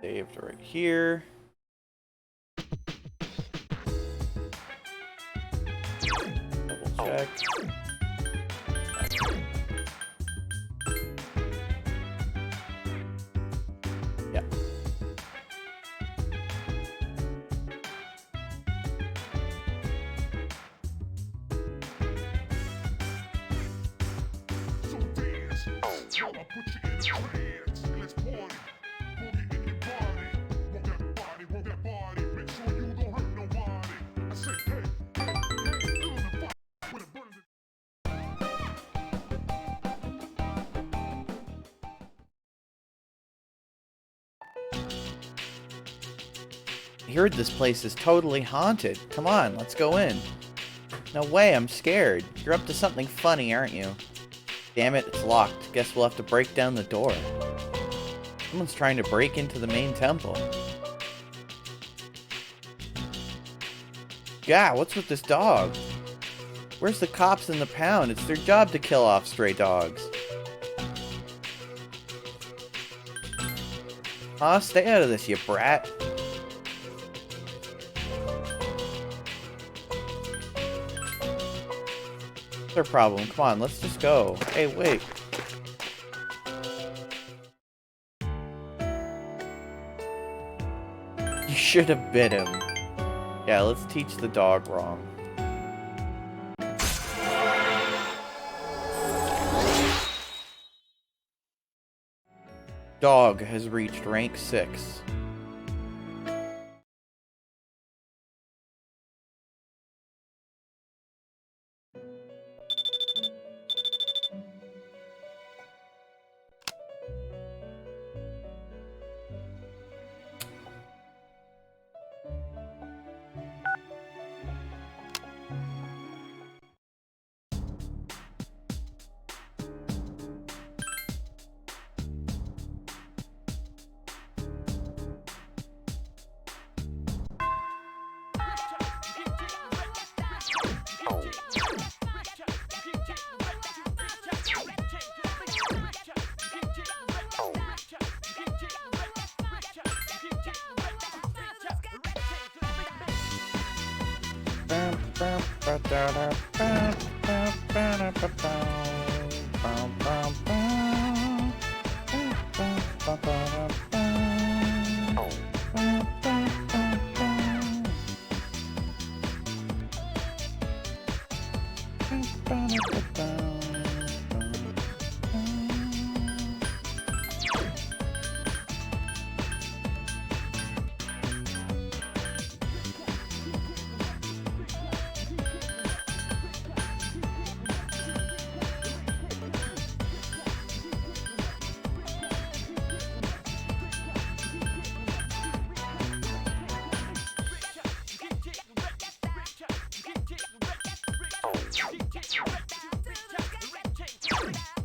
Saved right here. Double check. Yeah. I heard this place is totally haunted. Come on, let's go in. No way, I'm scared. You're up to something funny, aren't you? Damn it, it's locked. Guess we'll have to break down the door. Someone's trying to break into the main temple. God, what's with this dog? Where's the cops in the pound? It's their job to kill off stray dogs. Huh? Stay out of this, you brat. What's their problem? Come on, let's just go. Hey, wait. You should have bit him. Yeah, let's teach the dog wrong. Dog has reached rank 6.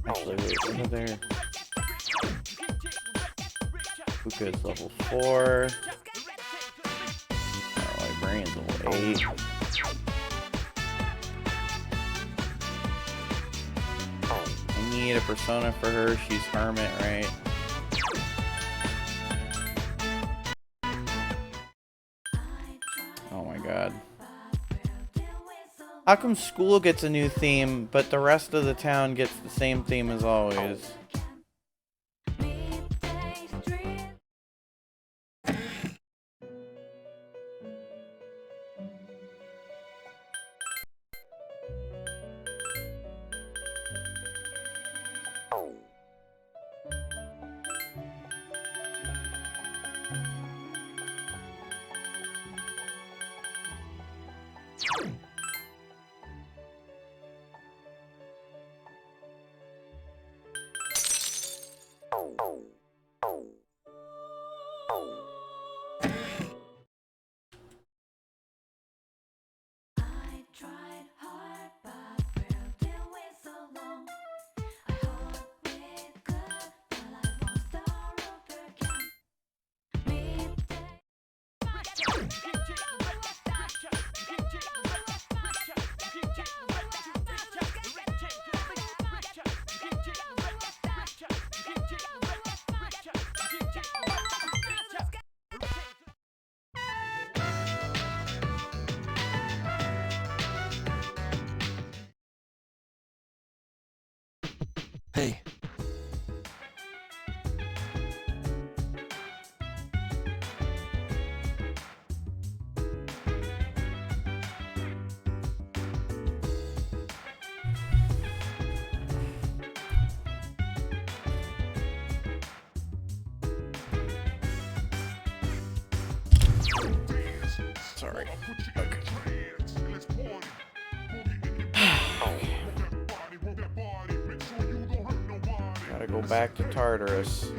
Actually, wait, over there. Puka's level 4. Librarian's level 8. I need a persona for her. She's Hermit, right? Oh my god. How come school gets a new theme, but the rest of the town gets the same theme as always? Hey. Sorry. Gotta go back to Tartarus.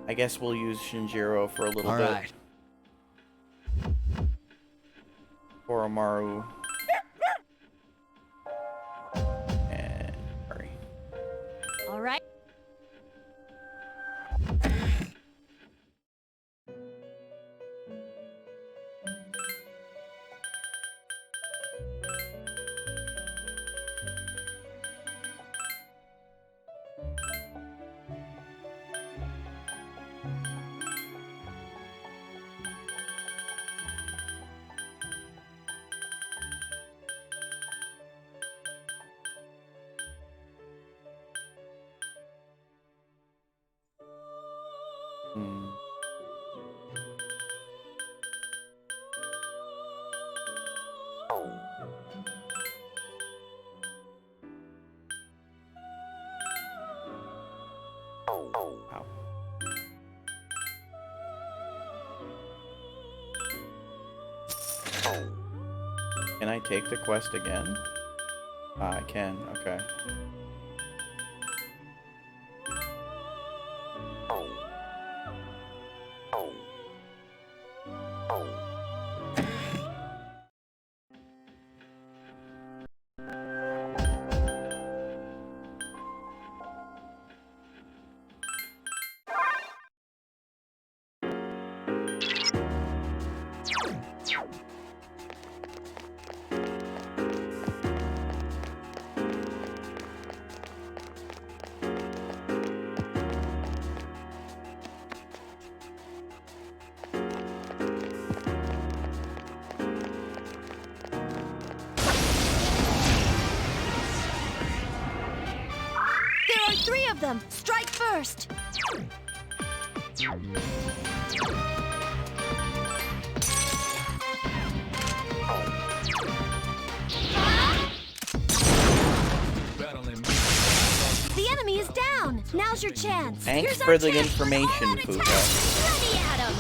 I guess we'll use Shinjiro for a little bit. Alright. Oromaru. And hurry. All right. Wow. Can I take the quest again? Ah, I can. Okay. There are 3 of them. Strike first. The enemy is down. Now's your chance. Thanks Here's for our the chance. information, All out attack. Fuka. Ready at 'em.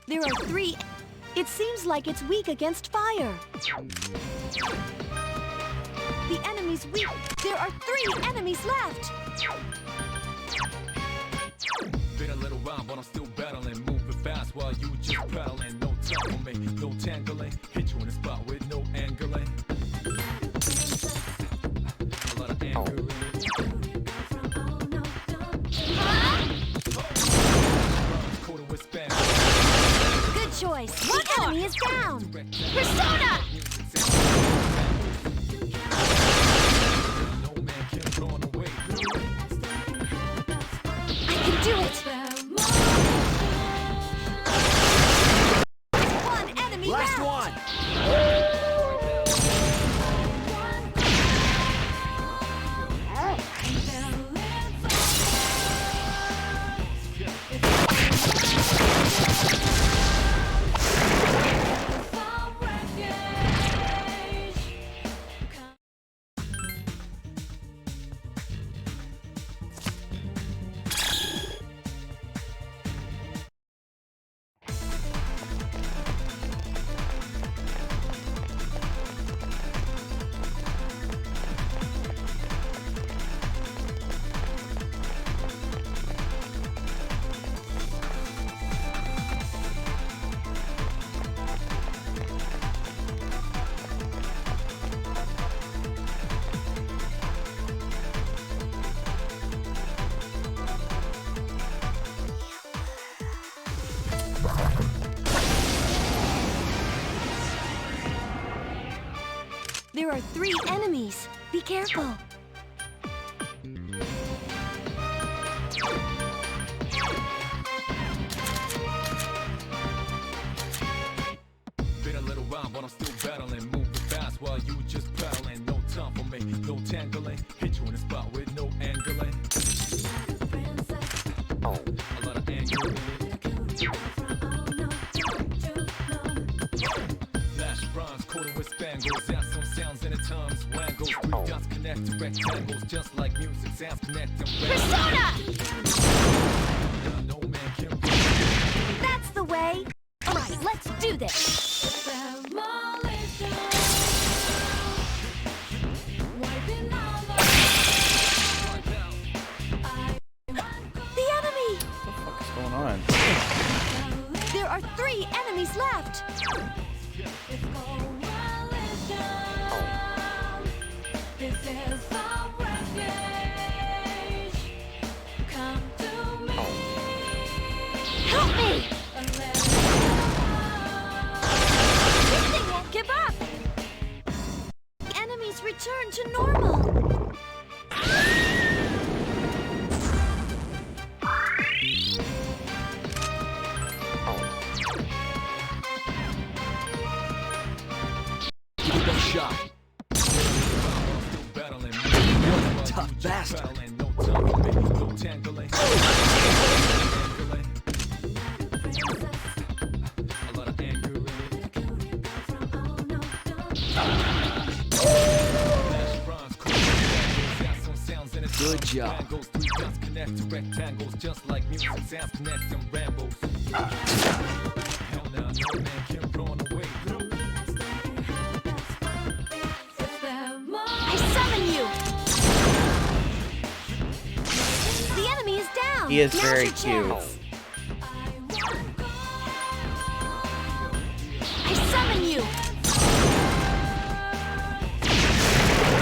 There are 3. It seems like it's weak against fire. The enemy's weak. There are 3 enemies left. Been a little while, but I'm still battling. Moving fast while you just paddling. No time for me, no tangling. Hit you in the spot with no angling. A lot of angering. Good choice. One enemy is down. Persona! No man can run away. I can do it. One enemy Last left. one! There are 3 enemies. Be careful. Been a little while, but I'm still battling. Moving fast while you just battling. No time for me, no tangling. Hit you in the spot with no angling. A lot of angling. Flash bronze coated with spangles. Add some sounds in the tongues. Wangles, 3 dots connect to rectangles. Just like music, sounds connect them. Persona! No man can. That's the way. All right, let's do this. The enemy! What the fuck is going on? There are 3 enemies left. Help me! This thing won't give up. The enemies return to normal. Shot. Tough bastard. No tangling. A lot of anger in it. Good job. Connect to rectangles just like music sounds connect them rambles. Hell no, no man can run away. I summon you. The enemy is down. He is Now's very your cute. chance. I summon you.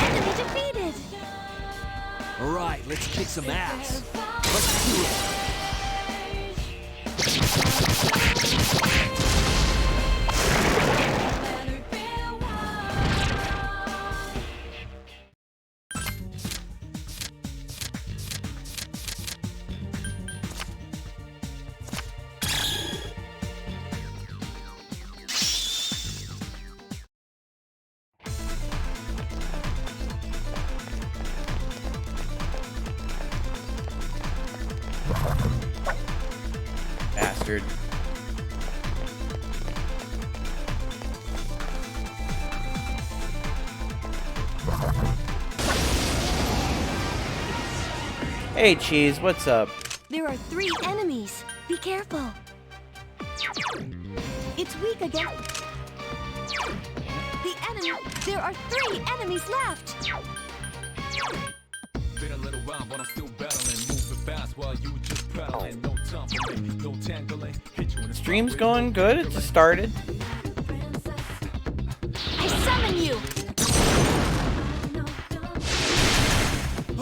Enemy defeated. All right, let's kick some ass. Let's do it. Bastard. Hey, Cheese, what's up? There are 3 enemies. Be careful. It's weak again. The enemy. There are 3 enemies left. Been a little while, but I'm still battling. Moving fast while you just battling. No time for me, no tangling. Hit you in the Stream's spot going with good. It just started. I summon you.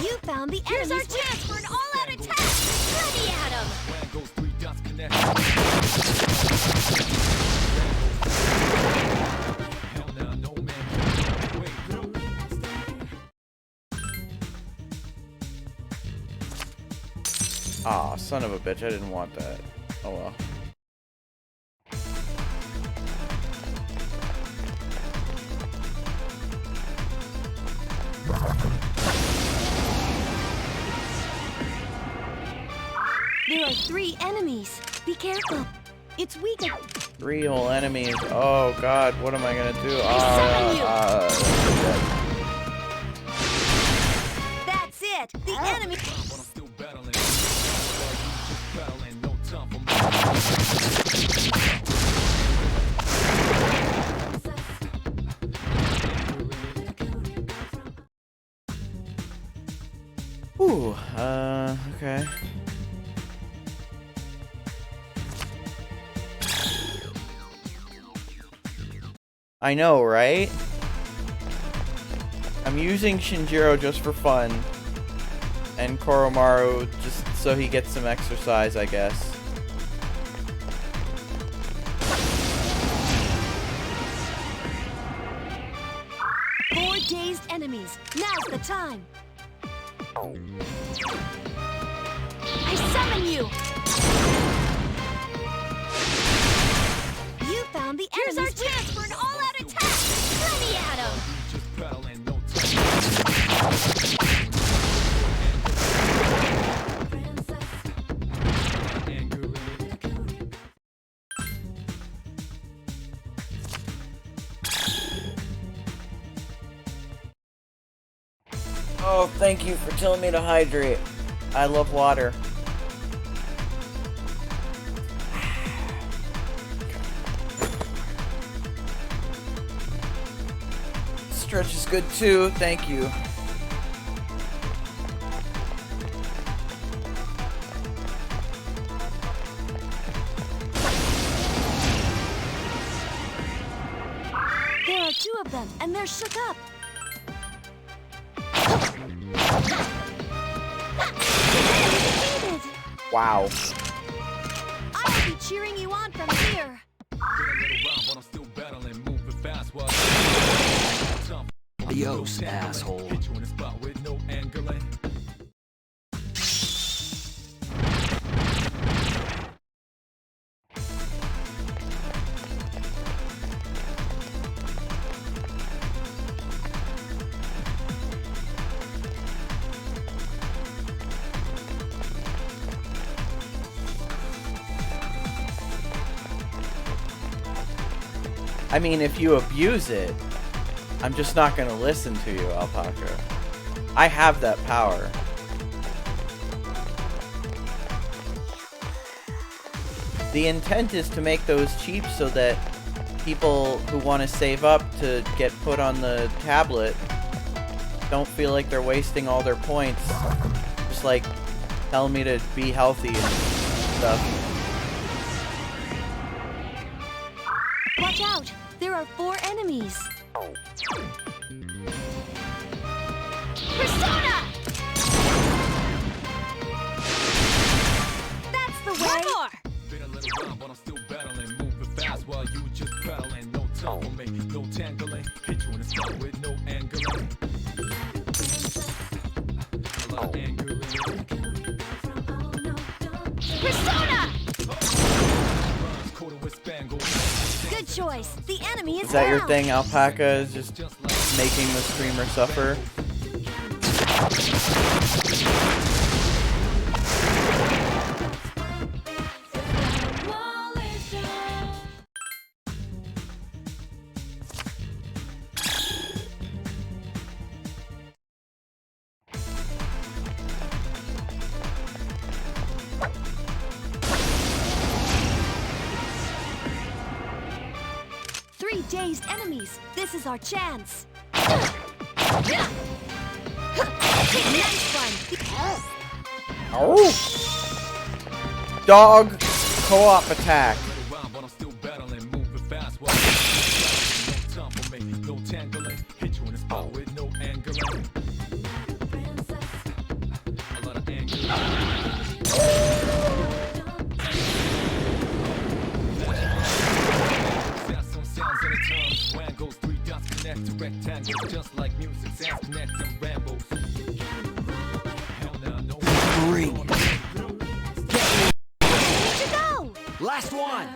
You found the enemy's. Here's our chance for an all-out attack. Ready at him. Wangles, 3 dots connect. Hell no, no man can wait. Aw, son of a bitch, I didn't want that. Oh well. There are 3 enemies. Be careful. It's weak. 3 whole enemies. Oh god, what am I gonna do? summon you. That's it. The enemy. But I'm still battling. While you just battling. No time for Ooh, okay. I know, right? I'm using Shinjiro just for fun. And Koromaru just so he gets some exercise, I guess. dazed enemies. Now's the time. I summon you. You found the enemy's. Here's our chance for an all-out attack. Let me at him. Just battling, no time. Oh, thank you for telling me to hydrate. I love water. Stretch is good too, thank you. There are two of them, and they're shook up. Wow. I'll be cheering you on from here. Adios, asshole. I mean, if you abuse it, I'm just not gonna listen to you, Alpaca. I have that power. The intent is to make those cheap so that people who want to save up to get put on the tablet don't feel like they're wasting all their points. Just like telling me to be healthy and stuff. Watch out! There are 4 enemies. Persona! That's the way! One more! Been a little while, but I'm still battling. Moving fast while you just battling. No time for me, no tangling. Hit you in the spot with no angling. A lot of angling. Persona! Good choice. The enemy is Is that your down. thing, Alpaca? Is just making the streamer suffer? Dazed enemies. This is our chance. Nice one. Oh! Dog co-op attack. Rectangles just like music, sounds connect and rambles. Hell no, Bring it. Where'd you go? Last one.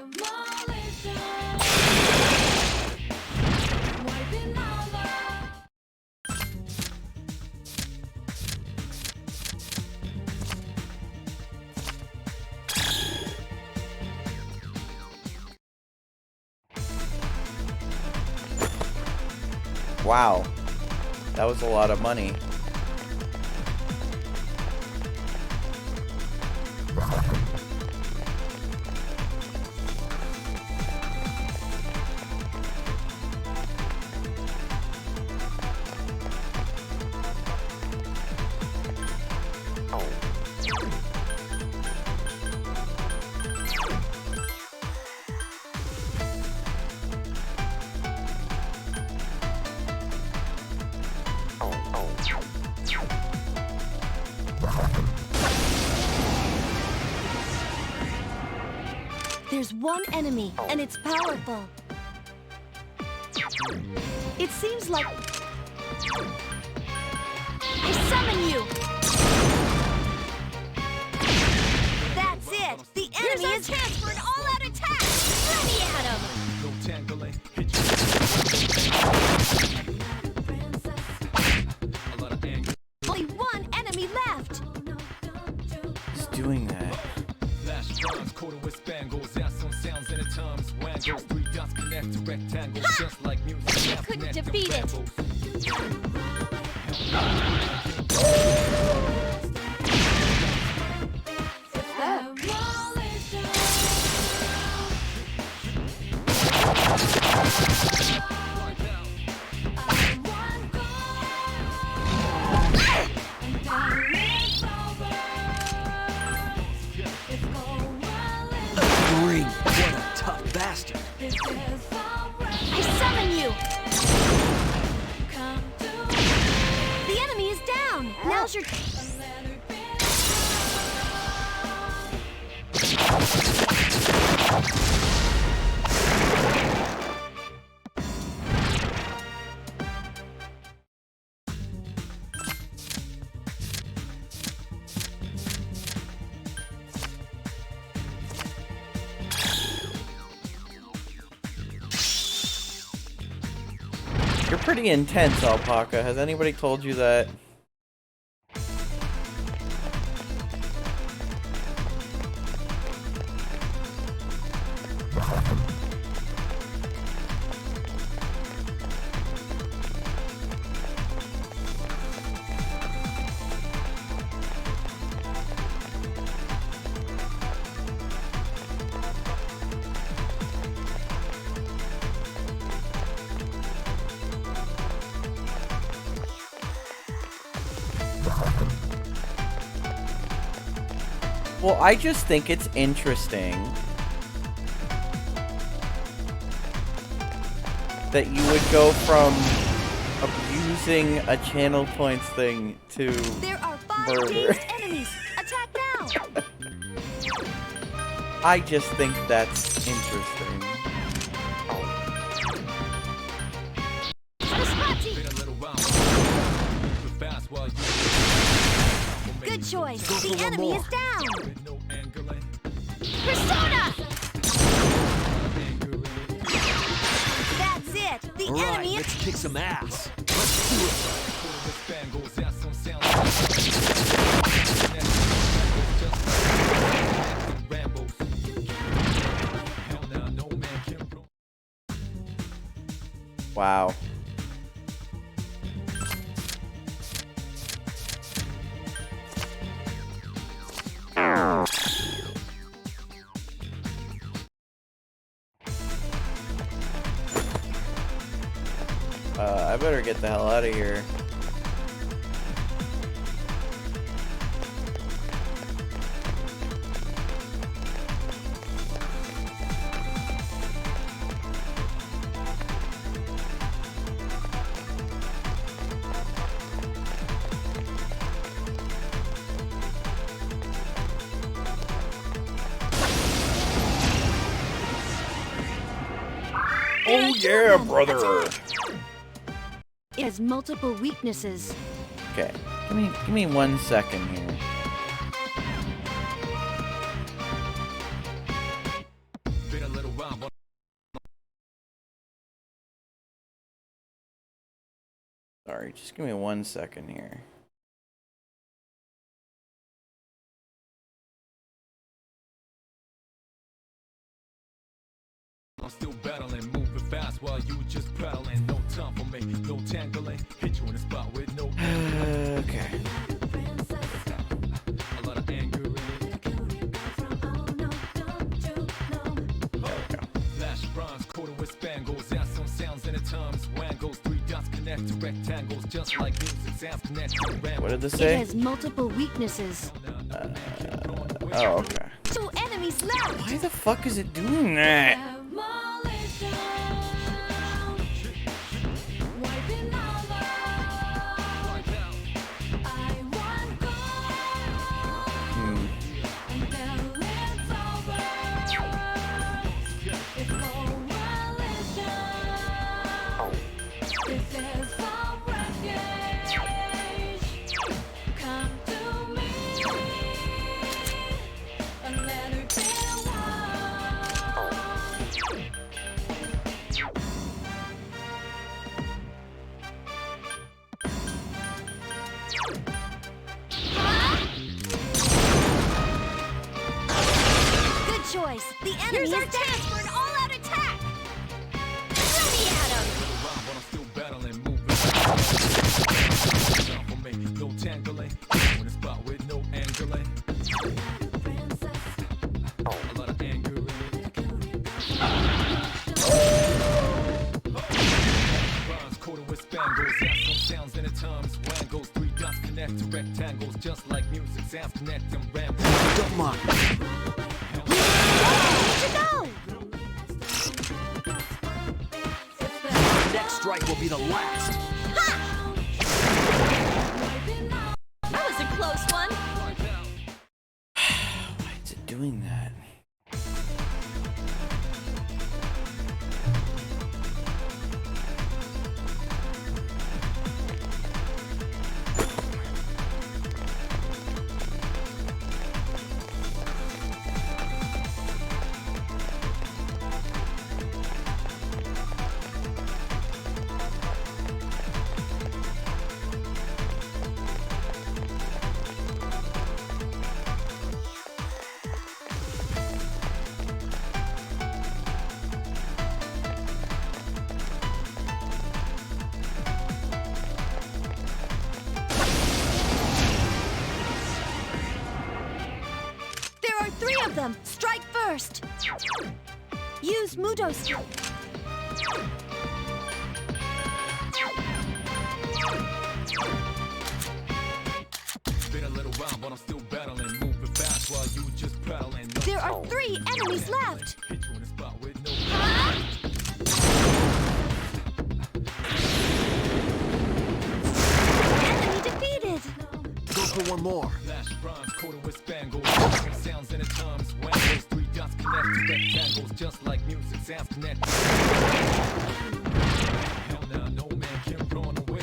Wow. That was a lot of money. There's one enemy, and it's powerful. It seems like I summon you! That's it! The enemy is chance for an all-out attack! Let me at him! No tangling, hit you. A lot of anger. Only one enemy left! He's doing that. Flash rhymes, quarter with spangles, add some sounds in the terms. Wangles, 3 dots connect to rectangles, just like music. Couldn't defeat it! Green, what a tough bastard. I summon you! The enemy is down! Now's your... You're pretty intense, Alpaca. Has anybody told you that? Well, I just think it's interesting that you would go from abusing a channel points thing to There are 5 murder. dazed enemies! Attack now! I just think that's interesting. Spotty! Been a little while, move fast while you Good choice! Go for The one enemy more. is down! with no angling. Persona! That's it! The All right, enemy is... let's kick some ass. Let's do it. Quarter with spangles, add some sounds. Rambles. Hell nah, no man can roll. Wow. I better get the hell out of here. Oh yeah, brother! It has multiple weaknesses. Okay, give me 1 second here. Been a little while, but Sorry, just give me 1 second here. I'm still battling, moving fast while you just prattling. No time for me, no tangling. Hit you in the spot with no Okay. a lot of anger in it. Flash bronze, quarter with spangles, add some sounds in the terms. Wangles, 3 dots connect to rectangles, just like music sounds connect to rambles. What did this It say? has multiple weaknesses. Oh, okay. 2 enemies left! Why the fuck is it doing that? Good choice. The enemy is down for an all-out attack. Let me at him. Around, but I'm still battling, moving. Jump for me, no tangling. In a spot with no angling. A lot of anger in it. Rhymes coated with spangles. Got some sounds in the times. Wangles, 3 dots connect to rectangles. Just like music, sounds connect and ramble. Don't mind. To go. Next strike will be the last. That was a close one. Why is it doing that? There are 3 of them. Strike first. Use Mudos. Been a little while, but I'm still battling, moving fast while you just paddling. No There are 3 enemies left. hit you in a spot with no Enemy defeated. Go for one more. flash bronze coated with spangles. Some sounds in the times. Wangles, 3 dots connect to rectangles. Just like music, sounds connect. Hell nah, no man can run away.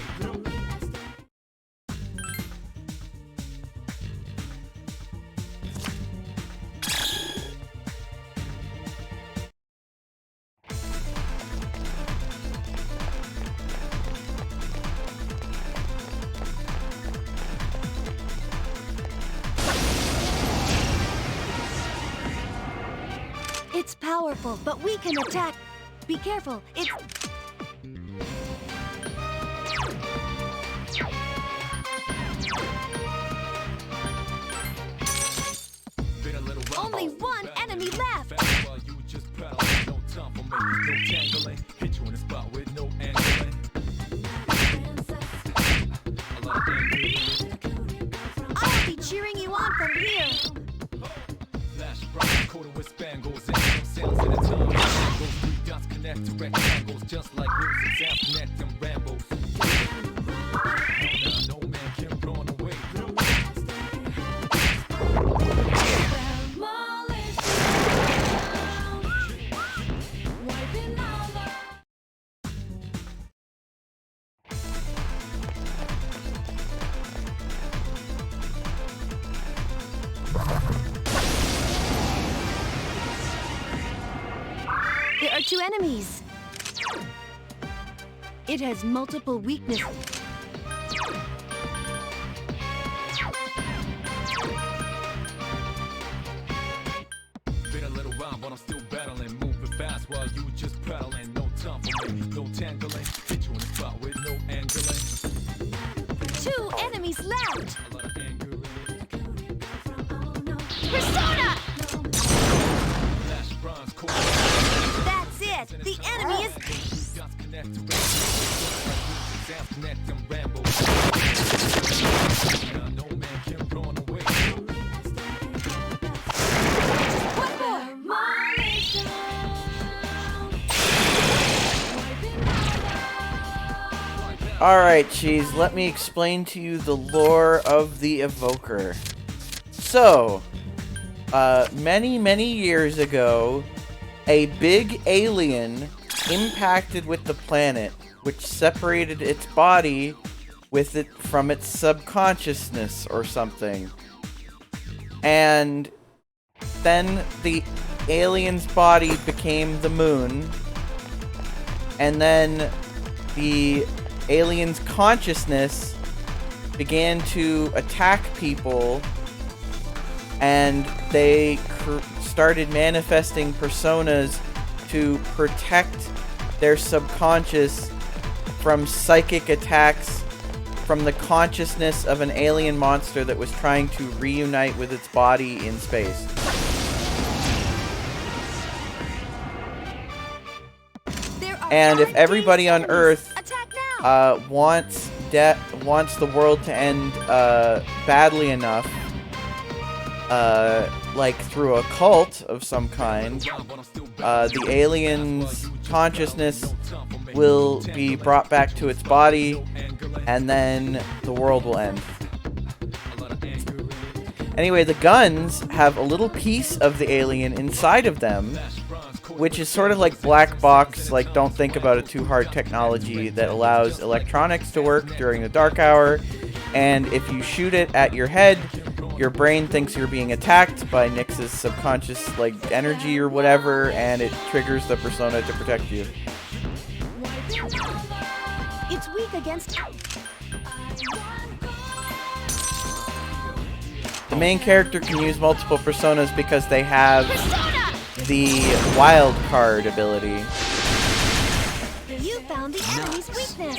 It's powerful, but we can attack. Be careful. It's... Been a little while, Only but I'm still one battling. enemy left. Fast while you just paddling. No time for me, no tangling. Hit you in a spot with no angling. A lot of anger in it. I'll be cheering you on from here. Flash bronze coated with spangles and some sounds in the time. Those 3 dots connect to rectangles, just like music, sounds connect and rambles. Hell nah, no man can run away. There are 2 enemies. It has multiple weaknesses. Been a little while, but I'm still battling, moving fast while you just paddling. No time for me, no tangling. Hit you in a spot with no angling. 2 enemies left. A lot of anger in it. Persona! Flash bronze coated. That's it. The enemy is... Dots connect to rectangles, sounds connect and ramble. Now no man can run away. One more. Alright, Cheese, let me explain to you the lore of the Evoker. So, many years ago, a big alien impacted with the planet, which separated its body with it from its subconsciousness or something. And then the alien's body became the moon, and then the alien's consciousness began to attack people, and they started manifesting personas to protect their subconscious from psychic attacks from the consciousness of an alien monster that was trying to reunite with its body in space. And if everybody on Earth wants the world to end badly enough, like through a cult of some kind, the alien's consciousness will be brought back to its body, and then the world will end. Anyway, the guns have a little piece of the alien inside of them, which is sort of like black box, like don't think about it too hard technology that allows electronics to work during the dark hour, and if you shoot it at your head, your brain thinks you're being attacked by Nyx's subconscious like energy or whatever, and it triggers the persona to protect you. It's weak against. The main character can use multiple personas because they have the wild card ability. You found the enemy's weakness.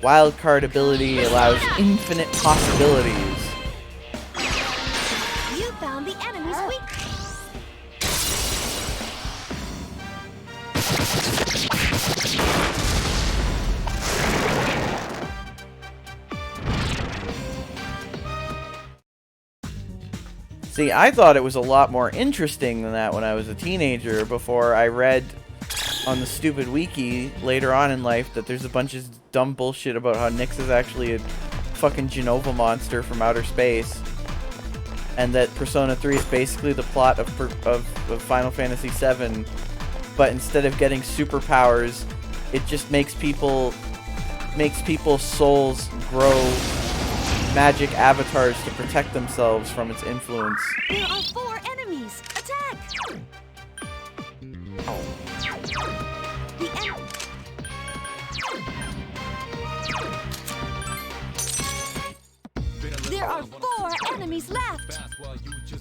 Wild card ability allows infinite possibilities. You found the enemy's weakness. See, I thought it was a lot more interesting than that when I was a teenager, before I read on the stupid wiki later on in life that there's a bunch of dumb bullshit about how Nyx is actually a fucking Genova monster from outer space, and that Persona 3 is basically the plot of Final Fantasy VII, but instead of getting superpowers, it just makes people's souls grow magic avatars to protect themselves from its influence. There are 4 enemies. Attack! There are 4 enemies left. 2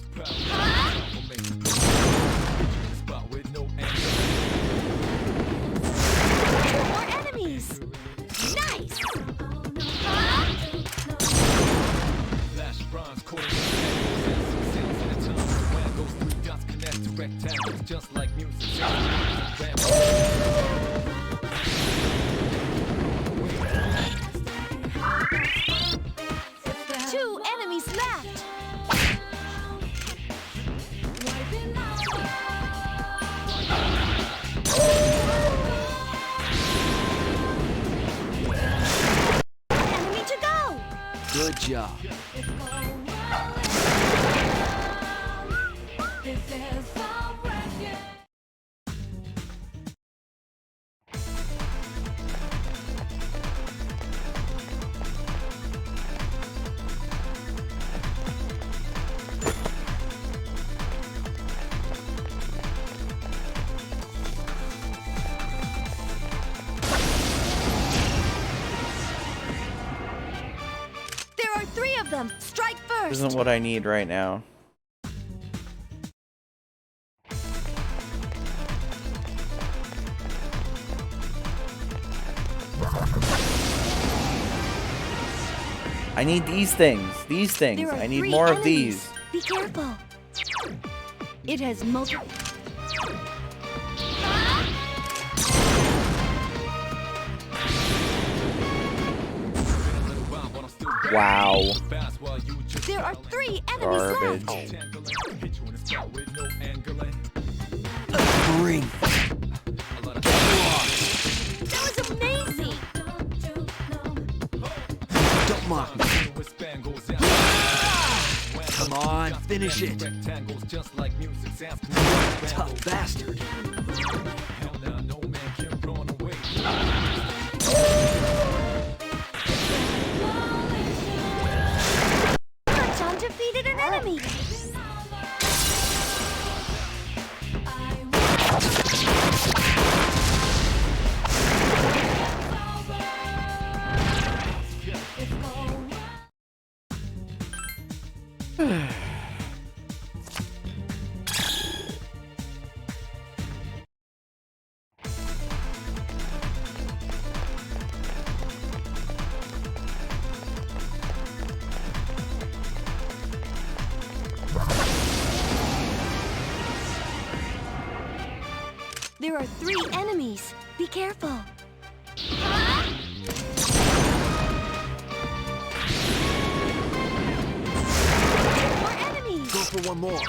more enemies. Nice. Just like music. 2 enemies left. Enemy to go. Good job. There are 3 of them. Strike first. This isn't what I need right now. I need these things. These things. There are I need 3 more of enemies. these. Be careful. It has multiple. Wow. There are 3 enemies Garbage. left. Bring. That was amazing. Don't mock me. Come on, finish it. Tough bastard. Machan defeated an enemy. There are 3 enemies. Be careful. More enemies. Go for one more.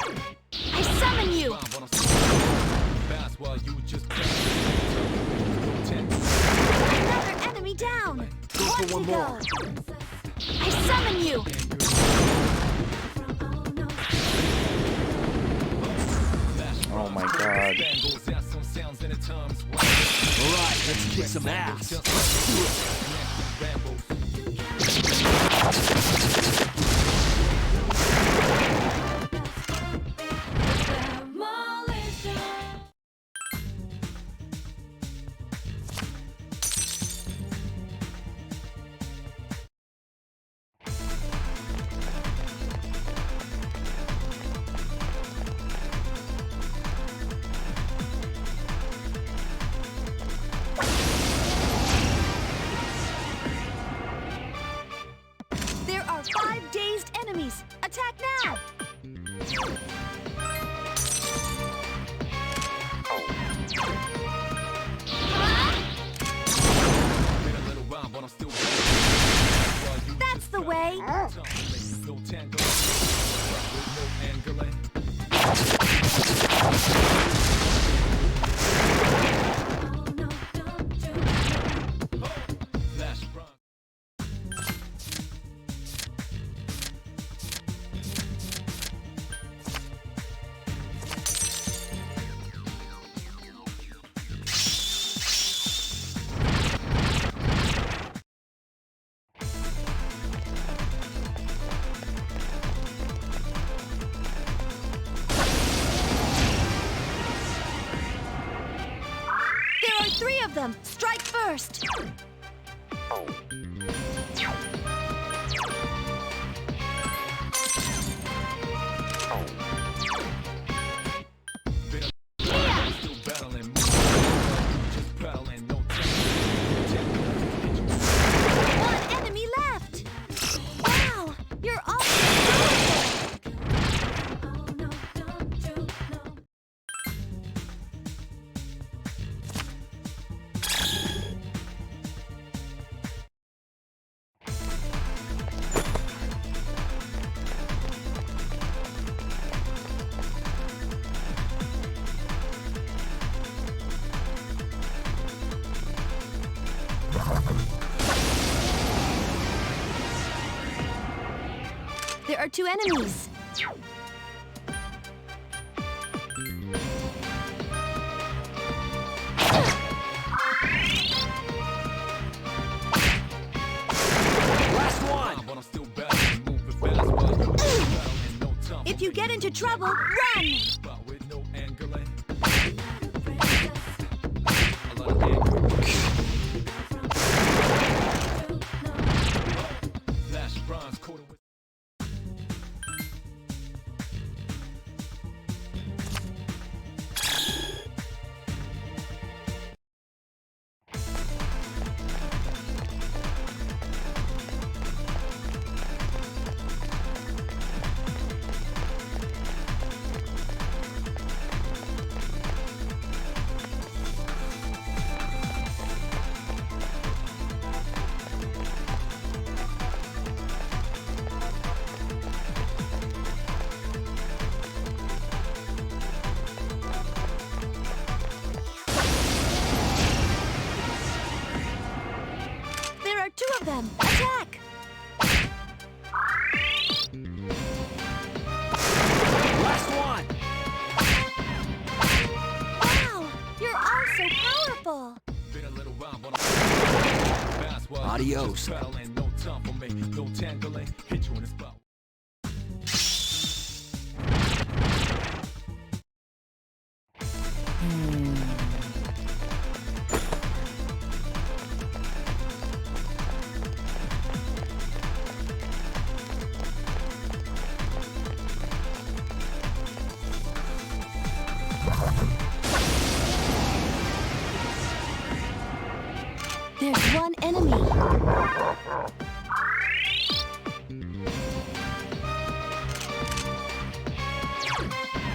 I summon you. Another enemy down. Go for one to more. go. I summon you. Oh my god. Alright, let's kick some ass. Let's do it. There are 5 dazed enemies. Attack now. That's the way. There are 3 of them. Strike first. One enemy left. Wow, you're all There are 2 enemies. Last one. If you get into trouble, run! There are 2 of them. Attack! Last one. Wow, you're all so powerful. Adios.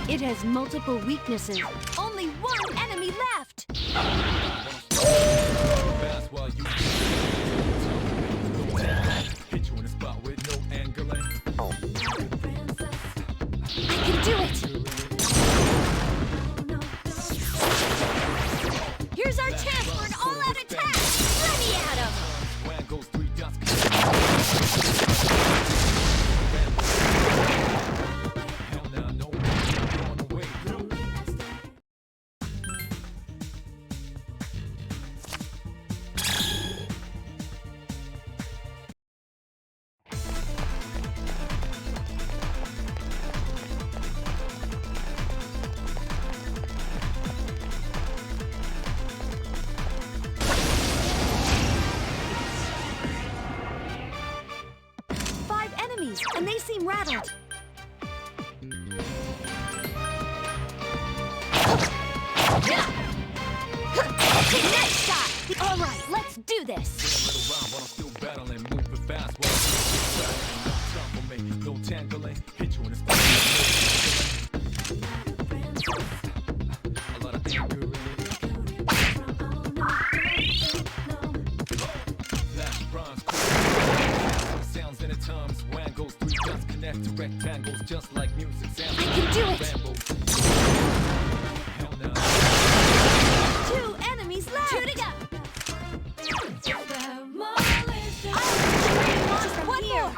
It has multiple weaknesses. Only one enemy left! Fast while you hit you in the spot with no angling. I can do it! Here's our chance for an all-out attack! Let me at him! Swan goes 3 dots. Hell nah, no one going away. And they seem rattled. Nice shot! All right, let's do this. While I'm still battling, moving fast while I'm still battling. No tangling, hit you in the spot. A lot of anger in it. Flash bronze, sounds in the tongues. Swan goes 3 dots, connect to rectangles, just like music. Sounds I can do it. Hell no. 2 enemies left. 2 to go. One more.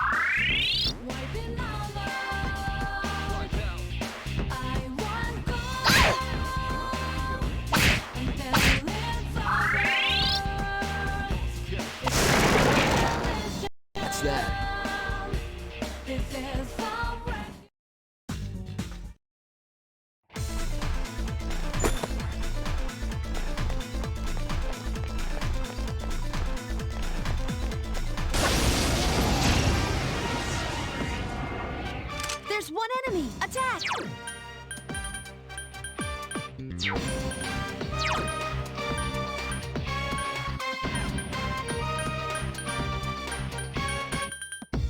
What's that? There's one enemy. Attack!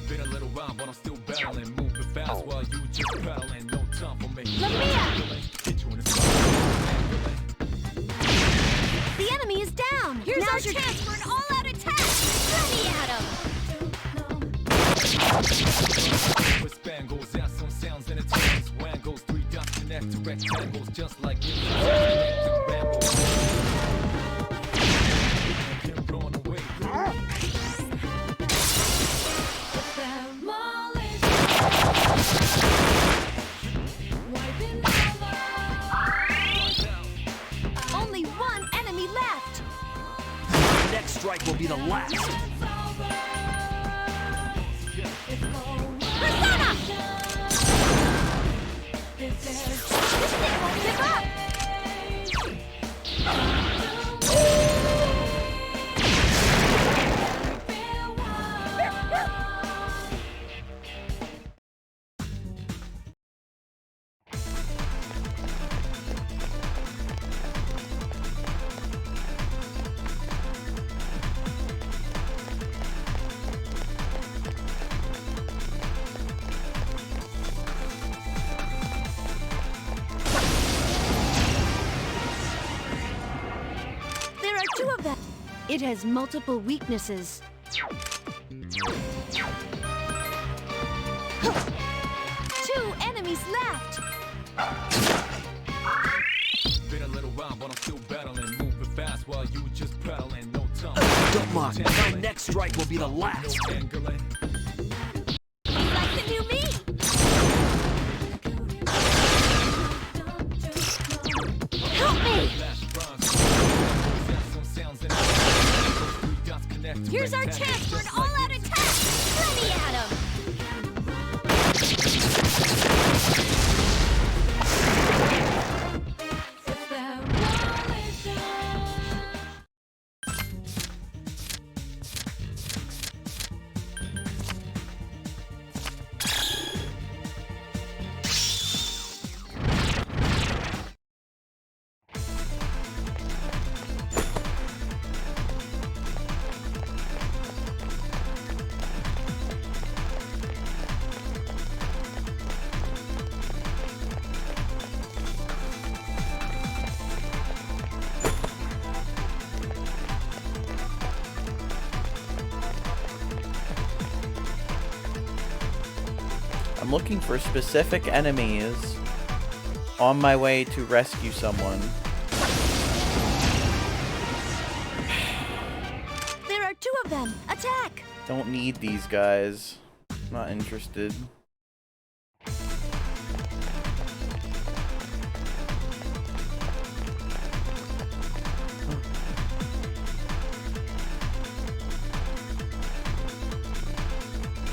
Been a little while, but I'm still battling. Moving fast while you just battling. No time for me. Let me at. Hit you in the spot. The enemy is down. Here's our chance for an all-out attack. Let me at him. With spangles, yeah, some sounds in the tongues. Swan goes 3 dots, connect to rectangles, just like you. Can't run away. Only one enemy left. Next strike will be the last. Persona! This thing won't give up. There are 2 of them. It has multiple weaknesses. 2 enemies left. Been a little while, but I'm still battling. Moving fast while you just battling. No time. Don't mind. My next strike will be the last. No angling. Like the new me. Help me. Here's our chance for an all-out attack. Let me at him. I'm looking for specific enemies on my way to rescue someone. There are 2 of them. Attack! Don't need these guys. Not interested.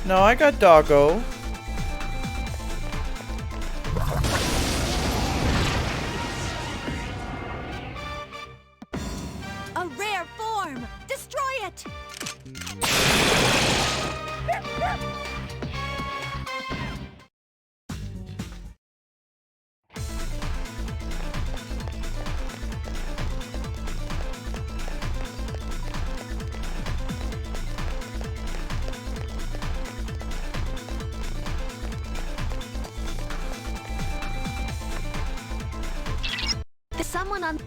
No, I got doggo. A rare form! Destroy it! There's someone on...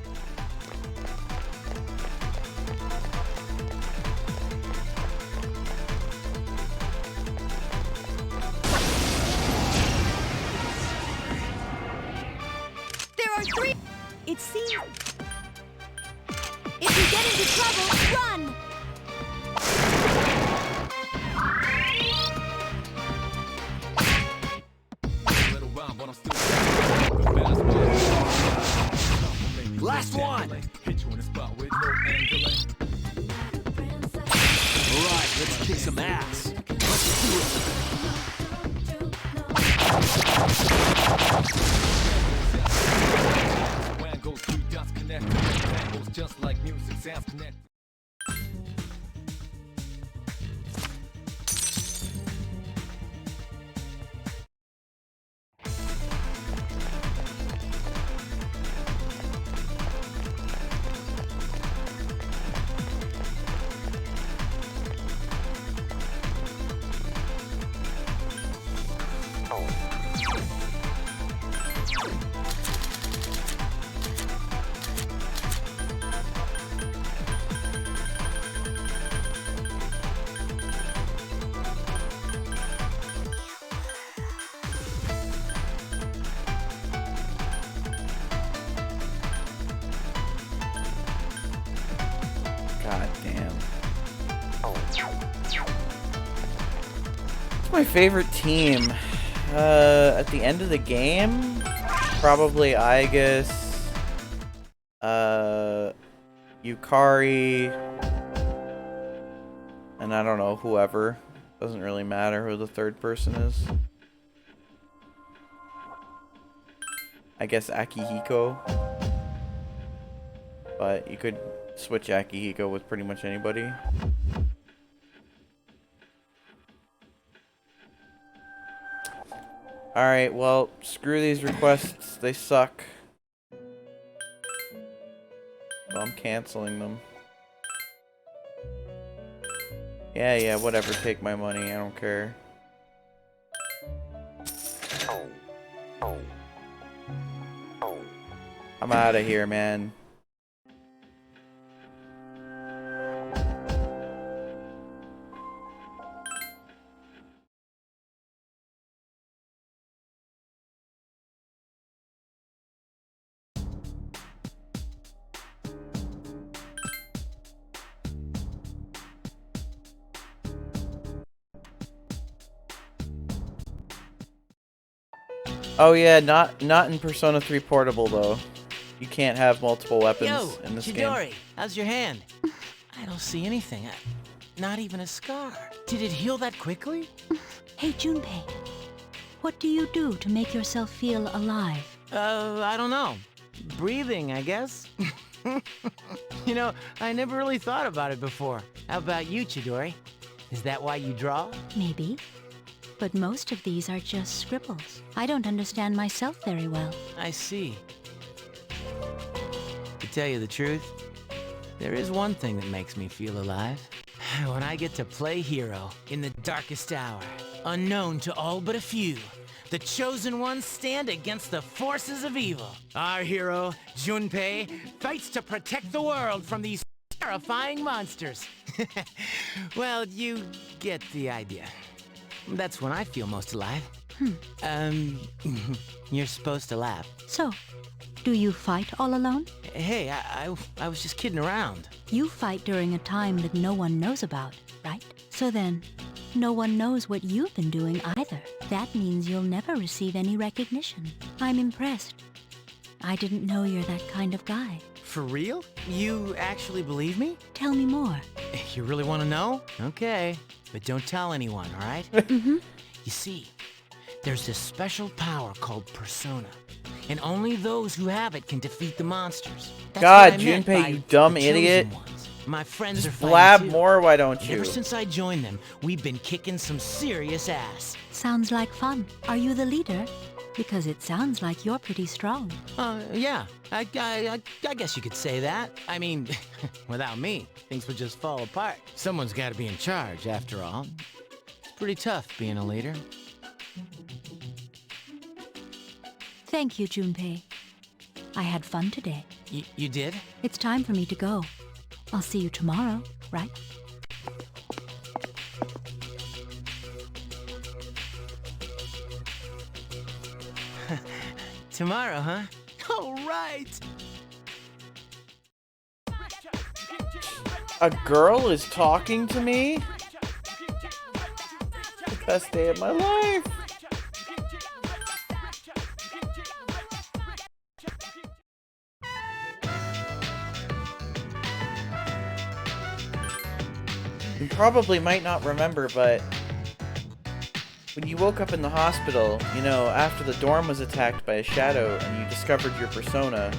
There are 3... It seems... If you get into trouble, run! Little rhyme, but I'm still Last one! hit you in the spot with no angling. Alright, let's kick some ass. Let's do it. When goes 3 dots connect, tangles just like music sounds connect. God damn. It's my favorite team. At the end of the game, probably Aegis, Yukari, and I don't know, whoever. Doesn't really matter who the third person is. I guess Akihiko. But you could switch Akihiko with pretty much anybody. Alright, well, screw these requests. They suck. So I'm canceling them. Yeah, whatever. Take my money. I don't care. I'm out of here, man. Oh yeah, not in Persona 3 Portable though. You can't have multiple weapons in this Chidori, game. how's your hand? I don't see anything. Not even a scar. Did it heal that quickly? Hey, Junpei. What do you do to make yourself feel alive? I don't know. Breathing, I guess. You know, I never really thought about it before. How about you, Chidori? Is that why you draw? Maybe. But most of these are just scribbles. I don't understand myself very well. I see. To tell you the truth, there is one thing that makes me feel alive. When I get to play hero in the darkest hour, unknown to all but a few, the chosen ones stand against the forces of evil. Our hero, Junpei, fights to protect the world from these terrifying monsters. Well, you get the idea. That's when I feel most alive. You're supposed to laugh. So, do you fight all alone? Hey, I was just kidding around. You fight during a time that no one knows about, right? So then, no one knows what you've been doing either. That means you'll never receive any recognition. I'm impressed. I didn't know you're that kind of guy. For real? You actually believe me? Tell me more. You really want to know? Okay, but don't tell anyone, all right? Mm-hmm. You see, there's this special power called persona, and only those who have it can defeat the monsters. That's God, what I meant Junpei, by you dumb the chosen idiot. ones. My friends are Just fighting blab too. more, why don't And you? ever since I joined them, we've been kicking some serious ass. Sounds like fun. Are you the leader? Because it sounds like you're pretty strong. Yeah, I guess you could say that. I mean, without me, things would just fall apart. Someone's got to be in charge, after all. It's pretty tough being a leader. Thank you, Junpei. I had fun today. You did? It's time for me to go. I'll see you tomorrow, right? Tomorrow, huh? All right. A girl is talking to me? The best day of my life. You probably might not remember, but when you woke up in the hospital, you know, after the dorm was attacked by a shadow and you discovered your persona,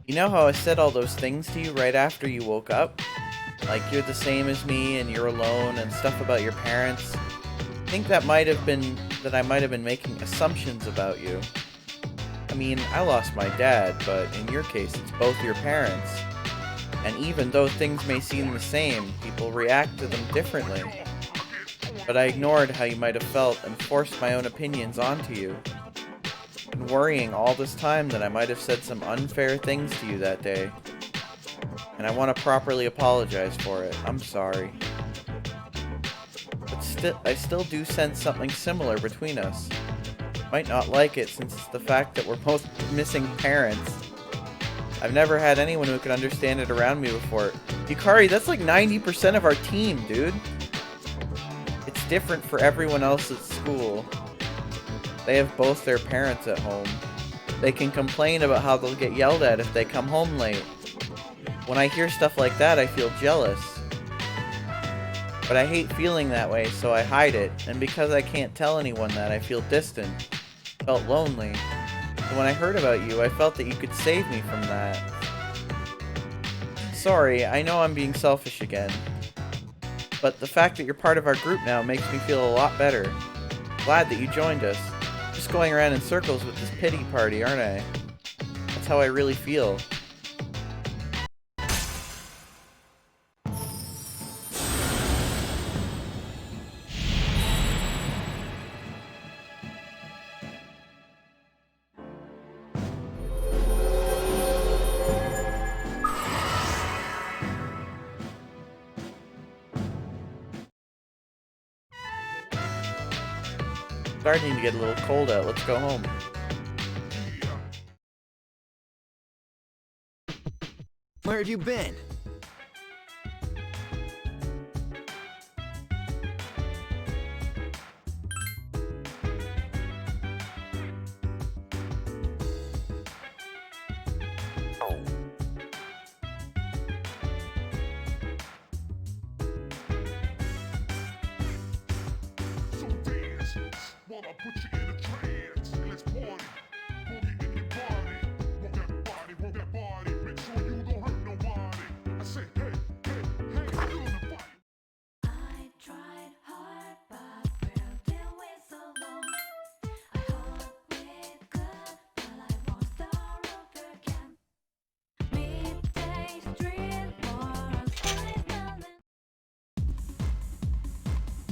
you know how I said all those things to you right after you woke up? Like, you're the same as me and you're alone and stuff about your parents. I think that might have been, that I might have been making assumptions about you. I mean, I lost my dad, but in your case, it's both your parents. And even though things may seem the same, people react to them differently. But I ignored how you might have felt and forced my own opinions onto you. Been worrying all this time that I might have said some unfair things to you that day. And I want to properly apologize for it. I'm sorry. But I still do sense something similar between us. Might not like it since it's the fact that we're both missing parents. I've never had anyone who could understand it around me before. Yukari, that's like 90% of our team, dude. It's different for everyone else at school. They have both their parents at home. They can complain about how they'll get yelled at if they come home late. When I hear stuff like that, I feel jealous. But I hate feeling that way, so I hide it. And because I can't tell anyone that, I feel distant. Felt lonely. And when I heard about you, I felt that you could save me from that. Sorry, I know I'm being selfish again. But the fact that you're part of our group now makes me feel a lot better. Glad that you joined us. Just going around in circles with this pity party, aren't I? That's how I really feel. Starting to get a little cold out. Let's go home. Where have you been?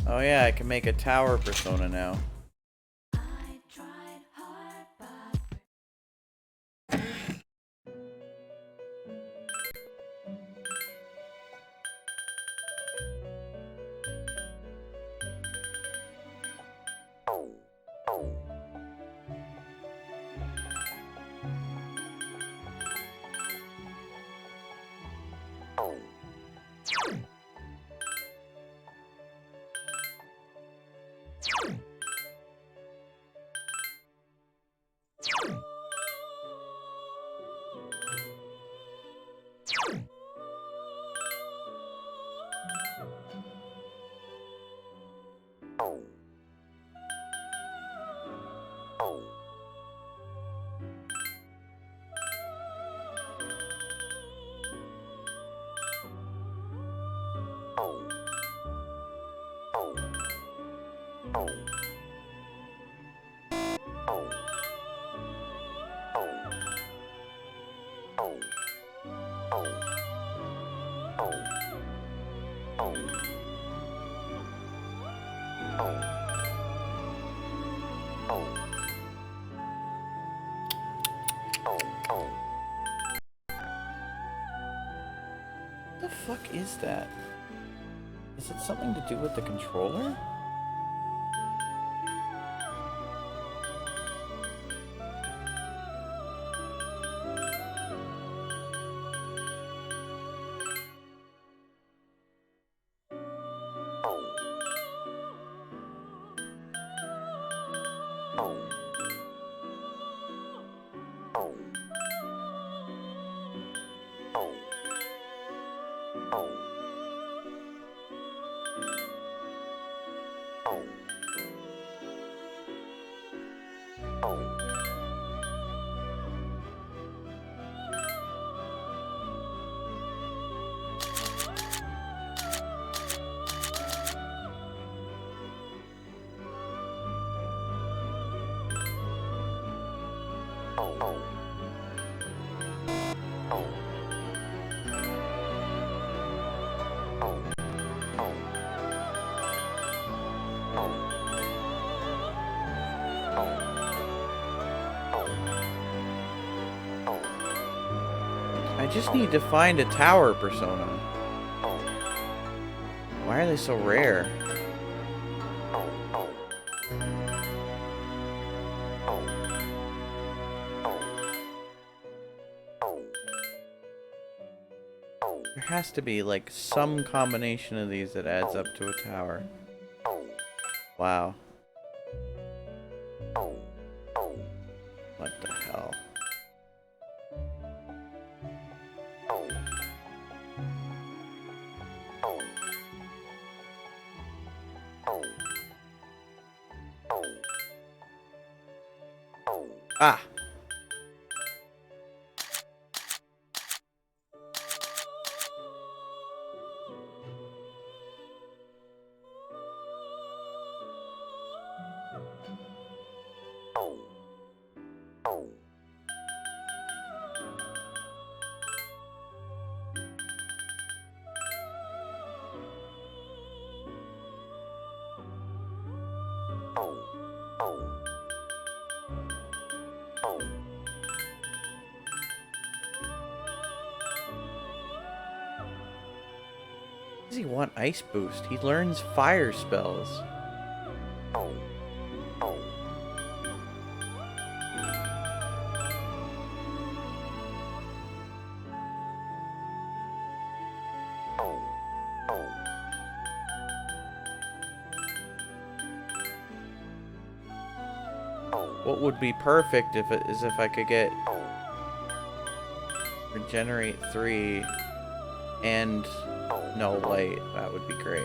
Oh yeah, I can make a tower persona now. What the fuck is that? Is it something to do with the controller? I just need to find a tower persona. Why are they so rare? There has to be like some combination of these that adds up to a tower. Wow. What the hell? Ah! Does he want ice boost? He learns fire spells. What would be perfect if I could get regenerate 3 and no light. That would be great.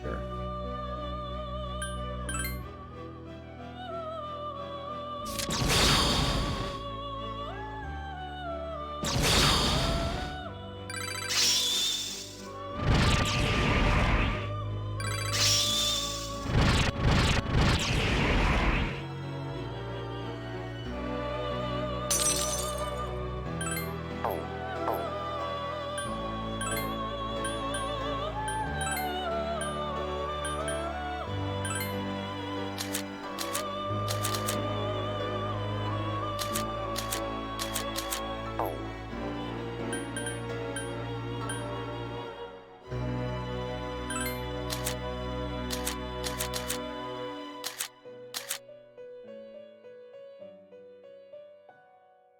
Sure.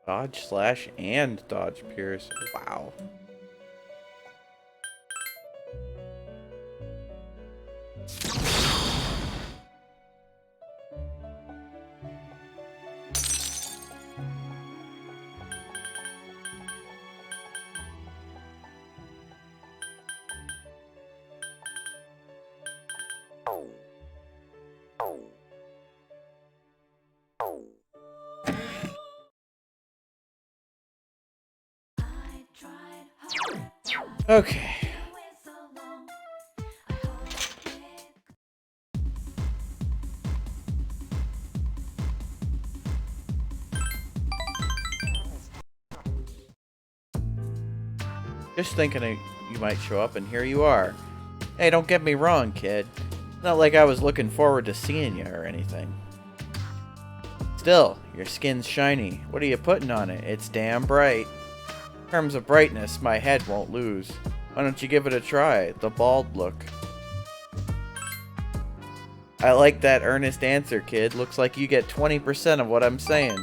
Dodge slash and dodge pierce. Wow. Okay. Just thinking you might show up, and here you are. Hey, don't get me wrong, kid. Not like I was looking forward to seeing you or anything. Still, your skin's shiny. What are you putting on it? It's damn bright. In terms of brightness, my head won't lose. Why don't you give it a try? The bald look. I like that earnest answer, kid. Looks like you get 20% of what I'm saying.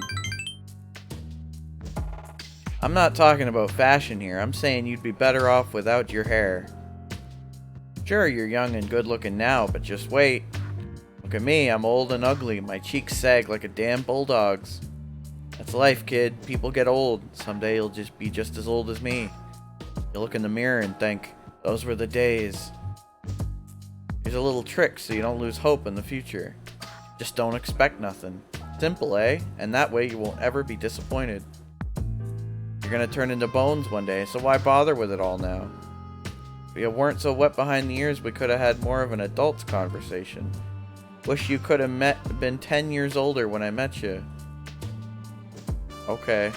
I'm not talking about fashion here. I'm saying you'd be better off without your hair. Sure, you're young and good looking now, but just wait. Look at me, I'm old and ugly. My cheeks sag like a damn bulldog's. That's life, kid. People get old. Someday you'll just be just as old as me. You look in the mirror and think, those were the days. Here's a little trick so you don't lose hope in the future. Just don't expect nothing. Simple, eh? And that way you won't ever be disappointed. You're gonna turn into bones one day, so why bother with it all now? If you weren't so wet behind the ears, we could have had more of an adult's conversation. Wish you could have been 10 years older when I met you. Okay.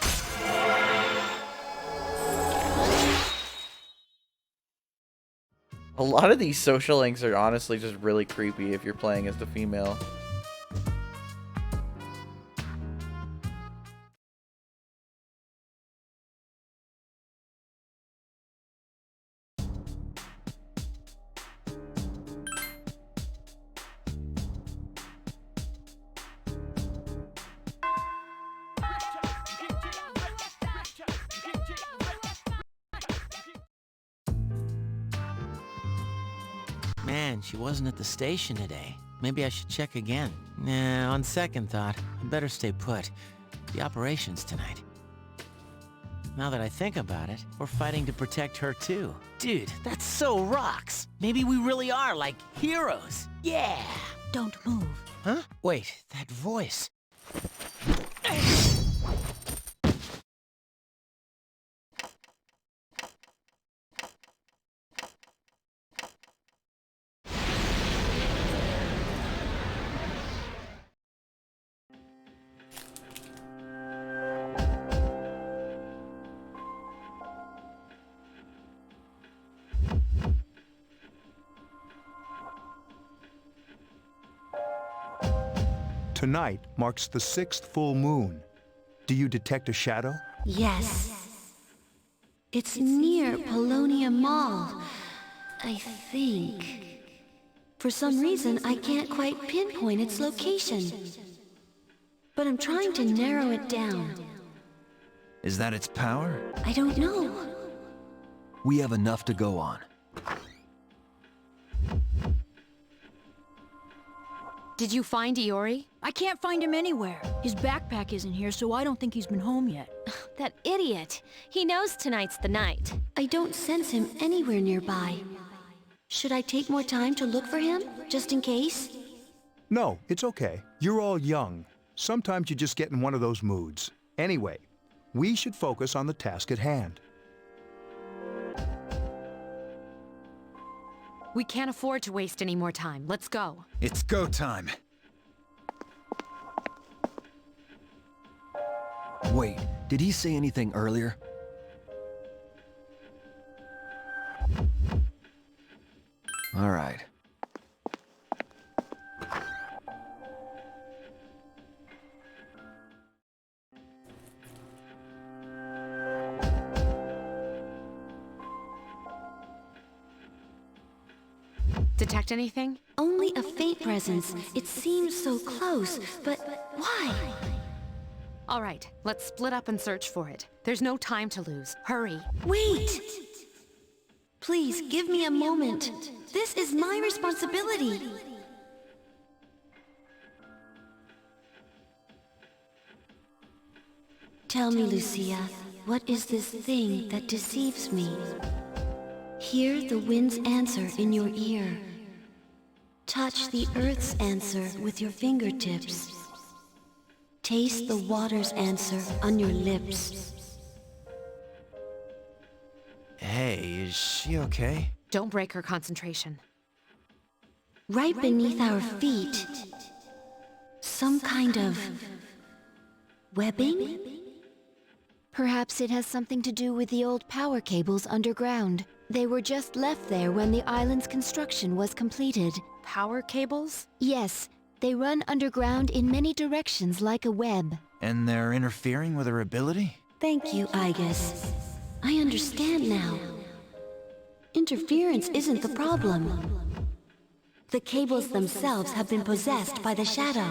A lot of these social links are honestly just really creepy if you're playing as the female. Man, she wasn't at the station today. Maybe I should check again. Nah, on second thought, I better stay put. The operation's tonight. Now that I think about it, we're fighting to protect her too. Dude, that's so rocks! Maybe we really are, like, heroes! Yeah! Don't move. Huh? Wait, that voice. Tonight marks the 6th full moon. Do you detect a shadow? Yes. It's near Paulownia Mall, I think. For some reason, I can't quite pinpoint its location. But I'm trying to narrow it down. Is that its power? I don't know. We have enough to go on. Did you find Iori? I can't find him anywhere. His backpack isn't here, so I don't think he's been home yet. That idiot. He knows tonight's the night. I don't sense him anywhere nearby. Should I take more time to look for him, just in case? No, it's okay. You're all young. Sometimes you just get in one of those moods. Anyway, we should focus on the task at hand. We can't afford to waste any more time. Let's go. It's go time. Wait, did he say anything earlier? All right. Detect anything? Only a faint presence. It seems so close, but why? All right, let's split up and search for it. There's no time to lose. Hurry. Wait! Please, give me a moment. This is my responsibility. Tell me, Lucia, what is this thing that deceives me? Hear the wind's answer in your ear. Touch the earth's answer with your fingertips. Taste the water's answer on your lips. Hey, is she okay? Don't break her concentration. Right beneath our feet, some kind of webbing? Perhaps it has something to do with the old power cables underground. They were just left there when the island's construction was completed. Power cables? Yes, they run underground in many directions like a web. And they're interfering with her ability? Thank you, Igus. I understand now. Interference isn't the problem. The cables themselves have been possessed by the shadow.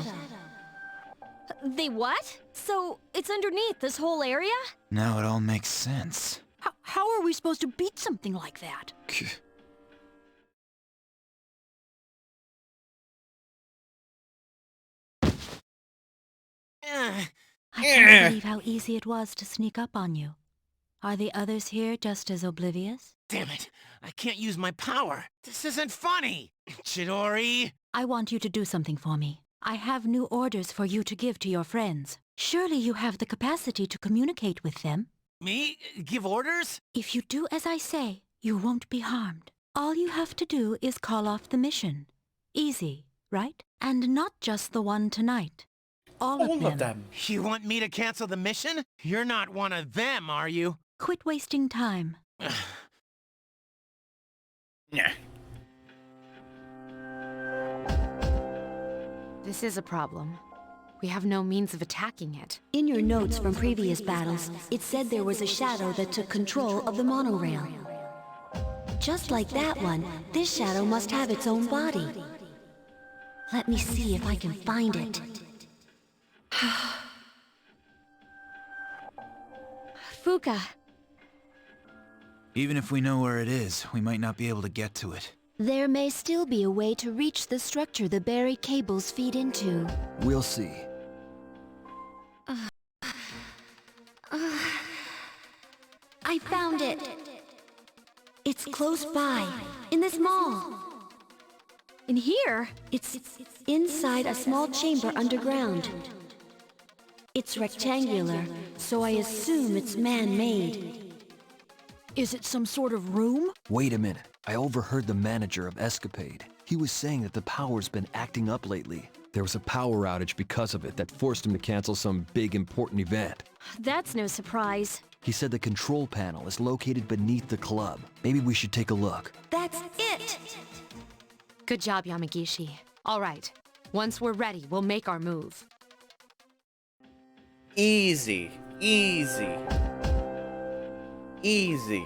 They what? So, it's underneath this whole area? Now it all makes sense. How are we supposed to beat something like that? I can't believe how easy it was to sneak up on you. Are the others here just as oblivious? Damn it! I can't use my power! This isn't funny! Chidori! I want you to do something for me. I have new orders for you to give to your friends. Surely you have the capacity to communicate with them. Me? Give orders? If you do as I say, you won't be harmed. All you have to do is call off the mission. Easy, right? And not just the one tonight. All of them. You want me to cancel the mission? You're not one of them, are you? Quit wasting time. Nah. This is a problem. We have no means of attacking it. In your notes from previous battles, it said there was a shadow that took control of the monorail. Just like that one, this shadow must have its own body. Let me see if I can find it. Fuka, Even if we know where it is, we might not be able to get to it. There may still be a way to reach the structure the buried cables feed into. We'll see. I found it! It's close by, in this mall. in here? It's inside a small chamber underground. It's rectangular, so I assume it's man-made. Is it some sort of room? Wait a minute. I overheard the manager of Escapade. He was saying that the power's been acting up lately. There was a power outage because of it that forced him to cancel some big important event. That's no surprise. He said the control panel is located beneath the club. Maybe we should take a look. That's it! Good job, Yamagishi. All right. Once we're ready, we'll make our move. Easy. Easy. Easy.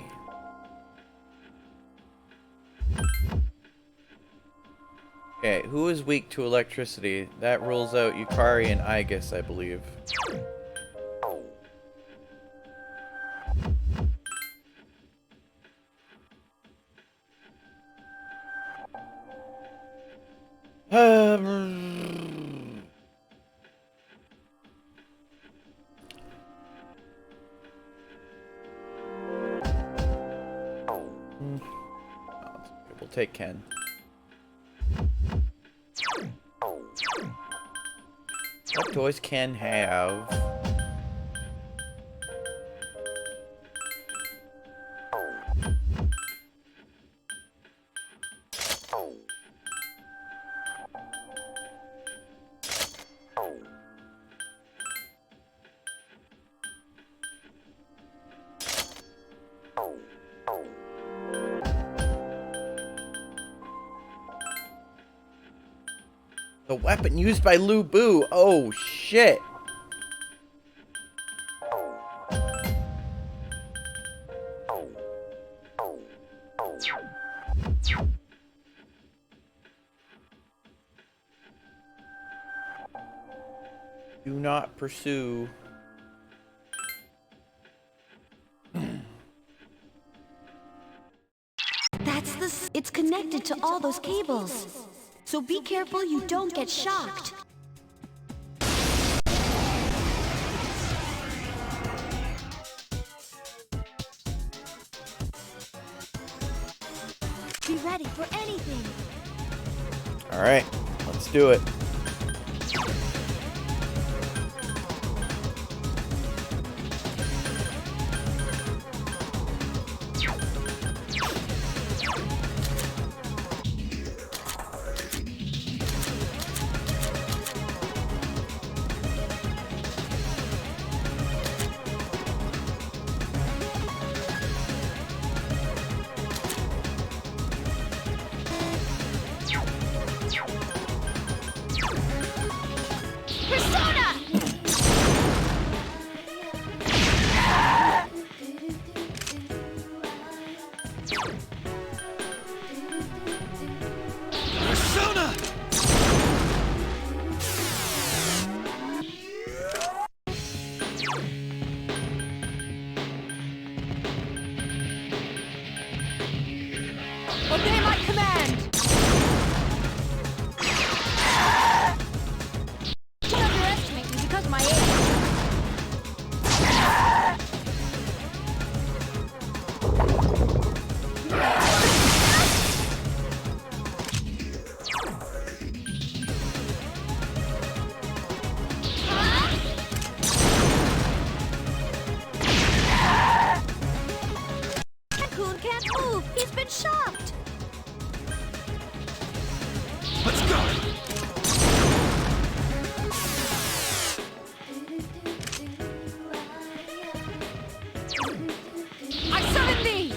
Okay, who is weak to electricity? That rules out Yukari and Igus, I believe. We'll take Ken. What toys Ken have? The weapon used by Lu Bu. Oh, shit. Do not pursue connected to all those cables. So be careful you don't get shocked. Be ready for anything. Alright, let's do it. Obey my command! Don't underestimate me because of my age. Coon can't move. He's been shocked. Let's go! I summon thee!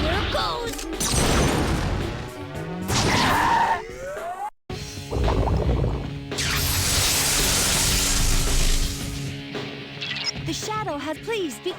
Here goes. The shadow has pleased be.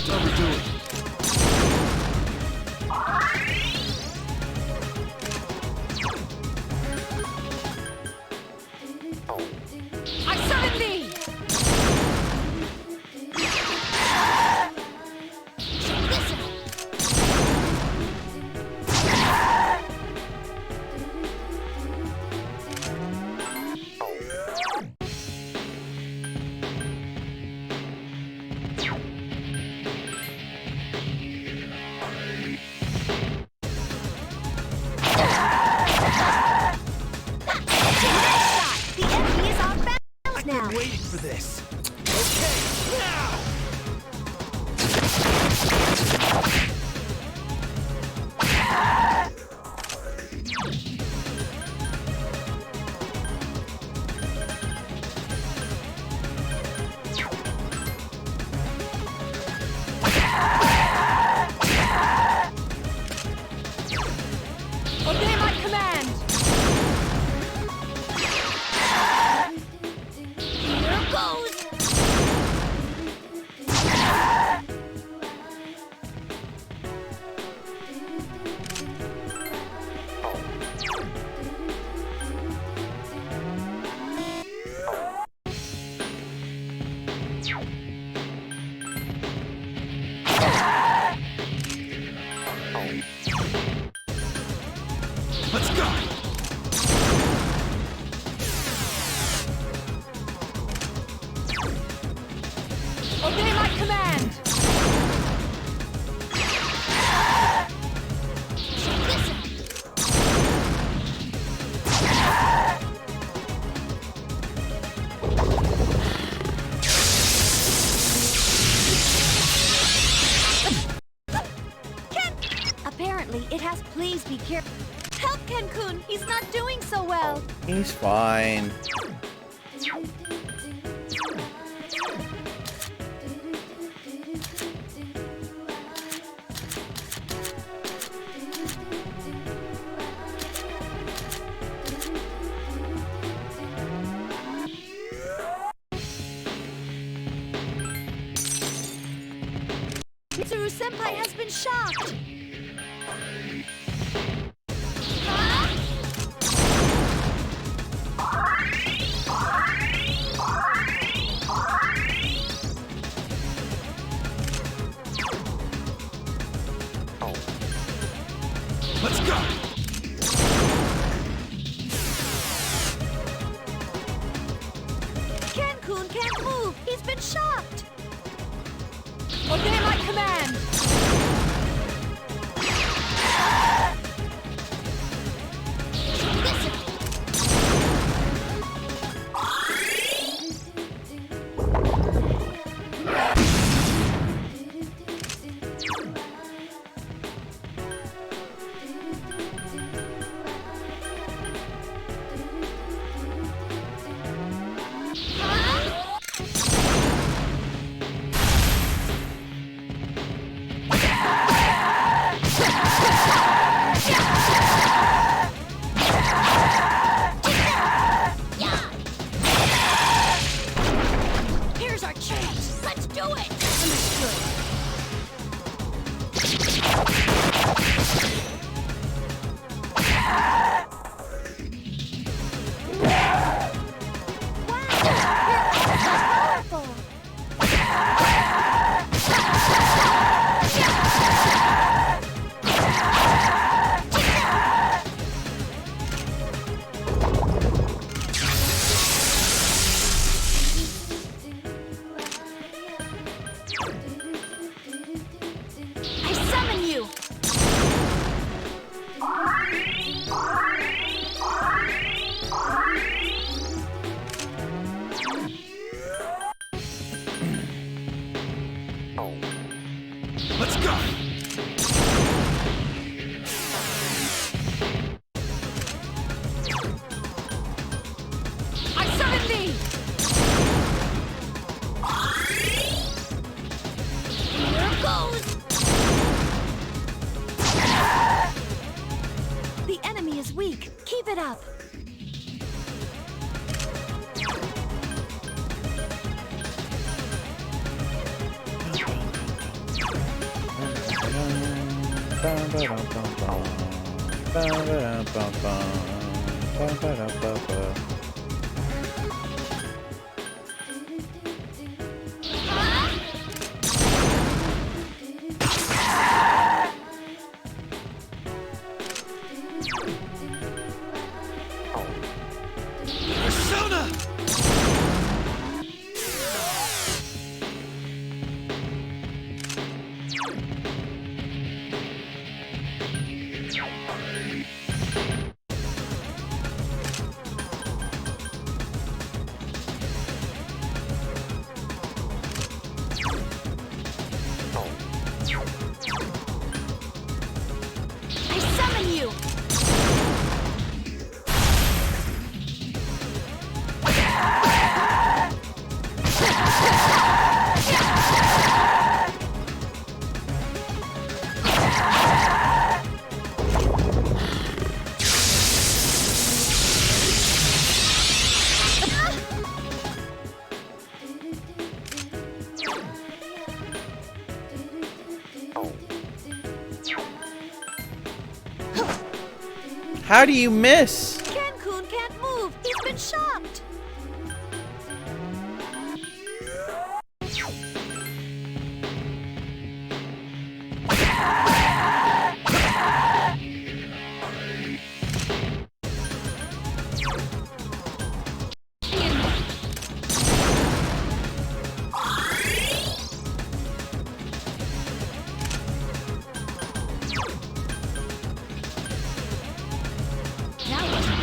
Overdo it. I summon thee! The enemy is on balance now. Waiting for this. Okay, now! Obey my command! Here goes. Let's go! Obey my command! Apparently, it has please be careful. Help Cancun. He's not doing so well. He's fine. Mitsuru-senpai has been shocked! Let's go! Ken-kun can't move! He's been shocked! Obey my command! Here's our chance! Let's do it! Understood. I summon you! Let's go! I summon thee! Here goes! The enemy is weak. Keep it up. Persona! I summon you! How do you miss? Ken-kun can't move. He's been shocked. Now what?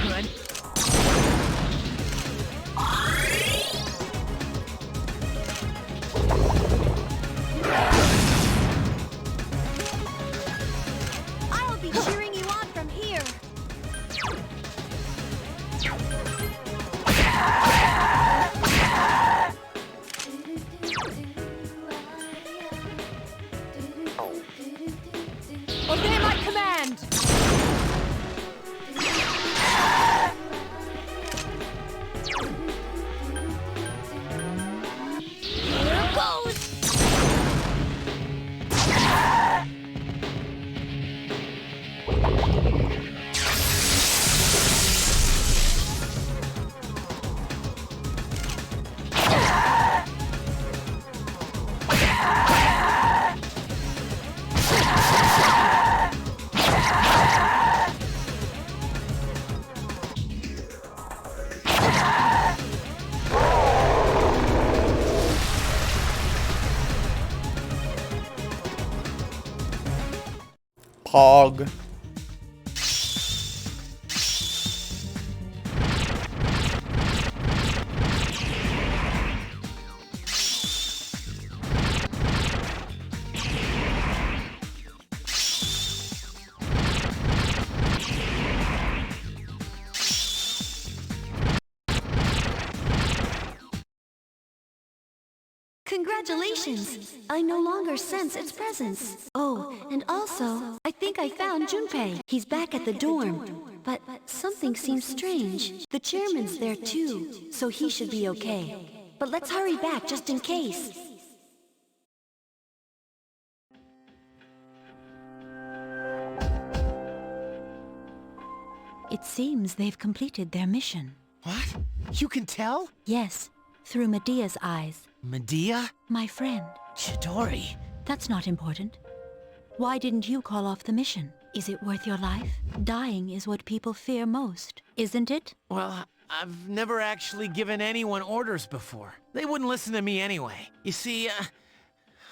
Pog. Congratulations! I no longer sense its presence. Oh, and also, I think I found Junpei. He's back at the dorm. But something seems strange. The chairman's there too, so he should be okay. But let's hurry back just in case. It seems they've completed their mission. What? You can tell? Yes, through Medea's eyes. Medea? My friend. Chidori. That's not important. Why didn't you call off the mission? Is it worth your life? Dying is what people fear most, isn't it? Well, I've never actually given anyone orders before. They wouldn't listen to me anyway. You see,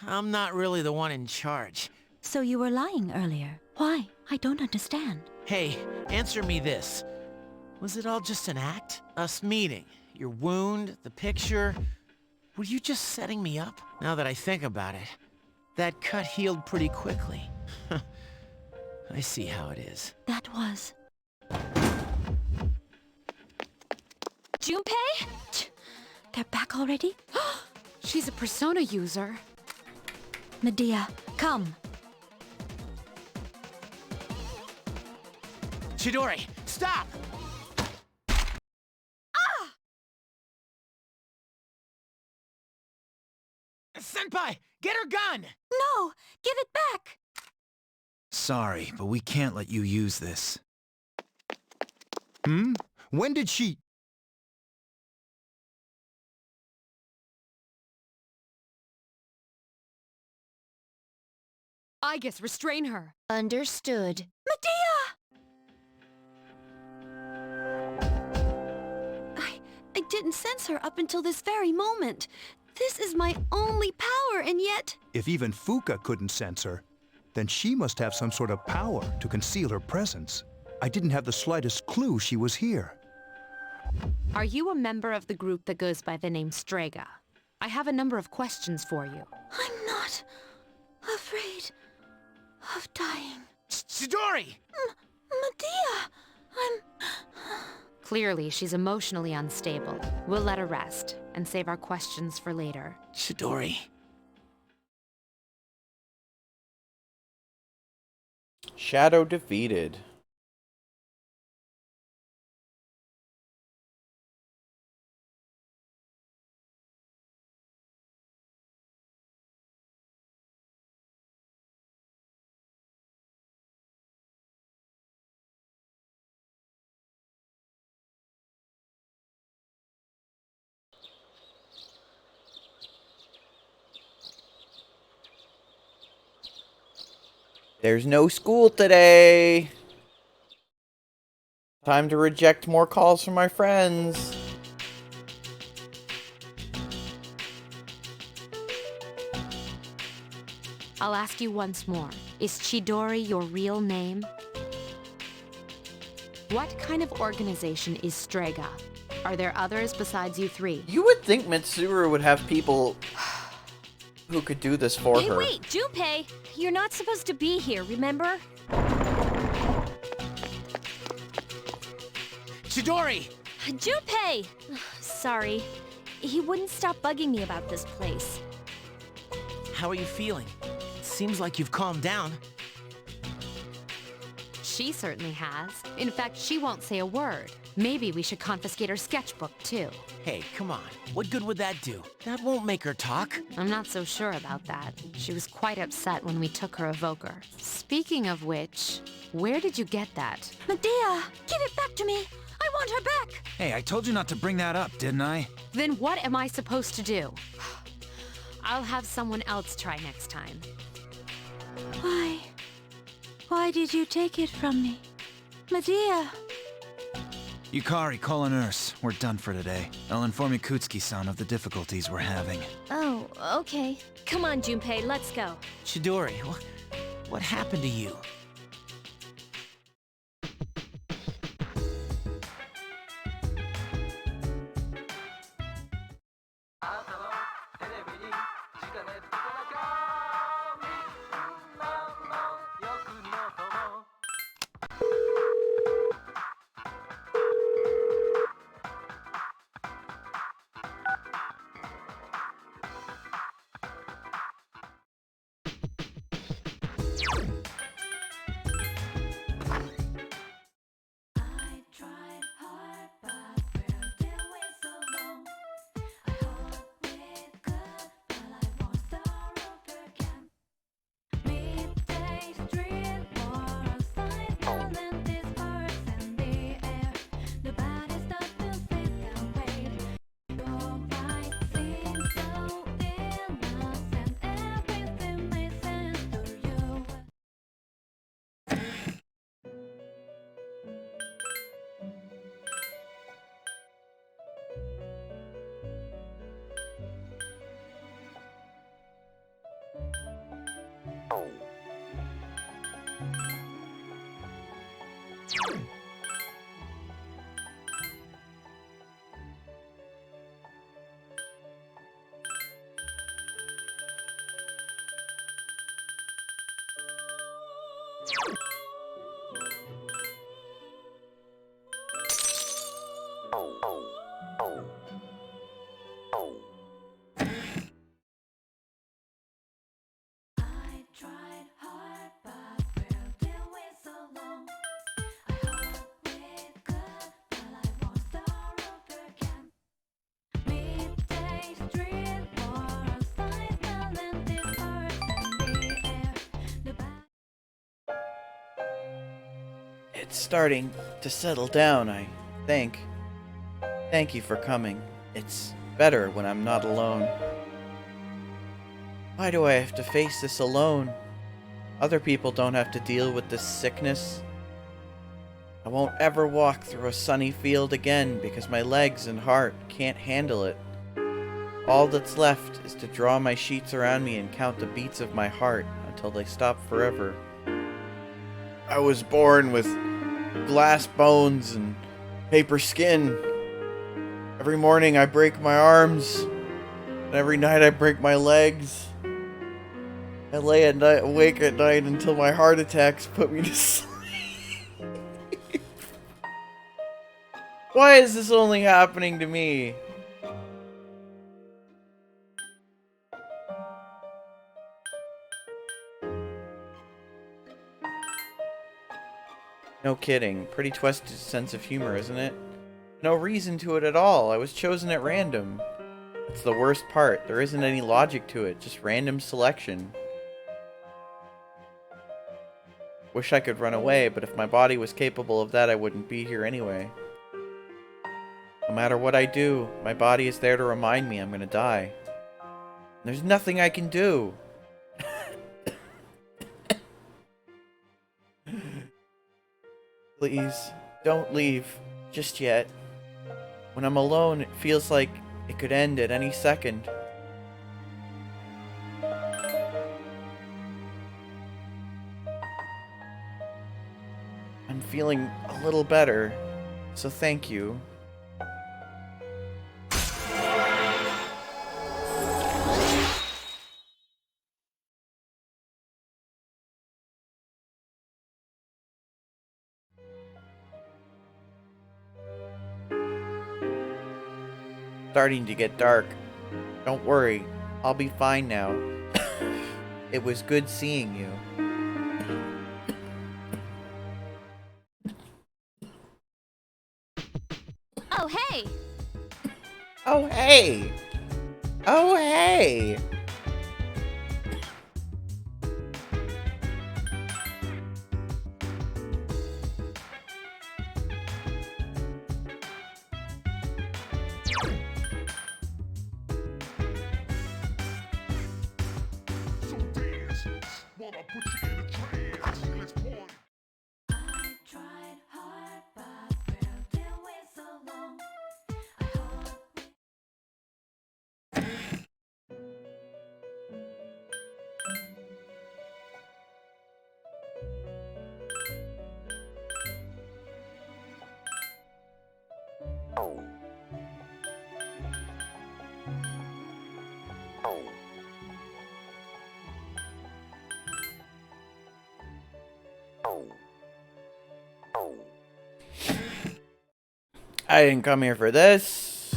I'm not really the one in charge. So you were lying earlier. Why? I don't understand. Hey, answer me this. Was it all just an act? Us meeting, your wound, the picture... Were you just setting me up? Now that I think about it, that cut healed pretty quickly. I see how it is. That was... Junpei? They're back already? She's a persona user. Medea, come. Chidori, stop! Senpai, get her gun! No! Give it back! Sorry, but we can't let you use this. When did she... I guess restrain her. Understood. I didn't sense her up until this very moment. This is my only power, and yet... If even Fuka couldn't sense her, then she must have some sort of power to conceal her presence. I didn't have the slightest clue she was here. Are you a member of the group that goes by the name Strega? I have a number of questions for you. I'm not afraid of dying. Chidori! Medea! I'm... Clearly, she's emotionally unstable. We'll let her rest, and save our questions for later. Chidori. Shadow defeated. There's no school today. Time to reject more calls from my friends. I'll ask you once more. Is Chidori your real name? What kind of organization is Strega? Are there others besides you three? You would think Mitsuru would have people who could do this for Hey, her. wait, Junpei! You're not supposed to be here, remember? Chidori! Junpei! Sorry. He wouldn't stop bugging me about this place. How are you feeling? Seems like you've calmed down. She certainly has. In fact, she won't say a word. Maybe we should confiscate her sketchbook, too. Hey, come on. What good would that do? That won't make her talk. I'm not so sure about that. She was quite upset when we took her evoker. Speaking of which, where did you get that? Medea! Give it back to me! I want her back! Hey, I told you not to bring that up, didn't I? Then what am I supposed to do? I'll have someone else try next time. Why? Why did you take it from me? Medea! Yukari, call a nurse. We're done for today. I'll inform Yakutsuki-san of the difficulties we're having. Oh, okay. Come on, Junpei, let's go. Chidori, what happened to you? It's starting to settle down, I think. Thank you for coming. It's better when I'm not alone. Why do I have to face this alone? Other people don't have to deal with this sickness. I won't ever walk through a sunny field again because my legs and heart can't handle it. All that's left is to draw my sheets around me and count the beats of my heart until they stop forever. I was born with glass bones and paper skin. Every morning I break my arms, and every night I break my legs. I lay awake at night until my heart attacks put me to sleep. Why is this only happening to me? No kidding. Pretty twisted sense of humor, isn't it? No reason to it at all. I was chosen at random. That's the worst part. There isn't any logic to it. Just random selection. Wish I could run away, but if my body was capable of that, I wouldn't be here anyway. No matter what I do, my body is there to remind me I'm gonna die. There's nothing I can do. Please, don't leave. Just yet. When I'm alone, it feels like it could end at any second. I'm feeling a little better, so thank you. Starting to get dark. Don't worry, I'll be fine now. It was good seeing you. Oh, hey! Oh, hey! Oh, hey! I didn't come here for this.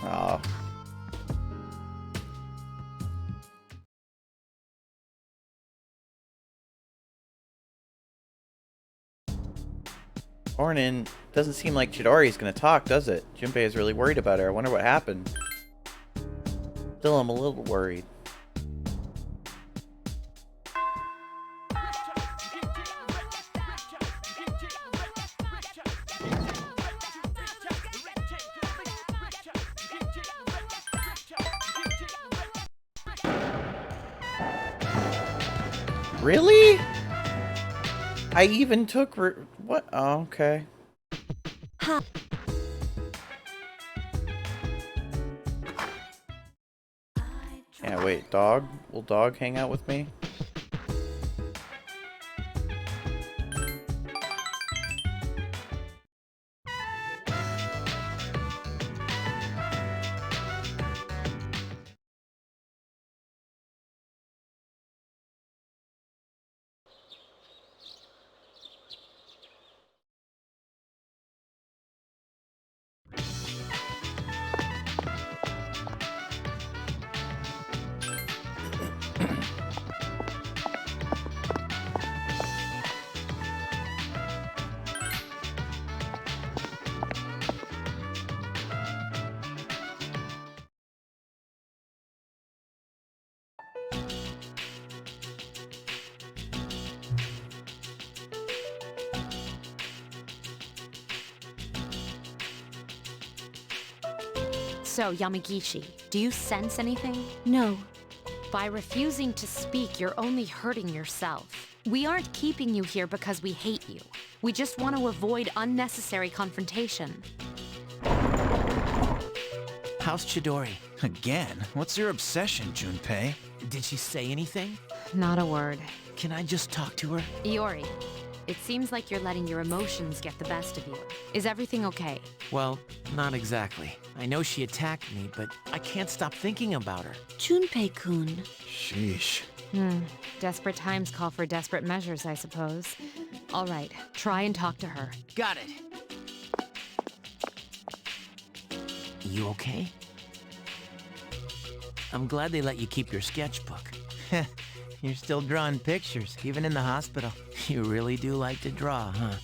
Oh. Ornin, doesn't seem like Chidori's gonna talk, does it? Junpei is really worried about her. I wonder what happened. Still, I'm a little worried. Really? I even took what? Oh, okay. Ha. Yeah, wait, dog? Will dog hang out with me? So, Yamagishi, do you sense anything? No. By refusing to speak, you're only hurting yourself. We aren't keeping you here because we hate you. We just want to avoid unnecessary confrontation. How's Chidori? Again? What's your obsession, Junpei? Did she say anything? Not a word. Can I just talk to her? Iori, it seems like you're letting your emotions get the best of you. Is everything okay? Well, not exactly. I know she attacked me, but I can't stop thinking about her. Junpei-kun. Sheesh. Desperate times call for desperate measures, I suppose. All right, try and talk to her. Got it. You okay? I'm glad they let you keep your sketchbook. You're still drawing pictures, even in the hospital. You really do like to draw, huh?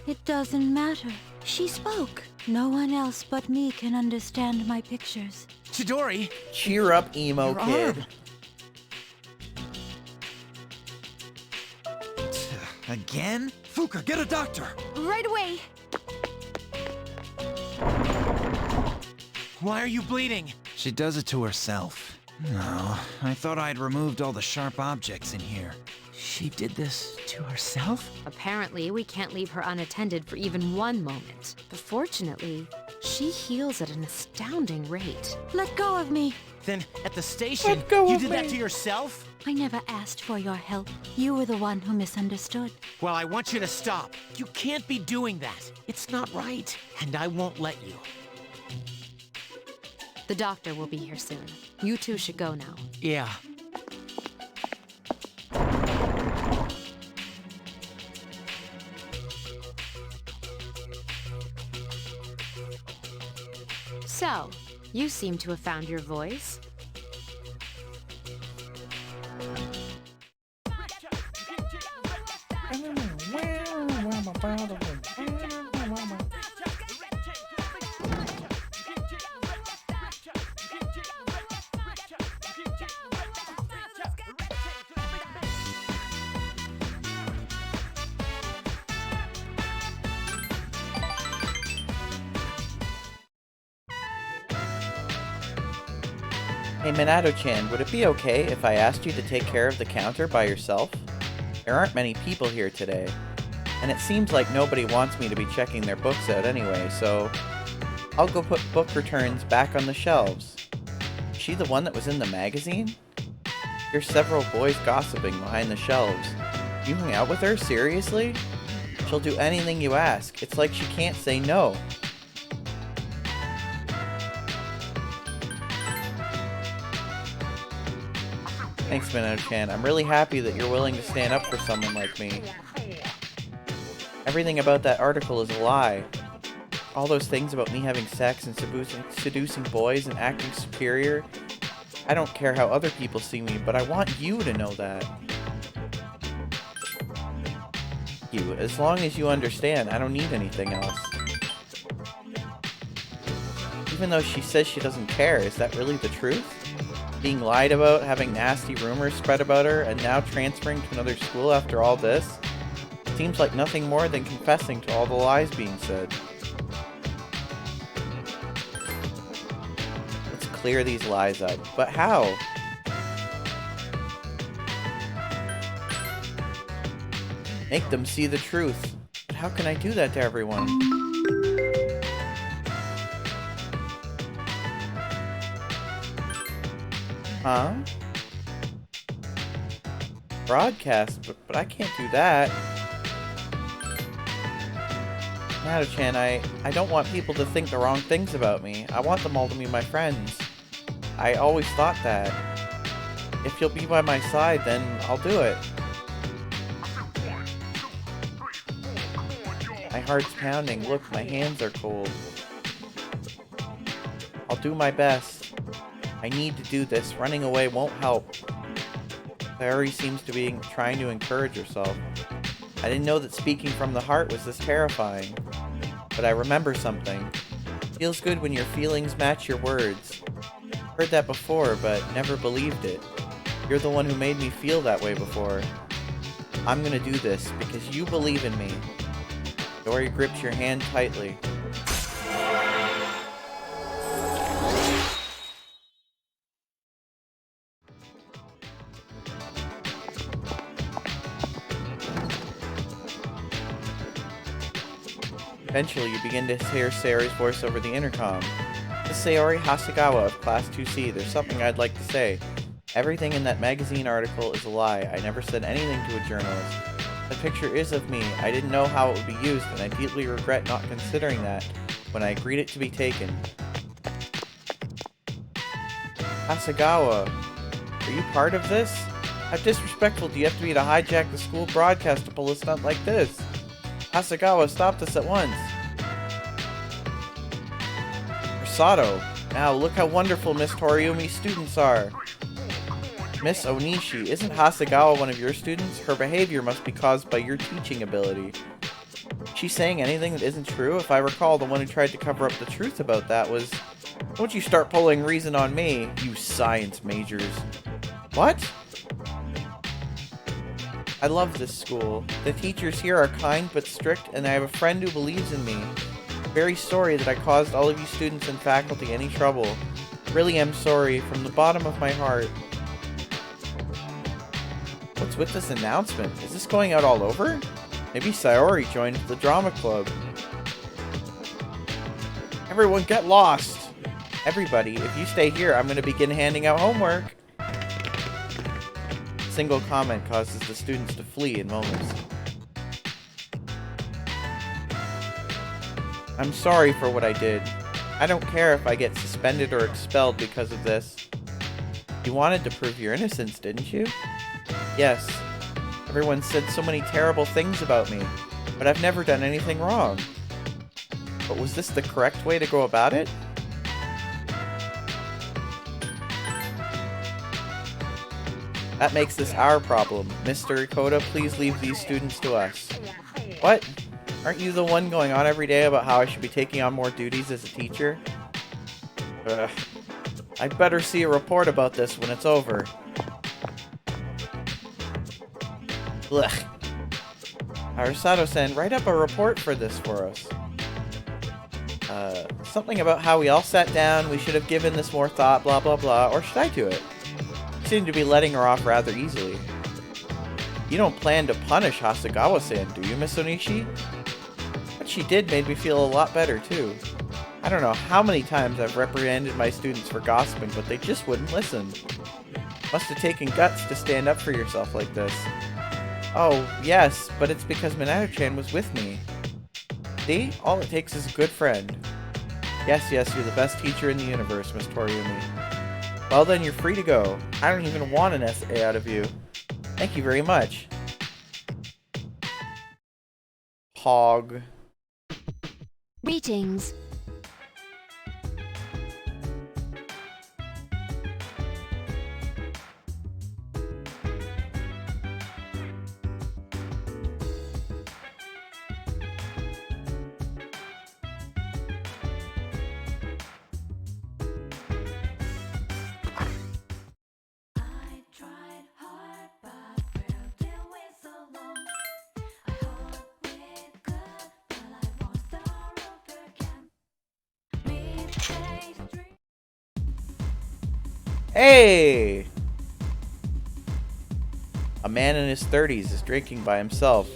It doesn't matter. She spoke. No one else but me can understand my pictures. Chidori! Cheer up, emo Your kid. arm. Again? Fuka, get a doctor! Right away! Why are you bleeding? She does it to herself. No, I thought I'd removed all the sharp objects in here. She did this to herself? Apparently, we can't leave her unattended for even one moment. But fortunately, she heals at an astounding rate. Let go of me. Then, at the station, Let go you of did that me. to yourself? I never asked for your help. You were the one who misunderstood. Well, I want you to stop. You can't be doing that. It's not right. And I won't let you. The doctor will be here soon. You two should go now. Yeah. So, you seem to have found your voice. Hey Minato-chan, would it be okay if I asked you to take care of the counter by yourself? There aren't many people here today, and it seems like nobody wants me to be checking their books out anyway, so I'll go put book returns back on the shelves. Is she the one that was in the magazine? Here's several boys gossiping behind the shelves. You hung out with her? Seriously? She'll do anything you ask. It's like she can't say no. Thanks, Minnow-chan. I'm really happy that you're willing to stand up for someone like me. Everything about that article is a lie. All those things about me having sex and seducing boys and acting superior. I don't care how other people see me, but I want you to know that. You, as long as you understand, I don't need anything else. Even though she says she doesn't care, is that really the truth? Being lied about, having nasty rumors spread about her, and now transferring to another school after all this? Seems like nothing more than confessing to all the lies being said. Let's clear these lies up. But how? Make them see the truth. But how can I do that to everyone? Huh? Broadcast, but I can't do that. Minnow-chan, I don't want people to think the wrong things about me. I want them all to be my friends. I always thought that. If you'll be by my side, then I'll do it. My heart's pounding. Look, my hands are cold. I'll do my best. I need to do this. Running away won't help. Sayori seems to be trying to encourage herself. I didn't know that speaking from the heart was this terrifying. But I remember something. Feels good when your feelings match your words. Heard that before, but never believed it. You're the one who made me feel that way before. I'm gonna do this because you believe in me. Dory grips your hand tightly. Eventually, you begin to hear Sayori's voice over the intercom. This is Sayori Hasegawa of Class 2C. There's something I'd like to say. Everything in that magazine article is a lie. I never said anything to a journalist. The picture is of me. I didn't know how it would be used, and I deeply regret not considering that when I agreed it to be taken. Hasegawa, are you part of this? How disrespectful do you have to be to hijack the school broadcast to pull a stunt like this? Hasegawa, stop this at once. Sato, now look how wonderful Miss Toriumi's students are. Miss Onishi, isn't Hasegawa one of your students? Her behavior must be caused by your teaching ability. She's saying anything that isn't true? If I recall, the one who tried to cover up the truth about that was... Don't you start pulling reason on me, you science majors. What? I love this school. The teachers here are kind but strict, and I have a friend who believes in me. Very sorry that I caused all of you students and faculty any trouble. Really am sorry, from the bottom of my heart. What's with this announcement? Is this going out all over? Maybe Sayori joined the drama club. Everyone get lost! Everybody, if you stay here, I'm going to begin handing out homework. A single comment causes the students to flee in moments. I'm sorry for what I did. I don't care if I get suspended or expelled because of this. You wanted to prove your innocence, didn't you? Yes. Everyone said so many terrible things about me, but I've never done anything wrong. But was this the correct way to go about it? That makes this our problem. Mr. Ikoda, please leave these students to us. What? Aren't you the one going on every day about how I should be taking on more duties as a teacher? Ugh. I'd better see a report about this when it's over. Ugh. Arisato-san, write up a report for this for us. Something about how we all sat down, we should have given this more thought, blah blah blah, or should I do it? You seem to be letting her off rather easily. You don't plan to punish Hasegawa-san, do you, Miss Onishi? What she did made me feel a lot better, too. I don't know how many times I've reprimanded my students for gossiping, but they just wouldn't listen. Must have taken guts to stand up for yourself like this. Oh, yes, but it's because Minato-chan was with me. See? All it takes is a good friend. Yes, you're the best teacher in the universe, Miss Toriumi. Well then, you're free to go. I don't even want an essay out of you. Thank you very much. Hog. Greetings. Hey! A man in his 30s is drinking by himself.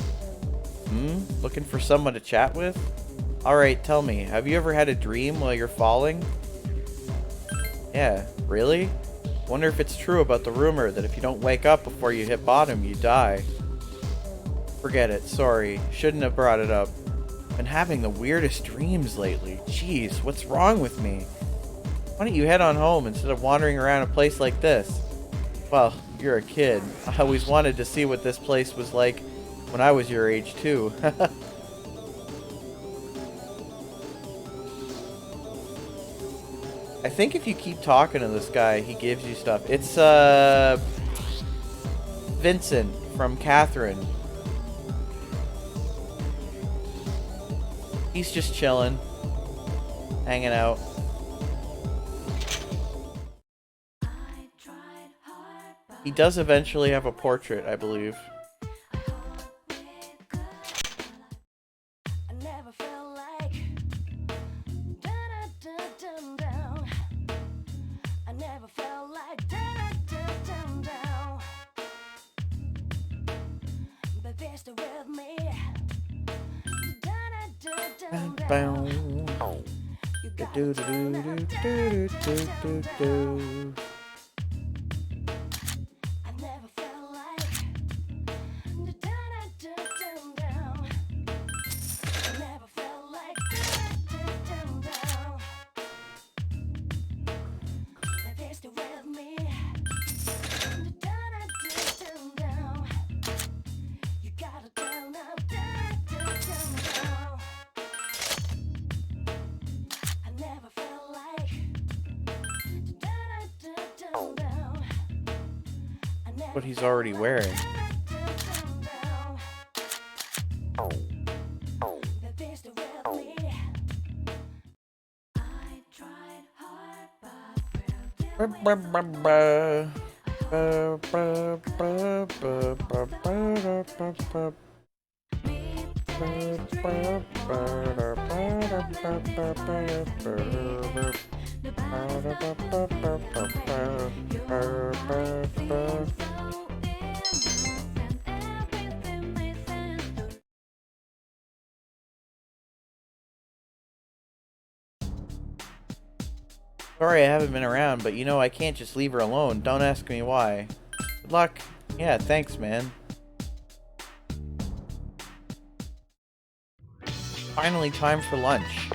Looking for someone to chat with? Alright, tell me, have you ever had a dream while you're falling? Yeah, really? Wonder if it's true about the rumor that if you don't wake up before you hit bottom, you die. Forget it, sorry. Shouldn't have brought it up. Been having the weirdest dreams lately. Jeez, what's wrong with me? Why don't you head on home instead of wandering around a place like this? Well, you're a kid. I always wanted to see what this place was like when I was your age, too. I think if you keep talking to this guy, he gives you stuff. It's, Vincent from Catherine. He's just chilling. Hanging out. He does eventually have a portrait, I believe. What he's already wearing. Sorry I haven't been around, but you know I can't just leave her alone. Don't ask me why. Good luck. Yeah, thanks, man. Finally time for lunch.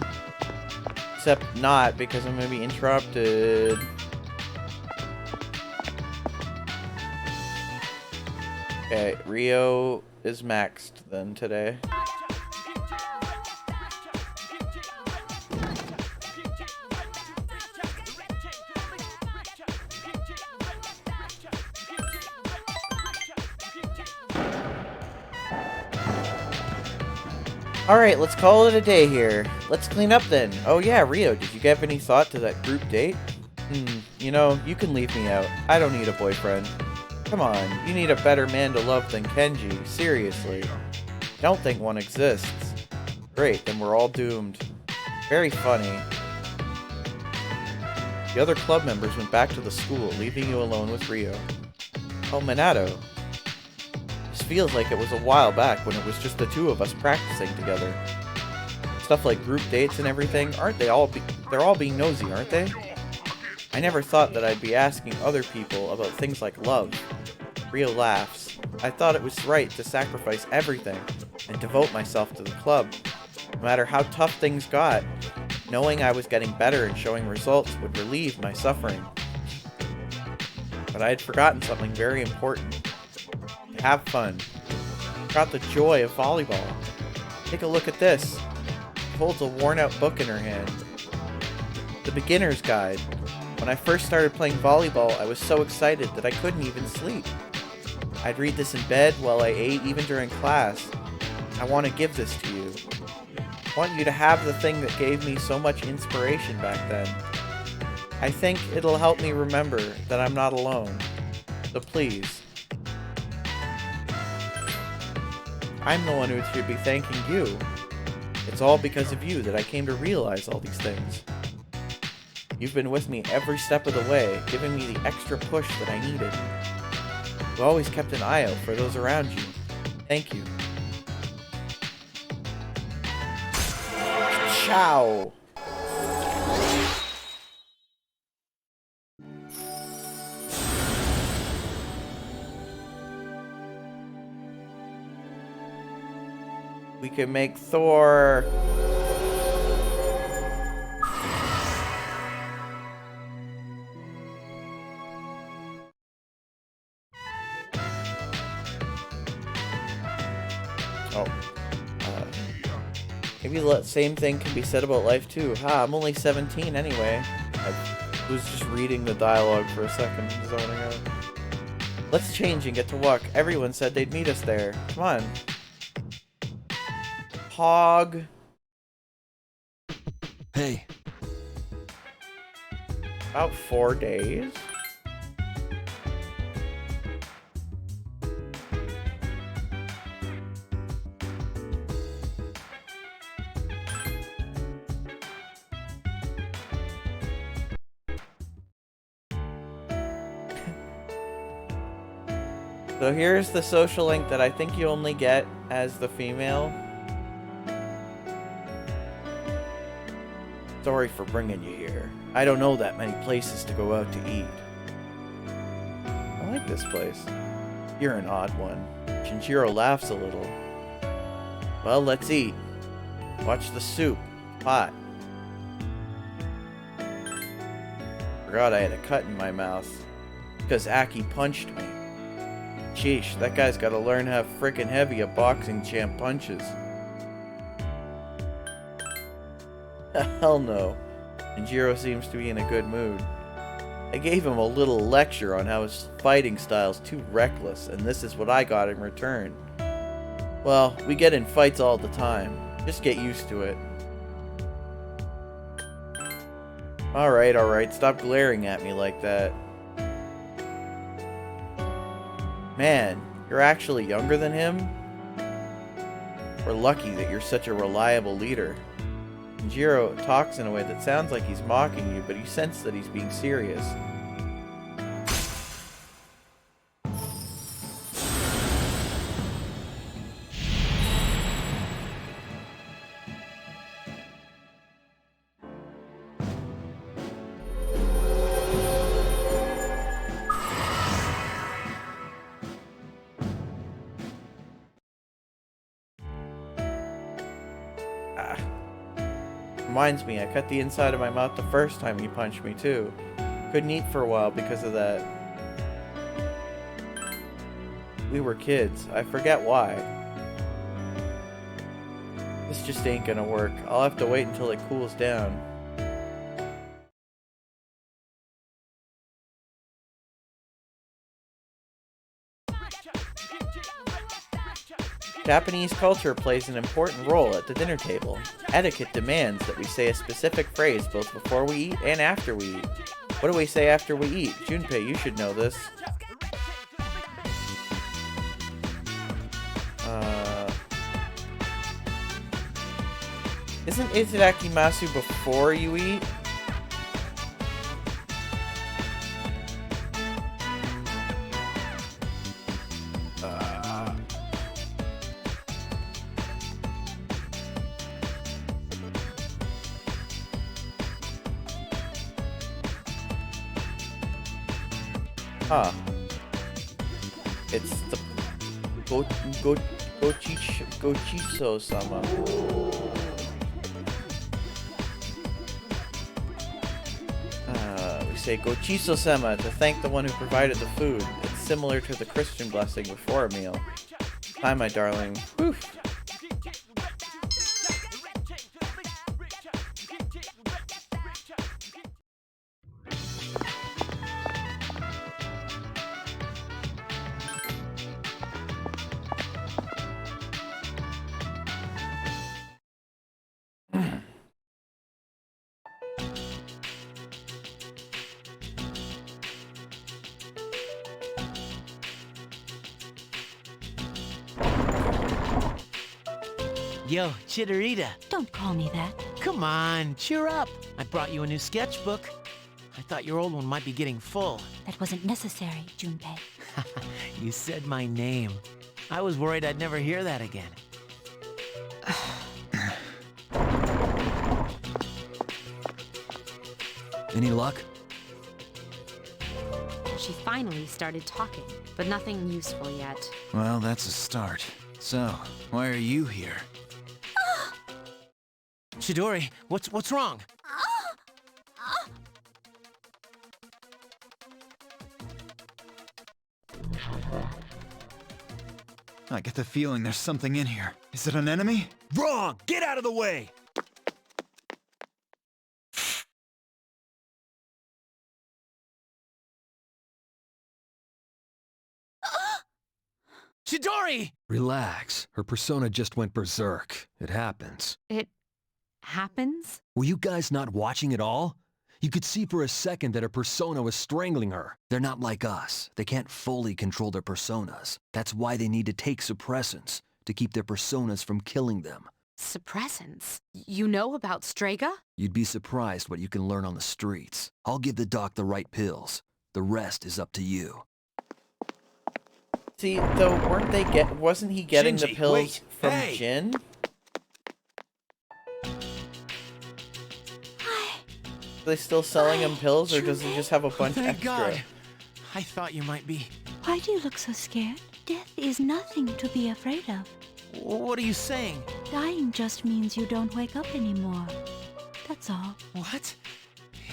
Except not, because I'm gonna be interrupted. Okay, Rio is maxed then today. Alright, let's call it a day here. Let's clean up then. Oh yeah, Rio, did you give any thought to that group date? You know, you can leave me out. I don't need a boyfriend. Come on, you need a better man to love than Kenji. Seriously. Don't think one exists. Great, then we're all doomed. Very funny. The other club members went back to the school, leaving you alone with Rio. Oh, Minato. This feels like it was a while back when it was just the two of us practicing together. Stuff like group dates and everything, aren't they all they're all being nosy, aren't they? I never thought that I'd be asking other people about things like love, real laughs. I thought it was right to sacrifice everything and devote myself to the club. No matter how tough things got, knowing I was getting better and showing results would relieve my suffering. But I had forgotten something very important. To have fun. I forgot the joy of volleyball. Take a look at this. She holds a worn-out book in her hand. The Beginner's Guide. When I first started playing volleyball, I was so excited that I couldn't even sleep. I'd read this in bed while I ate, even during class. I want to give this to you. I want you to have the thing that gave me so much inspiration back then. I think it'll help me remember that I'm not alone. So please. I'm the one who should be thanking you. It's all because of you that I came to realize all these things. You've been with me every step of the way, giving me the extra push that I needed. You've always kept an eye out for those around you. Thank you. Ciao! We can make Thor... Maybe the same thing can be said about life too. I'm only 17 anyway. I was just reading the dialogue for a second, zoning out. Let's change and get to work. Everyone said they'd meet us there. Come on. Hog. Hey. About 4 days. So here's the social link that I think you only get as the female. Sorry for bringing you here. I don't know that many places to go out to eat. I like this place. You're an odd one. Shinjiro laughs a little. Well, let's eat. Watch the soup. Hot. Forgot I had a cut in my mouth. Because Aki punched me. Sheesh, that guy's gotta learn how frickin' heavy a boxing champ punches. Hell no. Shinjiro seems to be in a good mood. I gave him a little lecture on how his fighting style's too reckless, and this is what I got in return. Well, we get in fights all the time. Just get used to it. Alright, stop glaring at me like that. Man, you're actually younger than him? We're lucky that you're such a reliable leader. Jiro talks in a way that sounds like he's mocking you, but you sense that he's being serious. Reminds me, I cut the inside of my mouth the first time he punched me too. Couldn't eat for a while because of that. We were kids. I forget why. This just ain't gonna work. I'll have to wait until it cools down. Japanese culture plays an important role at the dinner table. Etiquette demands that we say a specific phrase both before we eat and after we eat. What do we say after we eat? Junpei, you should know this. Isn't itadakimasu before you eat? Huh. It's the Gochiso-sama. We say Gochiso-sama to thank the one who provided the food. It's similar to the Christian blessing before a meal. Hi, my darling. Whew. Yo, Chitterita. Don't call me that. Come on, cheer up. I brought you a new sketchbook. I thought your old one might be getting full. That wasn't necessary, Junpei. You said my name. I was worried I'd never hear that again. Any luck? She finally started talking, but nothing useful yet. Well, that's a start. So, why are you here? Chidori, what's wrong? I get the feeling there's something in here. Is it an enemy? Wrong! Get out of the way! Chidori! Relax. Her persona just went berserk. It happens. It happens? Were you guys not watching at all? You could see for a second that her persona was strangling her. They're not like us. They can't fully control their personas. That's why they need to take suppressants, to keep their personas from killing them. Suppressants? You know about Strega? You'd be surprised what you can learn on the streets. I'll give the doc the right pills. The rest is up to you. See, though, wasn't he getting the Shinji, pills wait. from Hey! Jin? Are they still selling him pills, or does he just have a bunch Thank extra? God. I thought you might be. Why do you look so scared? Death is nothing to be afraid of. What are you saying? Dying just means you don't wake up anymore. That's all. What?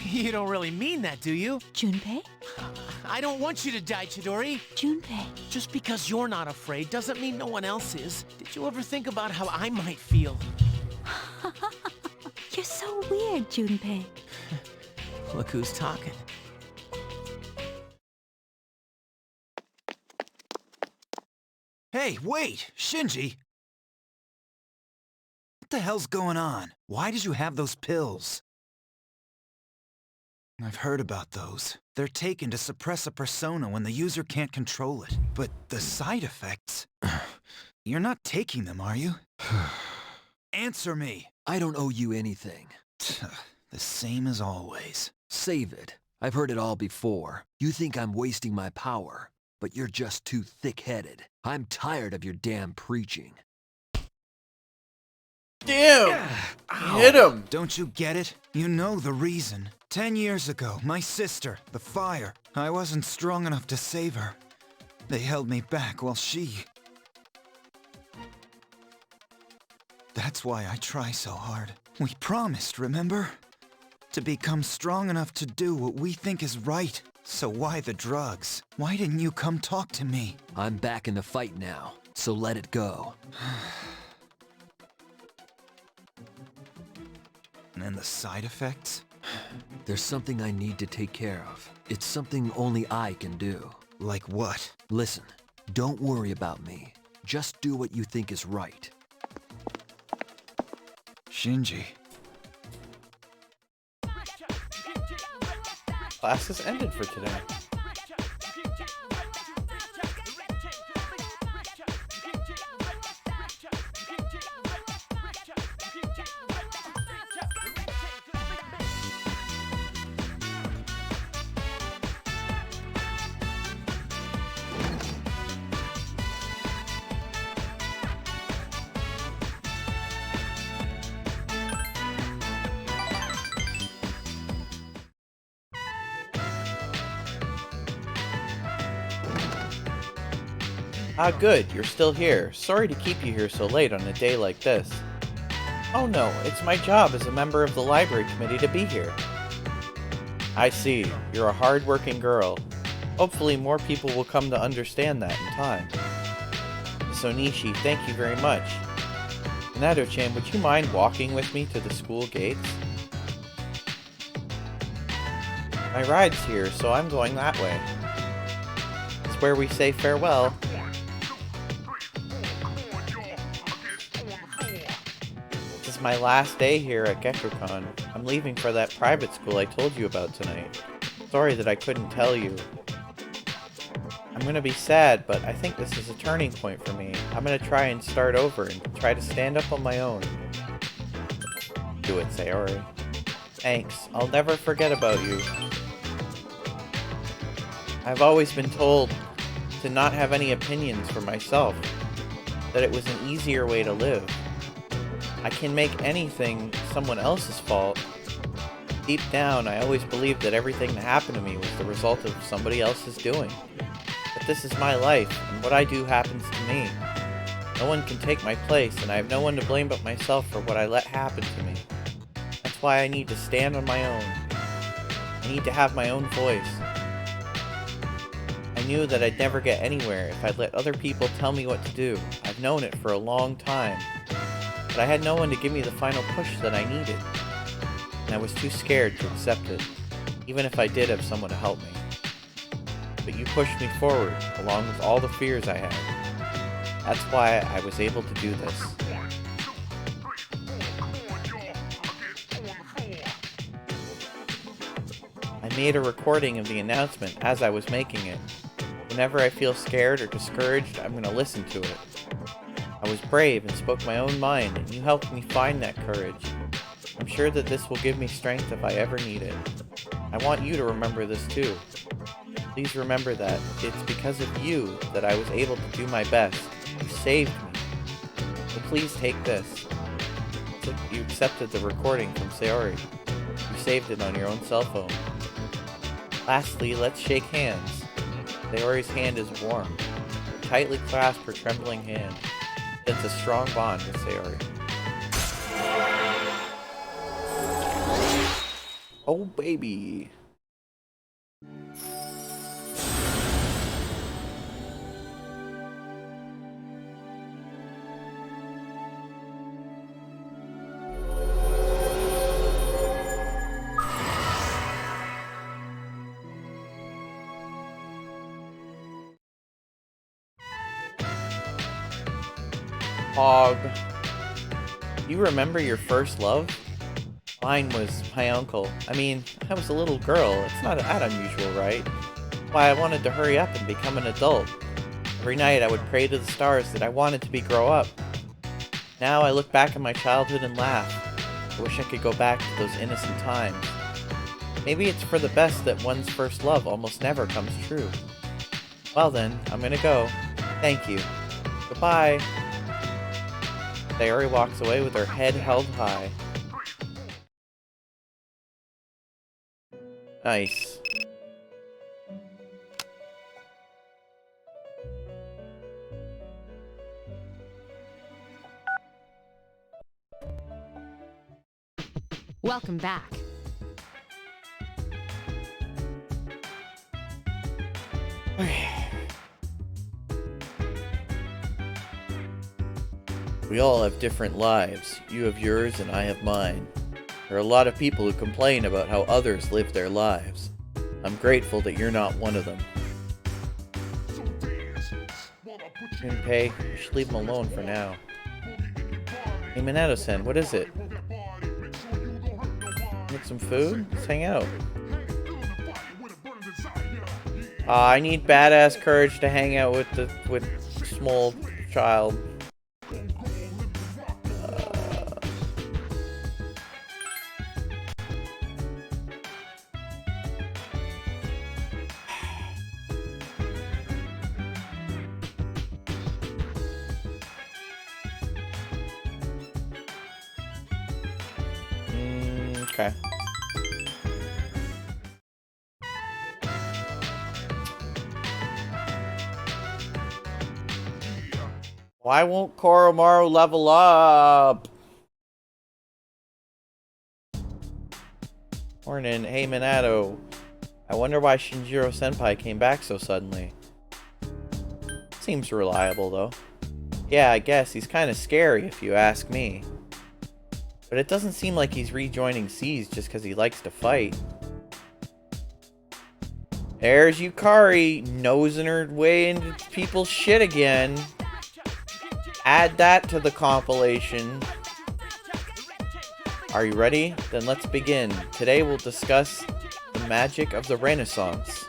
You don't really mean that, do you? Junpei? I don't want you to die, Chidori. Junpei. Just because you're not afraid doesn't mean no one else is. Did you ever think about how I might feel? You're so weird, Junpei. Look who's talking. Hey, wait! Shinji! What the hell's going on? Why did you have those pills? I've heard about those. They're taken to suppress a persona when the user can't control it. But the side effects... You're not taking them, are you? Answer me! I don't owe you anything. The same as always. Save it. I've heard it all before. You think I'm wasting my power, but you're just too thick-headed. I'm tired of your damn preaching. Damn! Hit him! Don't you get it? You know the reason. 10 years ago, my sister, the fire. I wasn't strong enough to save her. They held me back while she... That's why I try so hard. We promised, remember? To become strong enough to do what we think is right. So why the drugs? Why didn't you come talk to me? I'm back in the fight now, so let it go. And the side effects? There's something I need to take care of. It's something only I can do. Like what? Listen, don't worry about me. Just do what you think is right. Shinji. Class has ended for today. Ah, good, you're still here. Sorry to keep you here so late on a day like this. Oh no, it's my job as a member of the library committee to be here. I see. You're a hard-working girl. Hopefully more people will come to understand that in time. Miss Onishi, thank you very much. Minato-chan, would you mind walking with me to the school gates? My ride's here, so I'm going that way. It's where we say farewell. This is my last day here at Gekkoukan. I'm leaving for that private school I told you about tonight. Sorry that I couldn't tell you. I'm gonna be sad, but I think this is a turning point for me. I'm gonna try and start over and try to stand up on my own. Do it, Sayori. Thanks. I'll never forget about you. I've always been told to not have any opinions for myself, that it was an easier way to live. I can make anything someone else's fault. Deep down, I always believed that everything that happened to me was the result of somebody else's doing. But this is my life, and what I do happens to me. No one can take my place, and I have no one to blame but myself for what I let happen to me. That's why I need to stand on my own. I need to have my own voice. I knew that I'd never get anywhere if I'd let other people tell me what to do. I've known it for a long time. But I had no one to give me the final push that I needed. And I was too scared to accept it, even if I did have someone to help me. But you pushed me forward, along with all the fears I had. That's why I was able to do this. I made a recording of the announcement as I was making it. Whenever I feel scared or discouraged, I'm going to listen to it. I was brave and spoke my own mind, and you helped me find that courage. I'm sure that this will give me strength if I ever need it. I want you to remember this too. Please remember that it's because of you that I was able to do my best. You saved me. So please take this. So you accepted the recording from Sayori. You saved it on your own cell phone. Lastly, let's shake hands. Sayori's hand is warm. Tightly clasp her trembling hand. It's a strong bond with Sayori. Oh baby. Hog. You remember your first love? Mine was my uncle. I mean, I was a little girl. It's not that unusual, right? Why, I wanted to hurry up and become an adult. Every night I would pray to the stars that I wanted to grow up. Now I look back at my childhood and laugh. I wish I could go back to those innocent times. Maybe it's for the best that one's first love almost never comes true. Well then, I'm gonna go. Thank you. Goodbye. Sayori walks away with her head held high. Nice. Welcome back. We all have different lives. You have yours and I have mine. There are a lot of people who complain about how others live their lives. I'm grateful that you're not one of them. Junpei, you should leave him alone for now. Hey Minato-san, what is it? Need some food? Let's hang out. I need badass courage to hang out with small child. Okay. Why won't Koromaru level up? Morning, hey Minato. I wonder why Shinjiro-senpai came back so suddenly. Seems reliable, though. Yeah, I guess he's kinda scary, if you ask me. But it doesn't seem like he's rejoining C's just because he likes to fight. There's Yukari, nosing her way into people's shit again. Add that to the compilation. Are you ready? Then let's begin. Today we'll discuss the magic of the Renaissance.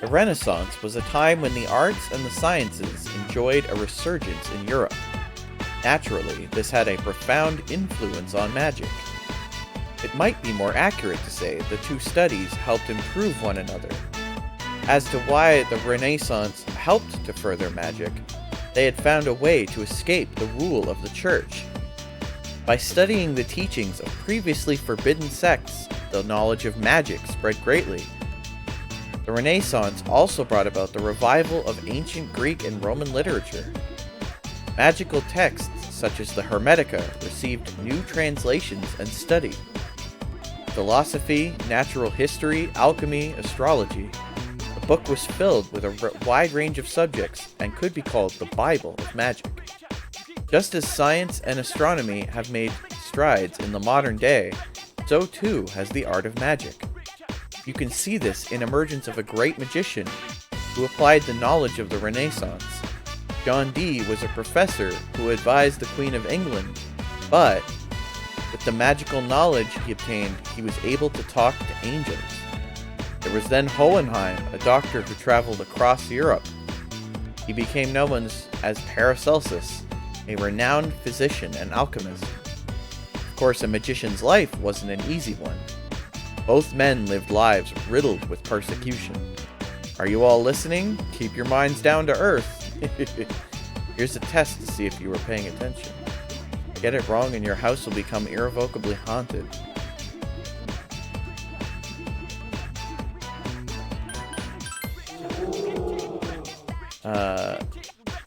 The Renaissance was a time when the arts and the sciences enjoyed a resurgence in Europe. Naturally, this had a profound influence on magic. It might be more accurate to say the two studies helped improve one another. As to why the Renaissance helped to further magic, they had found a way to escape the rule of the church. By studying the teachings of previously forbidden sects, the knowledge of magic spread greatly. The Renaissance also brought about the revival of ancient Greek and Roman literature. Magical texts such as the Hermetica received new translations and study. Philosophy, natural history, alchemy, astrology. The book was filled with a wide range of subjects and could be called the Bible of magic. Just as science and astronomy have made strides in the modern day, so too has the art of magic. You can see this in emergence of a great magician who applied the knowledge of the Renaissance. John Dee was a professor who advised the Queen of England, but with the magical knowledge he obtained, he was able to talk to angels. There was then Hohenheim, a doctor who traveled across Europe. He became known as Paracelsus, a renowned physician and alchemist. Of course, a magician's life wasn't an easy one. Both men lived lives riddled with persecution. Are you all listening? Keep your minds down to earth. Here's a test to see if you were paying attention. Get it wrong and your house will become irrevocably haunted.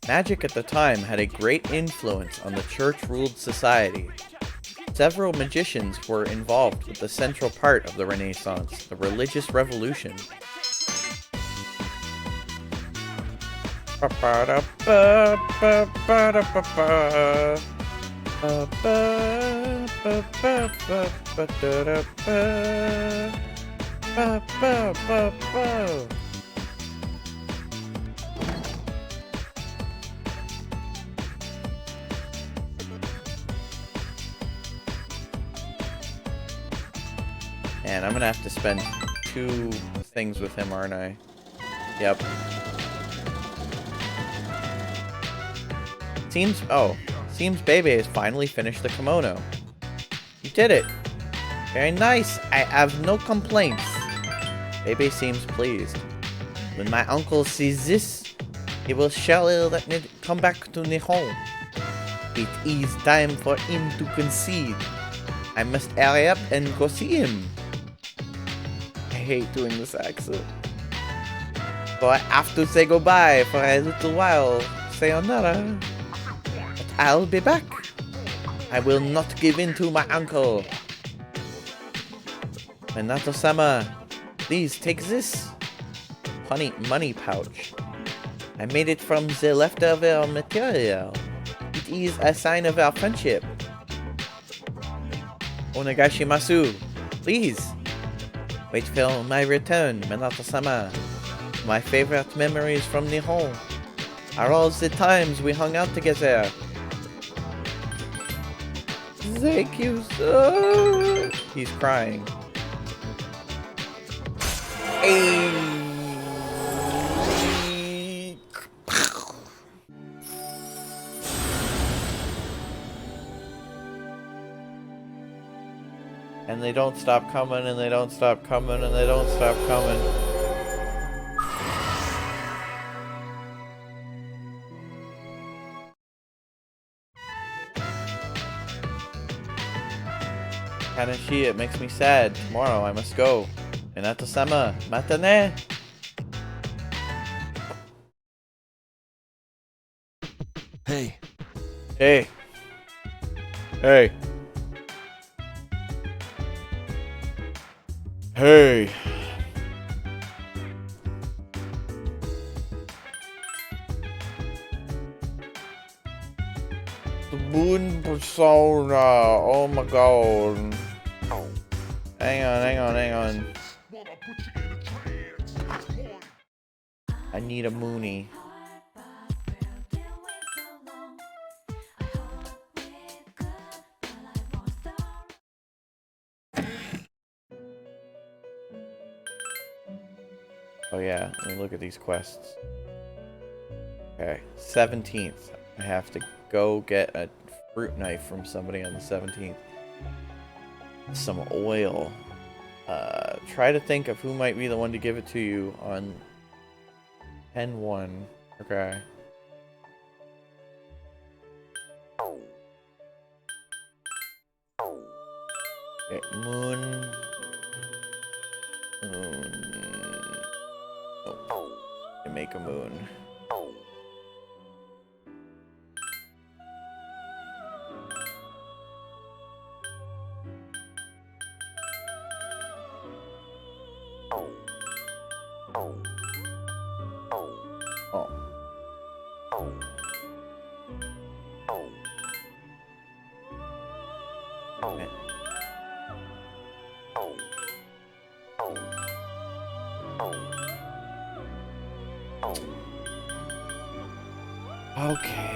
Magic at the time had a great influence on the church-ruled society. Several magicians were involved with the central part of the Renaissance, the religious revolution. And I'm gonna have to spend 2 things with him, aren't I? Yep. Seems Bebe has finally finished the kimono. You did it! Very nice, I have no complaints. Bebe seems pleased. When my uncle sees this, he will surely let me come back to Nihon. It is time for him to concede. I must hurry up and go see him. I hate doing this accent. So I have to say goodbye for a little while. Sayonara. But I'll be back. I will not give in to my uncle. Minato-sama, please take this. Money pouch. I made it from the leftover material. It is a sign of our friendship. Onegashimasu, please. Wait till my return, Minato-sama. My favorite memories from Nihon are all the times we hung out together. Thank you, sir. He's crying. And they don't stop coming, and they don't stop coming, and they don't stop coming. Kanashi, it makes me sad. Tomorrow I must go. Minato-sama, matane! Hey. Hey. Hey. Hey. The moon persona. Oh my god. Hang on. I need a moonie. Oh yeah, let me look at these quests. Okay, 17th. I have to go get a fruit knife from somebody on the 17th. Some oil. Try to think of who might be the one to give it to you on 10-1. Okay. Okay, moon. Oh, to make a moon. Okay.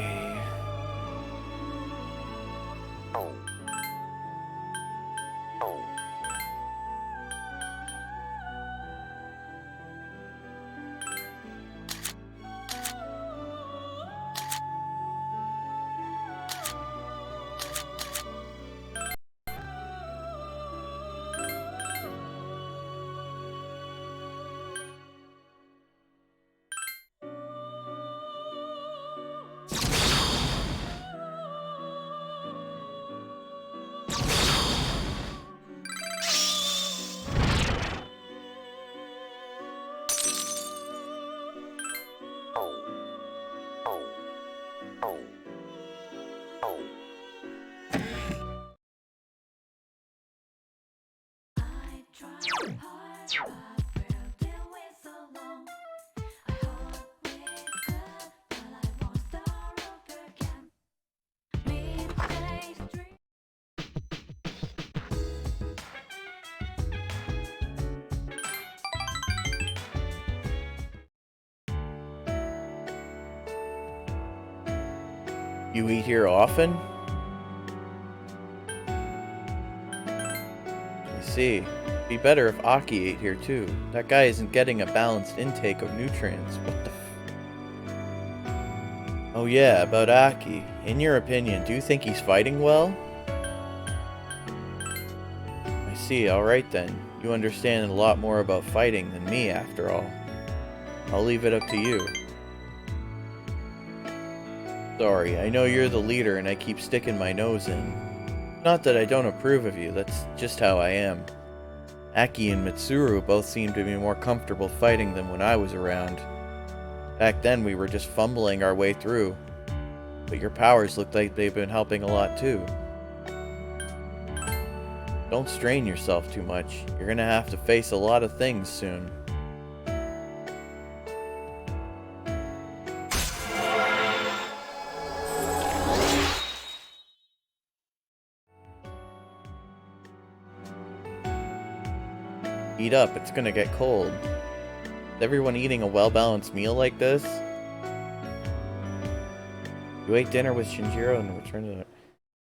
You eat here often? I see. Be better if Aki ate here too. That guy isn't getting a balanced intake of nutrients. What the Oh yeah, about Aki. In your opinion, do you think he's fighting well? I see, alright then. You understand a lot more about fighting than me, after all. I'll leave it up to you. Sorry, I know you're the leader and I keep sticking my nose in. Not that I don't approve of you, that's just how I am. Aki and Mitsuru both seem to be more comfortable fighting than when I was around. Back then we were just fumbling our way through. But your powers look like they've been helping a lot too. Don't strain yourself too much. You're gonna have to face a lot of things soon. Eat up, it's gonna get cold. Is everyone eating a well-balanced meal like this? You ate dinner with Shinjiro and returned to the...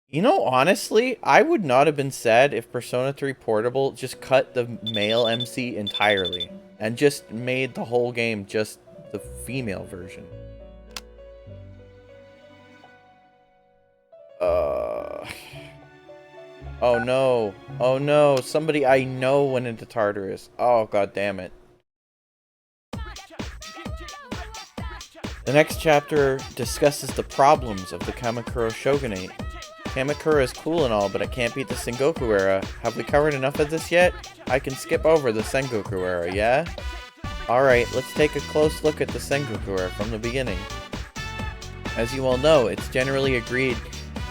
You know, honestly, I would not have been sad if Persona 3 Portable just cut the male MC entirely and just made the whole game just the female version. Oh no. Oh no. Somebody I know went into Tartarus. Oh, god damn it. The next chapter discusses the problems of the Kamakura Shogunate. Kamakura is cool and all, but I can't beat the Sengoku era. Have we covered enough of this yet? I can skip over the Sengoku era, yeah? Alright, let's take a close look at the Sengoku era from the beginning. As you all know, it's generally agreed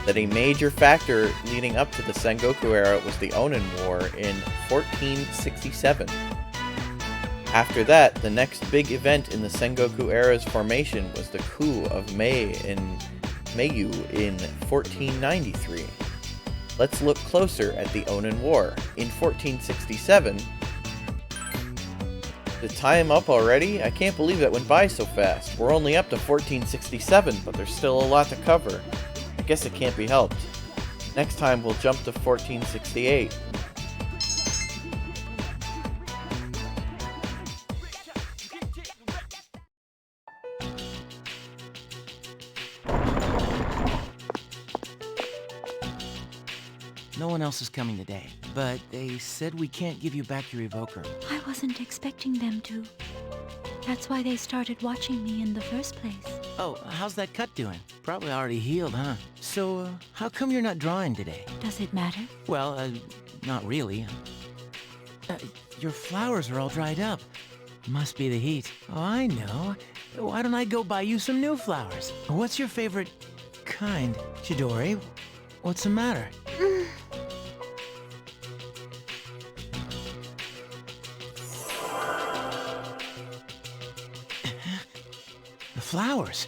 that a major factor leading up to the Sengoku era was the Onin War in 1467. After that, the next big event in the Sengoku era's formation was the coup of Meiju in 1493. Let's look closer at the Onin War. In 1467, the time up already? I can't believe that went by so fast. We're only up to 1467, but there's still a lot to cover. I guess it can't be helped. Next time we'll jump to 1468. No one else is coming today, but they said we can't give you back your evoker. I wasn't expecting them to. That's why they started watching me in the first place. Oh, how's that cut doing? Probably already healed, huh? So, how come you're not drawing today? Does it matter? Well, not really. Your flowers are all dried up. Must be the heat. Oh, I know. Why don't I go buy you some new flowers? What's your favorite kind? Chidori, what's the matter? The flowers.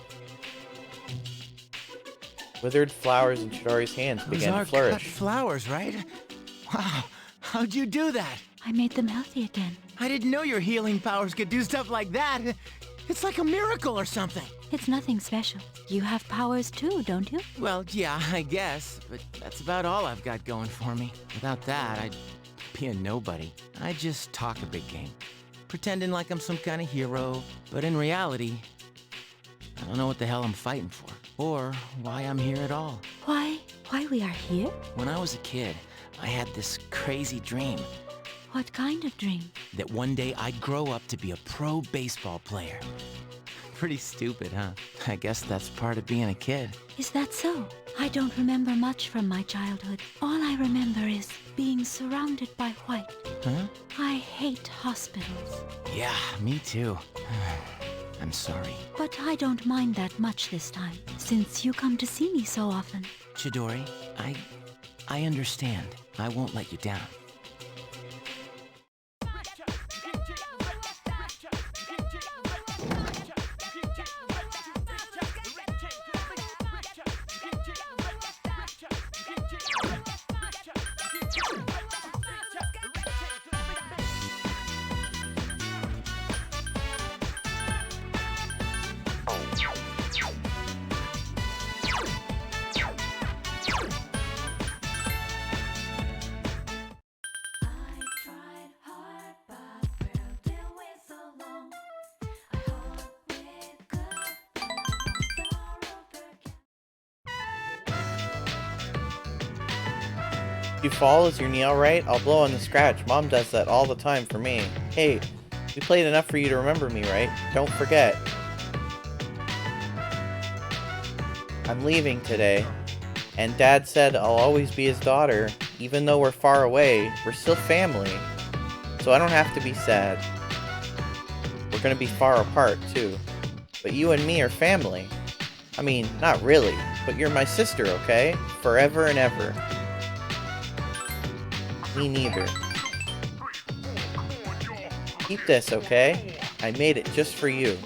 Withered flowers in Chidori's hands began to flourish. Cut flowers, right? Wow, how'd you do that? I made them healthy again. I didn't know your healing powers could do stuff like that. It's like a miracle or something. It's nothing special. You have powers too, don't you? Well, yeah, I guess, but that's about all I've got going for me. Without that, I'd be a nobody. I just talk a big game, pretending like I'm some kind of hero, but in reality, I don't know what the hell I'm fighting for, or why I'm here at all. Why we are here? When I was a kid, I had this crazy dream. What kind of dream? That one day I'd grow up to be a pro baseball player. Pretty stupid, huh? I guess that's part of being a kid. Is that so? I don't remember much from my childhood. All I remember is being surrounded by white. Huh? I hate hospitals. Yeah, me too. I'm sorry. But I don't mind that much this time, since you come to see me so often. Chidori, I understand. I won't let you down. You fall? Is your knee alright? I'll blow on the scratch. Mom does that all the time for me. Hey, we played enough for you to remember me, right? Don't forget. I'm leaving today, and Dad said I'll always be his daughter. Even though we're far away, we're still family. So I don't have to be sad. We're gonna be far apart, too. But you and me are family. I mean, not really, but you're my sister, okay? Forever and ever. Me neither. Keep this, okay? I made it just for you.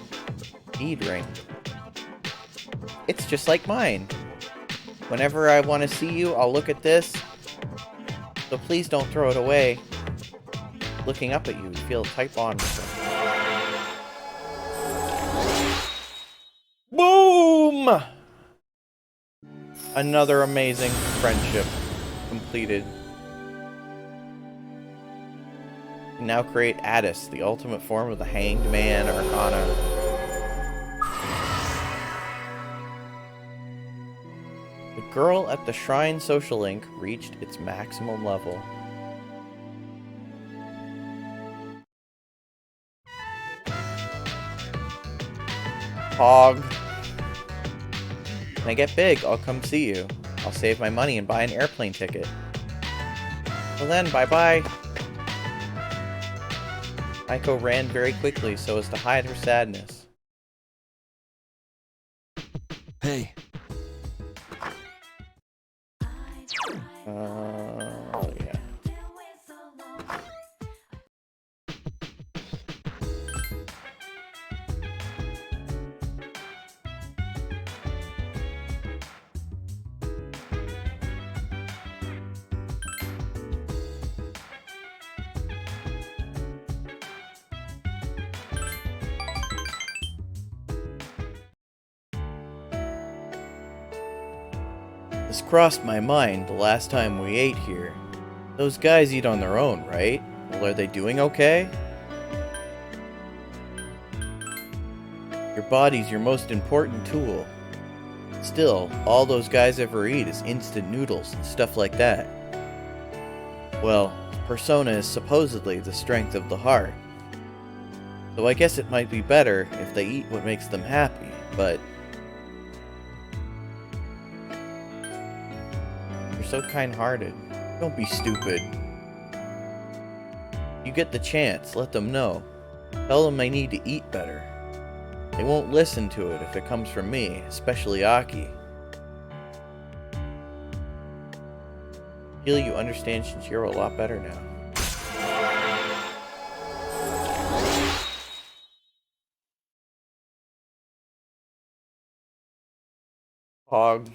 Bead ring. It's just like mine. Whenever I want to see you, I'll look at this. So please don't throw it away. Looking up at you, feel tight bond with them. Boom! Another amazing friendship completed. Now create Addis, the ultimate form of the Hanged Man Arcana. The girl at the Shrine Social Link reached its maximum level. Hog. When I get big, I'll come see you. I'll save my money and buy an airplane ticket. Well then, bye-bye. Aiko ran very quickly so as to hide her sadness. Hey, Oh, yeah. This crossed my mind the last time we ate here. Those guys eat on their own, right? Well, are they doing okay? Your body's your most important tool. Still, all those guys ever eat is instant noodles and stuff like that. Well, persona is supposedly the strength of the heart. So I guess it might be better if they eat what makes them happy, but... You're so kind-hearted. Don't be stupid. You get the chance, let them know. Tell them they need to eat better. They won't listen to it if it comes from me, especially Aki. Feel you understand Shinjiro a lot better now. Hog.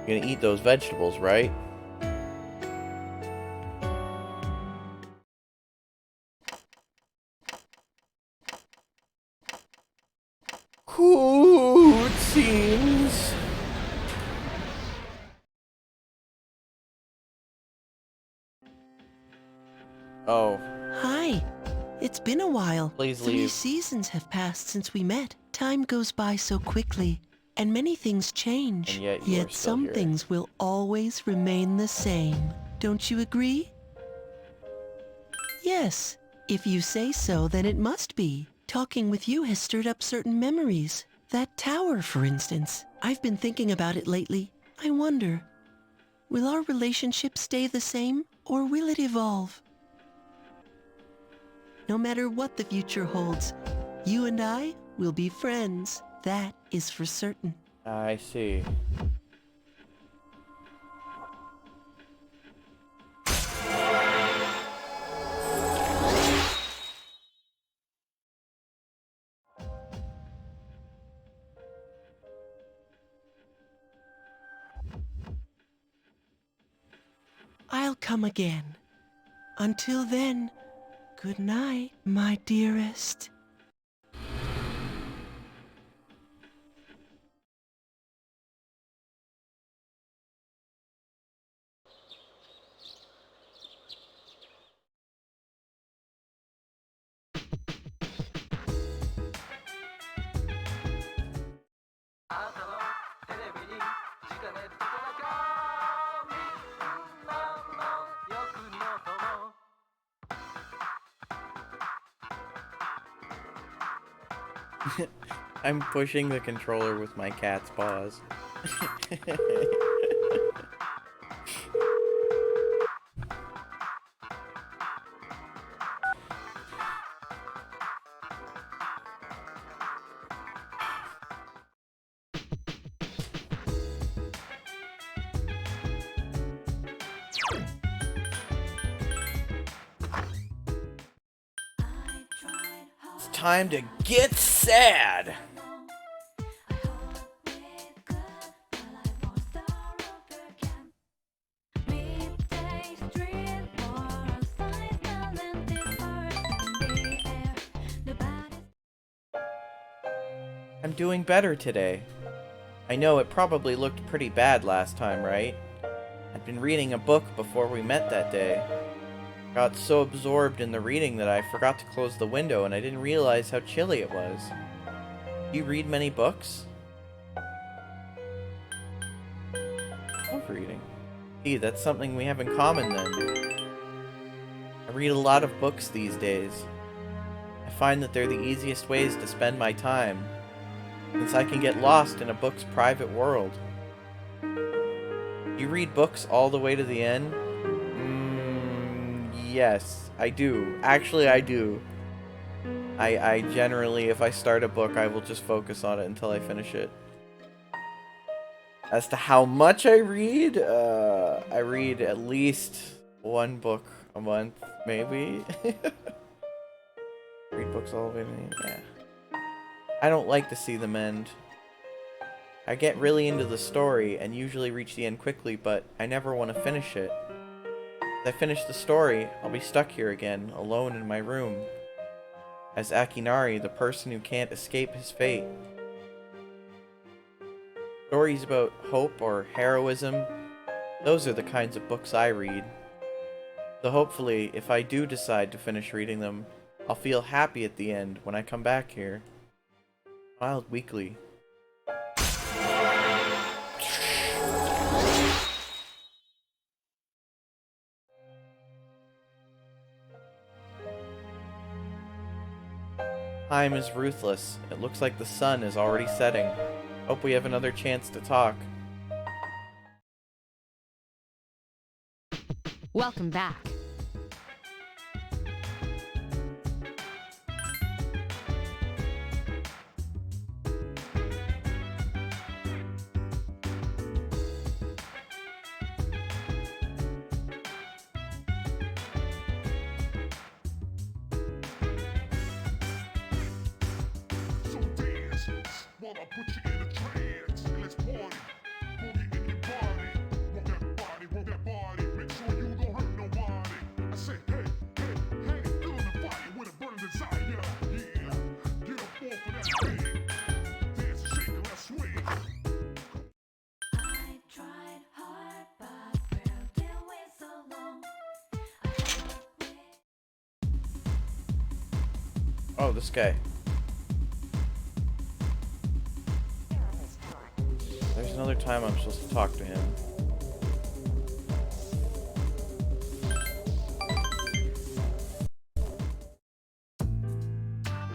You're gonna eat those vegetables, right? Cool, it seems. Oh. Hi. It's been a while. Please 3 leave. seasons have passed since we met. Time goes by so quickly, and many things change. And yet you are still some here. things will always remain the same. Don't you agree? Yes. If you say so, then it must be. Talking with you has stirred up certain memories. That tower, for instance. I've been thinking about it lately. I wonder, will our relationship stay the same, or will it evolve? No matter what the future holds, you and I will be friends. That is for certain. I see. I'll come again. Until then, good night, my dearest. I'm pushing the controller with my cat's paws. It's time to get sad! I'm doing better today. I know it probably looked pretty bad last time, right? I'd been reading a book before we met that day. Got so absorbed in the reading that I forgot to close the window and I didn't realize how chilly it was. Do you read many books? I love reading. Gee, that's something we have in common then. I read a lot of books these days. I find that they're the easiest ways to spend my time, since I can get lost in a book's private world. You read books all the way to the end? Yes, I do. Actually, I do. I generally, if I start a book, I will just focus on it until I finish it. As to how much I read at least one book a month, maybe. Read books all the way, yeah. I don't like to see them end. I get really into the story and usually reach the end quickly, but I never want to finish it. As I finish the story, I'll be stuck here again, alone in my room, as Akinari, the person who can't escape his fate. Stories about hope or heroism, those are the kinds of books I read. So hopefully, if I do decide to finish reading them, I'll feel happy at the end when I come back here. Smiled weakly. Time is ruthless. It looks like the sun is already setting. Hope we have another chance to talk. Welcome back. Oh, this guy. There's another time I'm supposed to talk to him.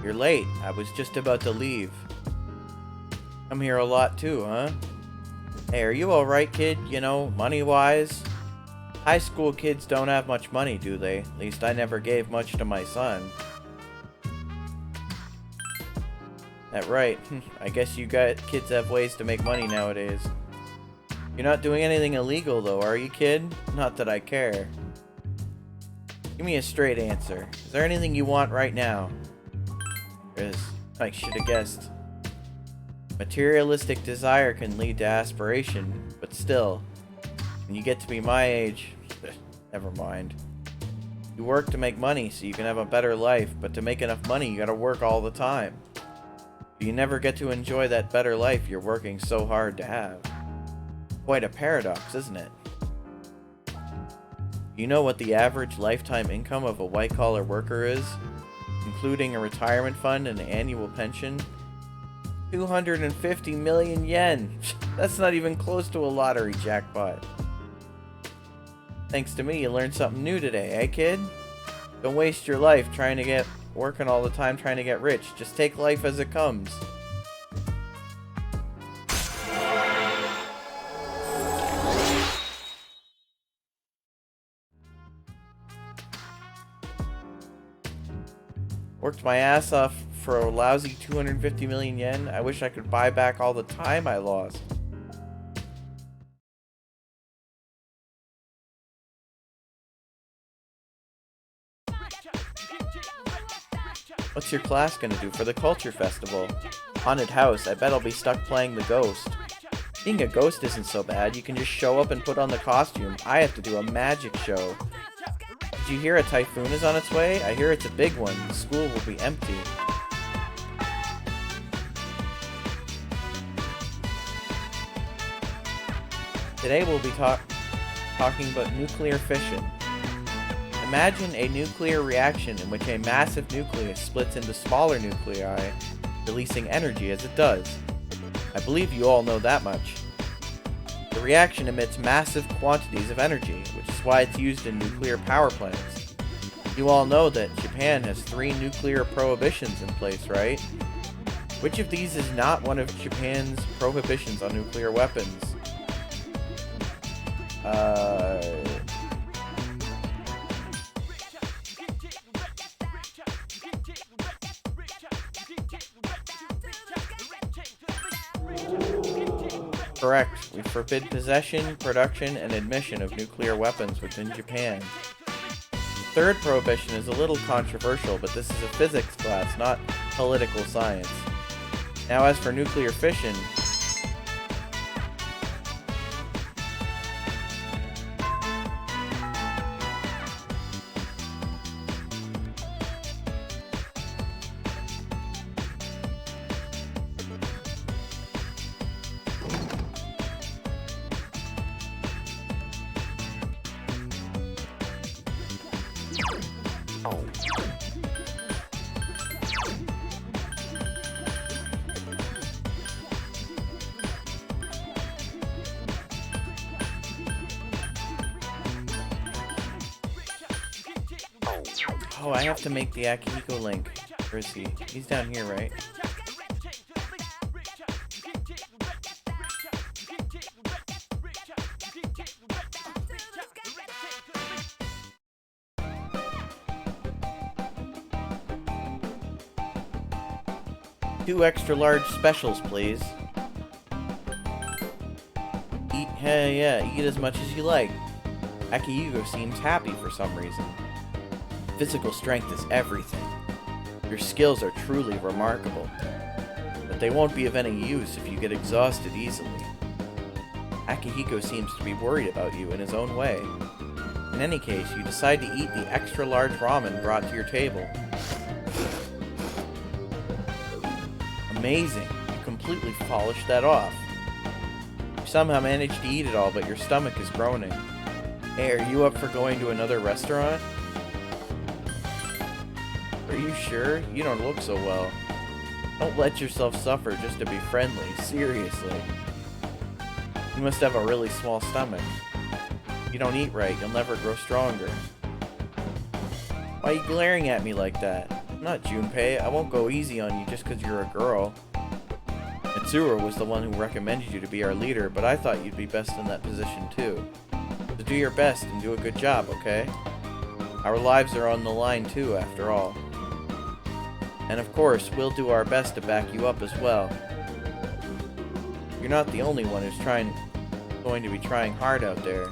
You're late. I was just about to leave. Come here a lot too, huh? Hey, are you alright, kid? You know, money-wise? High school kids don't have much money, do they? At least I never gave much to my son. That right. I guess you kids have ways to make money nowadays. You're not doing anything illegal though, are you, kid? Not that I care. Give me a straight answer. Is there anything you want right now? There is. I should have guessed. Materialistic desire can lead to aspiration, but still, when you get to be my age, never mind. You work to make money so you can have a better life, but to make enough money you gotta work all the time. You never get to enjoy that better life you're working so hard to have. Quite a paradox, isn't it? You know what the average lifetime income of a white-collar worker is? Including a retirement fund and an annual pension? 250 million yen! That's not even close to a lottery jackpot. Thanks to me, you learned something new today, eh, kid? Don't waste your life working all the time trying to get rich. Just take life as it comes. Worked my ass off for a lousy 250 million yen. I wish I could buy back all the time I lost. What's your class gonna do for the culture festival? Haunted house. I bet I'll be stuck playing the ghost. Being a ghost isn't so bad. You can just show up and put on the costume. I have to do a magic show. Did you hear a typhoon is on its way? I hear it's a big one. The school will be empty. Today we'll be talking about nuclear fission. Imagine a nuclear reaction in which a massive nucleus splits into smaller nuclei, releasing energy as it does. I believe you all know that much. The reaction emits massive quantities of energy, which is why it's used in nuclear power plants. You all know that Japan has 3 nuclear prohibitions in place, right? Which of these is not one of Japan's prohibitions on nuclear weapons? Correct. We forbid possession, production, and admission of nuclear weapons within Japan. The third prohibition is a little controversial, but this is a physics class, not political science. Now as for nuclear fission, oh, I have to make the Akihiko link. Where is he? He's down here, right? Two extra large specials, please. Eat, yeah, eat as much as you like. Akihiko seems happy for some reason. Physical strength is everything. Your skills are truly remarkable. But they won't be of any use if you get exhausted easily. Akihiko seems to be worried about you in his own way. In any case, you decide to eat the extra large ramen brought to your table. Amazing. You completely polished that off. You somehow managed to eat it all, but your stomach is groaning. Hey, are you up for going to another restaurant? Are you sure? You don't look so well. Don't let yourself suffer just to be friendly. Seriously. You must have a really small stomach. If you don't eat right, you'll never grow stronger. Why are you glaring at me like that? I'm not Junpei. I won't go easy on you just because you're a girl. Mitsuru was the one who recommended you to be our leader, but I thought you'd be best in that position too. So do your best and do a good job, okay? Our lives are on the line too, after all. And of course, we'll do our best to back you up as well. You're not the only one who's going to be trying hard out there.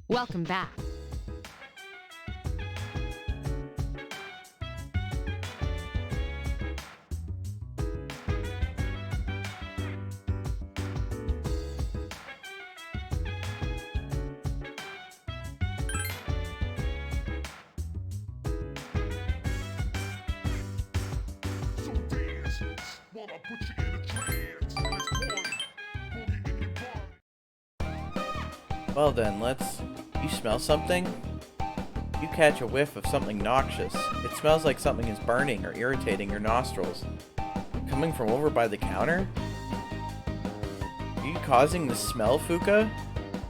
Welcome back. Well then, You smell something? You catch a whiff of something noxious. It smells like something is burning or irritating your nostrils. Coming from over by the counter? Are you causing the smell, Fuka?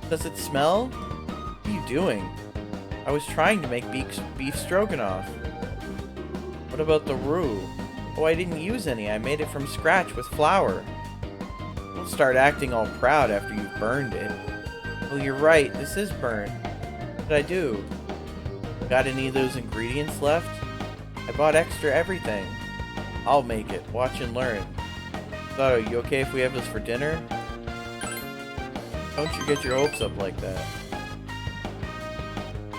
Does it smell? What are you doing? I was trying to make beef stroganoff. What about the roux? Oh, I didn't use any. I made it from scratch with flour. Don't start acting all proud after you've burned it. Oh, you're right. This is burnt. What did I do? Got any of those ingredients left? I bought extra everything. I'll make it. Watch and learn. Sato, you okay if we have this for dinner? Don't you get your hopes up like that.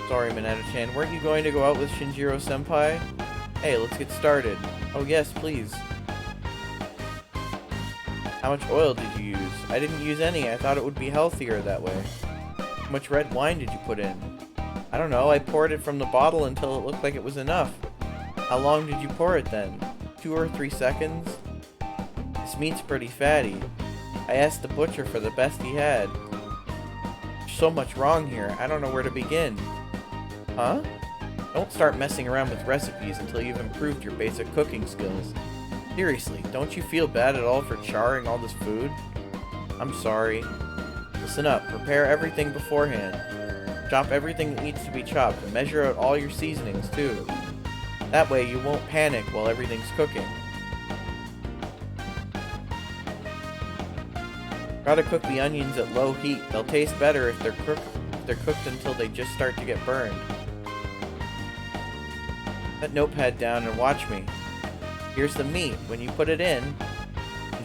Sorry, Minato-chan. Weren't you going to go out with Shinjiro-senpai? Hey, let's get started. Oh yes, please. How much oil did you use? I didn't use any. I thought it would be healthier that way. How much red wine did you put in? I don't know. I poured it from the bottle until it looked like it was enough. How long did you pour it then? 2 or 3 seconds? This meat's pretty fatty. I asked the butcher for the best he had. There's so much wrong here. I don't know where to begin. Huh? Don't start messing around with recipes until you've improved your basic cooking skills. Seriously, don't you feel bad at all for charring all this food? I'm sorry. Listen up, prepare everything beforehand. Chop everything that needs to be chopped, and measure out all your seasonings too. That way you won't panic while everything's cooking. Try to cook the onions at low heat. They'll taste better if they're cooked until they just start to get burned. Set notepad down and watch me. Here's the meat. When you put it in,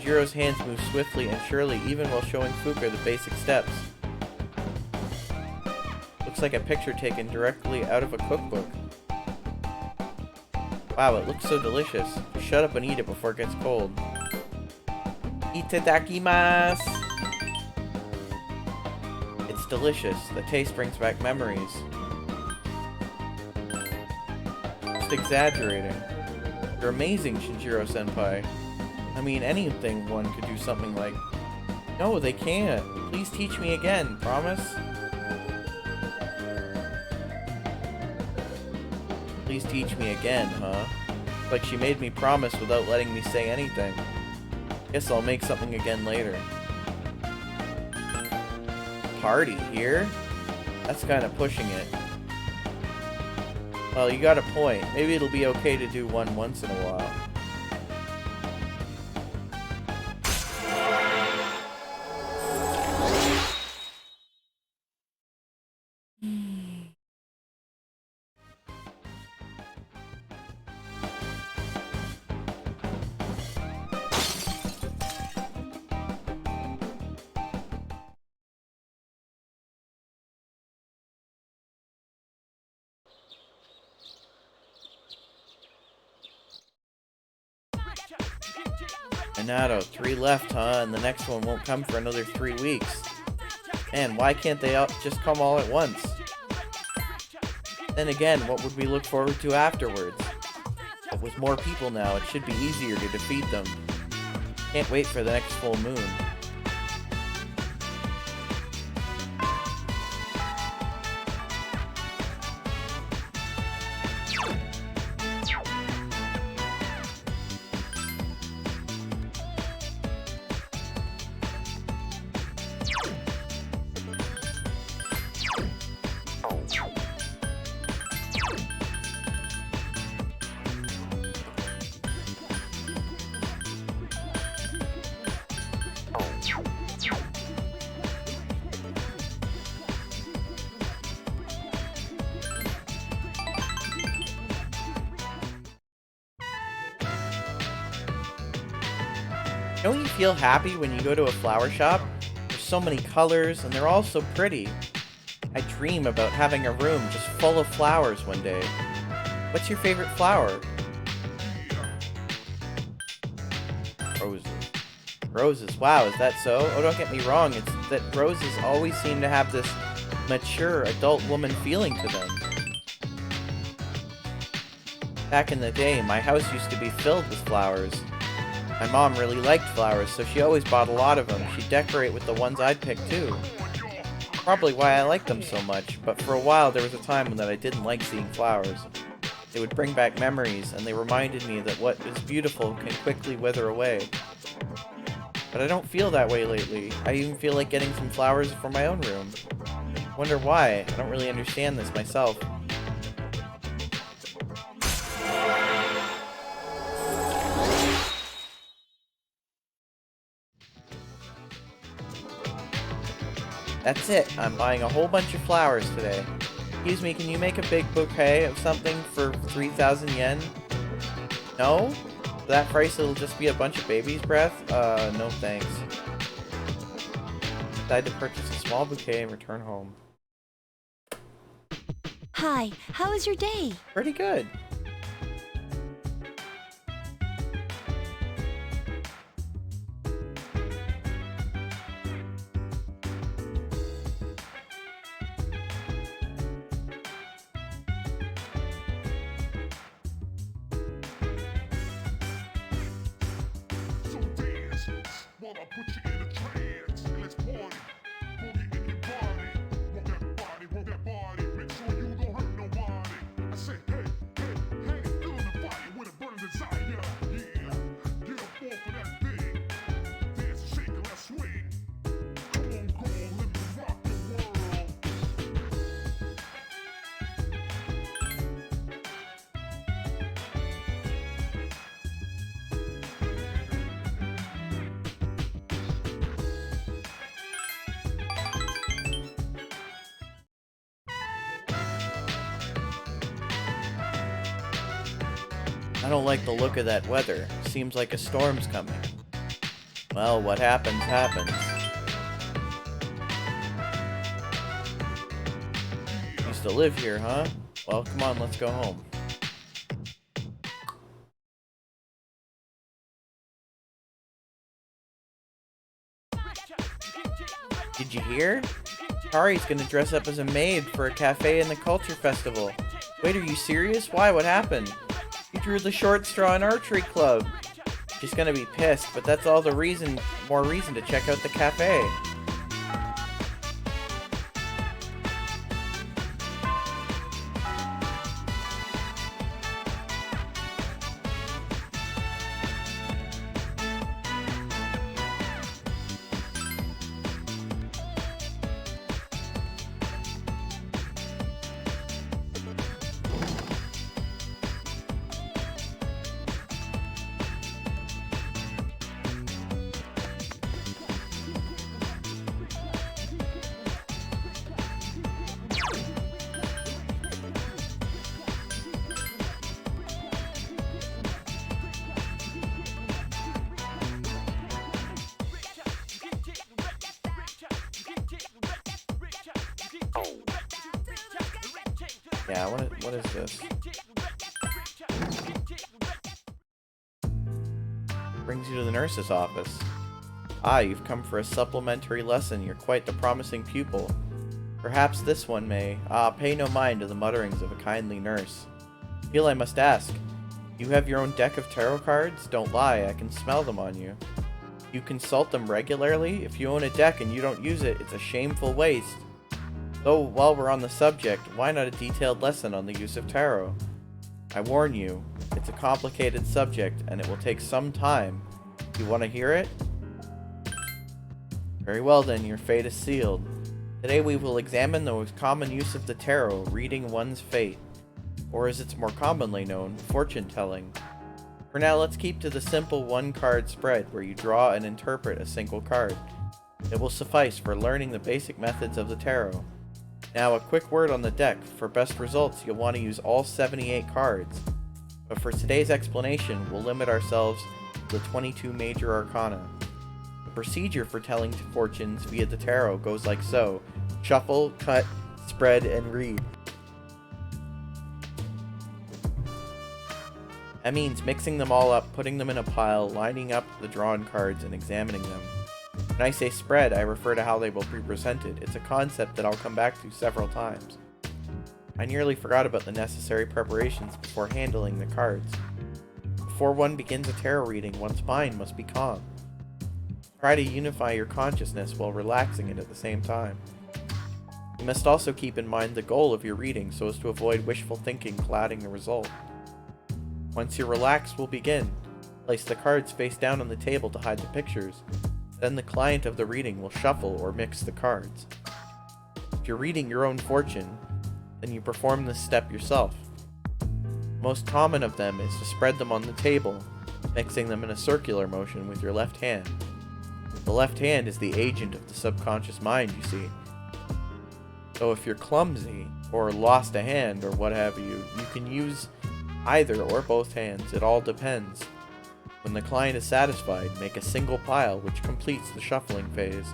Jiro's hands move swiftly and surely, even while showing Fuka the basic steps. Looks like a picture taken directly out of a cookbook. Wow, it looks so delicious. Shut up and eat it before it gets cold. Itadakimasu! It's delicious. The taste brings back memories. Just exaggerating. You're amazing, Shinjiro-senpai. I mean, anything one could do something like... No, they can't. Please teach me again, promise? Please teach me again, huh? Like she made me promise without letting me say anything. Guess I'll make something again later. Party here? That's kind of pushing it. Well, you got a point. Maybe it'll be okay to do one once in a while. Minato, 3 left, huh? And the next one won't come for another 3 weeks. Man, why can't they just come all at once? Then again, what would we look forward to afterwards? But with more people now, it should be easier to defeat them. Can't wait for the next full moon. Don't you feel happy when you go to a flower shop? There's so many colors, and they're all so pretty. I dream about having a room just full of flowers one day. What's your favorite flower? Roses. Roses, wow, is that so? Oh, don't get me wrong, it's that roses always seem to have this mature adult woman feeling to them. Back in the day, my house used to be filled with flowers. My mom really liked flowers, so she always bought a lot of them. She'd decorate with the ones I'd pick too. Probably why I liked them so much, but for a while there was a time when I didn't like seeing flowers. They would bring back memories, and they reminded me that what is beautiful can quickly wither away. But I don't feel that way lately. I even feel like getting some flowers for my own room. Wonder why? I don't really understand this myself. That's it. I'm buying a whole bunch of flowers today. Excuse me, can you make a big bouquet of something for 3,000 yen? No? For that price it'll just be a bunch of baby's breath? No thanks. Decide to purchase a small bouquet and return home. Hi, how was your day? Pretty good. I don't like the look of that weather. Seems like a storm's coming. Well, what happens, happens. Used to live here, huh? Well, come on, let's go home. Did you hear? Kari's gonna dress up as a maid for a cafe in the culture festival. Wait, are you serious? Why? What happened? You drew the short straw in archery club. She's gonna be pissed, but that's all the more reason to check out the cafe. Yeah, what is this? Brings you to the nurse's office. Ah, you've come for a supplementary lesson. You're quite the promising pupil. Perhaps this one may. Ah, pay no mind to the mutterings of a kindly nurse. Feel I must ask. You have your own deck of tarot cards? Don't lie, I can smell them on you. You consult them regularly? If you own a deck and you don't use it, it's a shameful waste. Though, while we're on the subject, why not a detailed lesson on the use of tarot? I warn you, it's a complicated subject, and it will take some time. You want to hear it? Very well then, your fate is sealed. Today we will examine the most common use of the tarot, reading one's fate. Or as it's more commonly known, fortune-telling. For now, let's keep to the simple one-card spread, where you draw and interpret a single card. It will suffice for learning the basic methods of the tarot. Now, a quick word on the deck. For best results, you'll want to use all 78 cards. But for today's explanation, we'll limit ourselves to the 22 major arcana. The procedure for telling fortunes via the tarot goes like so. Shuffle, cut, spread, and read. That means mixing them all up, putting them in a pile, lining up the drawn cards, and examining them. When I say spread, I refer to how they will be presented. It's a concept that I'll come back to several times. I nearly forgot about the necessary preparations before handling the cards. Before one begins a tarot reading, one's mind must be calm. Try to unify your consciousness while relaxing it at the same time. You must also keep in mind the goal of your reading so as to avoid wishful thinking clouding the result. Once you're relaxed, we'll begin. Place the cards face down on the table to hide the pictures. Then the client of the reading will shuffle or mix the cards. If you're reading your own fortune, then you perform this step yourself. The most common of them is to spread them on the table, mixing them in a circular motion with your left hand. The left hand is the agent of the subconscious mind, you see. So if you're clumsy, or lost a hand, or what have you, you can use either or both hands. It all depends. When the client is satisfied, make a single pile which completes the shuffling phase.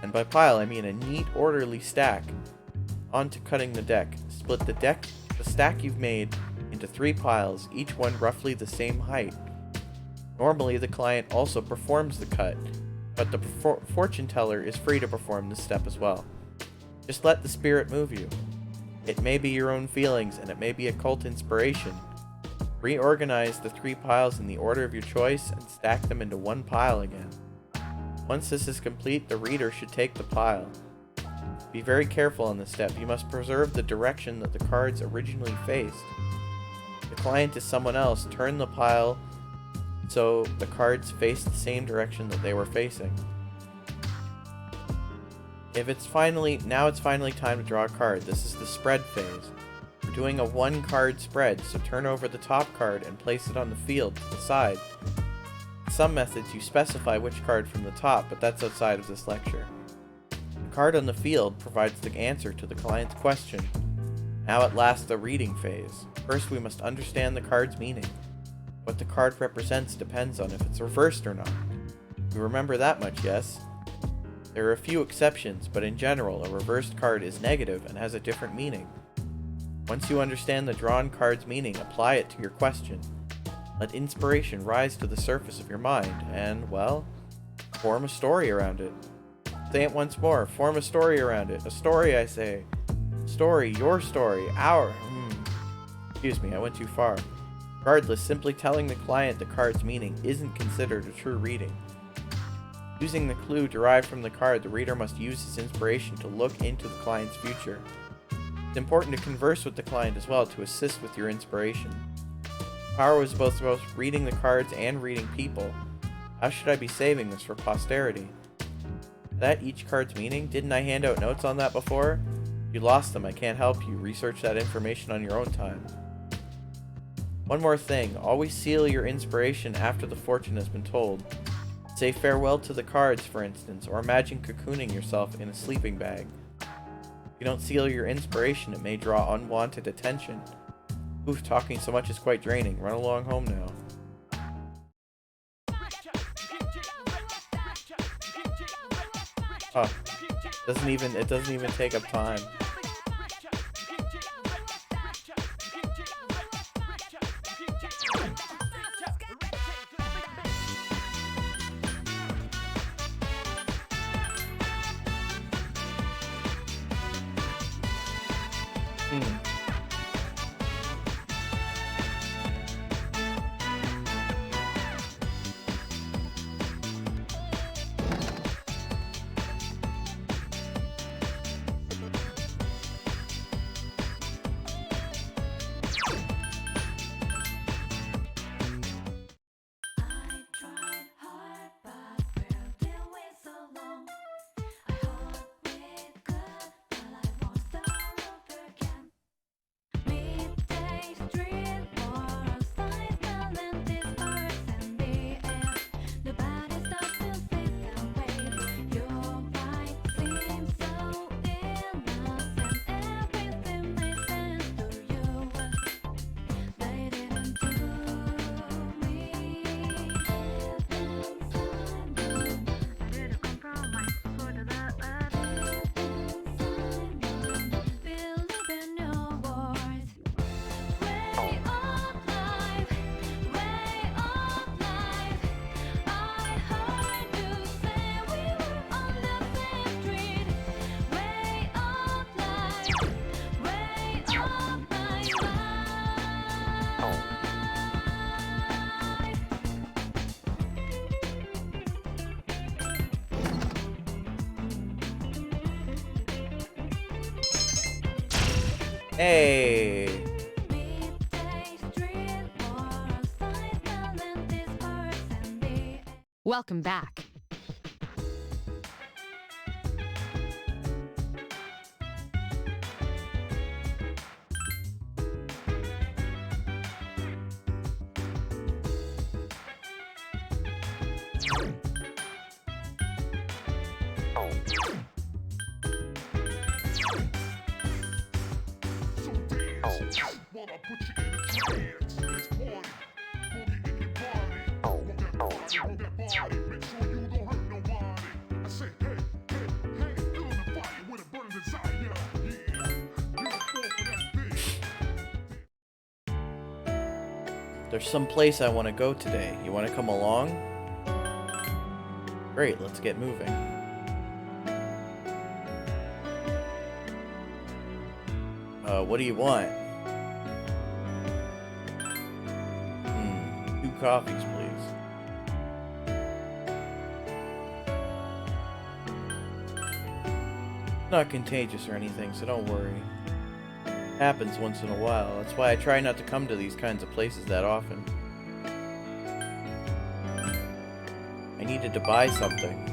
And by pile, I mean a neat, orderly stack. On to cutting the deck. Split the stack you've made, into 3 piles, each one roughly the same height. Normally, the client also performs the cut, but the fortune teller is free to perform this step as well. Just let the spirit move you. It may be your own feelings, and it may be occult inspiration. Reorganize the 3 piles in the order of your choice and stack them into 1 pile again. Once this is complete, the reader should take the pile. Be very careful on this step. You must preserve the direction that the cards originally faced. If the client is someone else, turn the pile so the cards face the same direction that they were facing. Now it's finally time to draw a card. This is the spread phase. We're doing a 1-card spread, so turn over the top card and place it on the field to the side. In some methods you specify which card from the top, but that's outside of this lecture. The card on the field provides the answer to the client's question. Now at last the reading phase. First we must understand the card's meaning. What the card represents depends on if it's reversed or not. You remember that much, yes? There are a few exceptions, but in general, a reversed card is negative and has a different meaning. Once you understand the drawn card's meaning, apply it to your question. Let inspiration rise to the surface of your mind and, well, form a story around it. Say it once more. Form a story around it. A story, I say. Story, your story, our... Excuse me, I went too far. Regardless, simply telling the client the card's meaning isn't considered a true reading. Using the clue derived from the card, the reader must use his inspiration to look into the client's future. It's important to converse with the client as well to assist with your inspiration. Power was both reading the cards and reading people. How should I be saving this for posterity? Is that each card's meaning? Didn't I hand out notes on that before? If you lost them, I can't help you. Research that information on your own time. One more thing, always seal your inspiration after the fortune has been told. Say farewell to the cards, for instance, or imagine cocooning yourself in a sleeping bag. If you don't seal your inspiration, it may draw unwanted attention. Oof, talking so much is quite draining. Run along home now. Oh, it doesn't even take up time. Hey! Welcome back. There's some place I want to go today. You want to come along? Great, let's get moving. What do you want? 2 coffees, please. Not contagious or anything, so don't worry. Happens once in a while. That's why I try not to come to these kinds of places that often. I needed to buy something.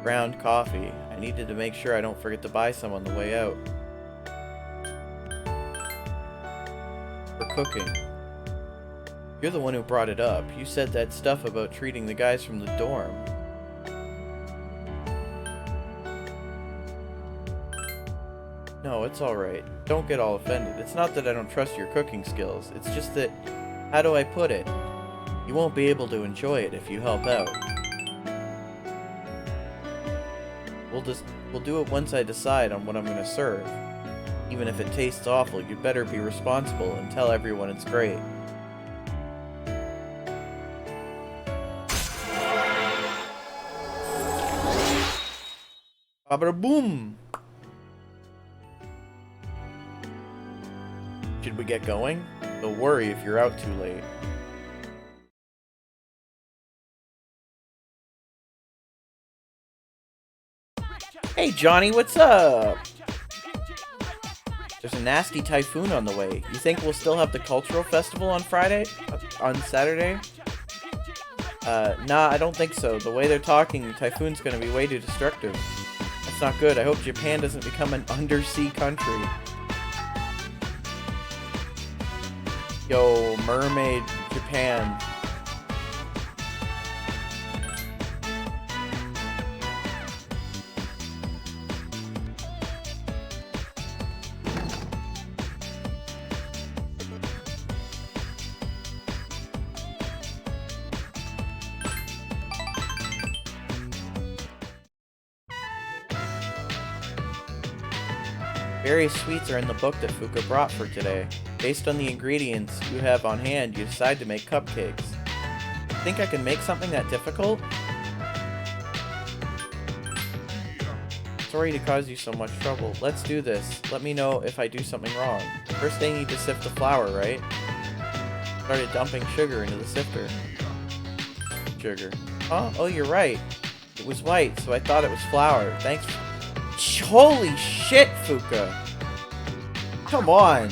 Ground coffee. I needed to make sure I don't forget to buy some on the way out. For cooking. You're the one who brought it up. You said that stuff about treating the guys from the dorm. No, it's alright. Don't get all offended. It's not that I don't trust your cooking skills. It's just that, how do I put it? You won't be able to enjoy it if you help out. We'll do it once I decide on what I'm gonna serve. Even if it tastes awful, you'd better be responsible and tell everyone it's great. Bada boom! Should we get going? Don't worry if you're out too late. Hey Johnny, what's up? There's a nasty typhoon on the way. You think we'll still have the cultural festival on Saturday? Nah, I don't think so. The way they're talking, the typhoon's gonna be way too destructive. That's not good. I hope Japan doesn't become an undersea country. Yo, mermaid Japan. Various sweets are in the book that Fuka brought for today. Based on the ingredients you have on hand, you decide to make cupcakes. Think I can make something that difficult? Sorry to cause you so much trouble. Let's do this. Let me know if I do something wrong. First they need to sift the flour, right? Started dumping sugar into the sifter. Sugar. Oh, you're right. It was white, so I thought it was flour. Thanks. Holy shit, Fuka! Come on!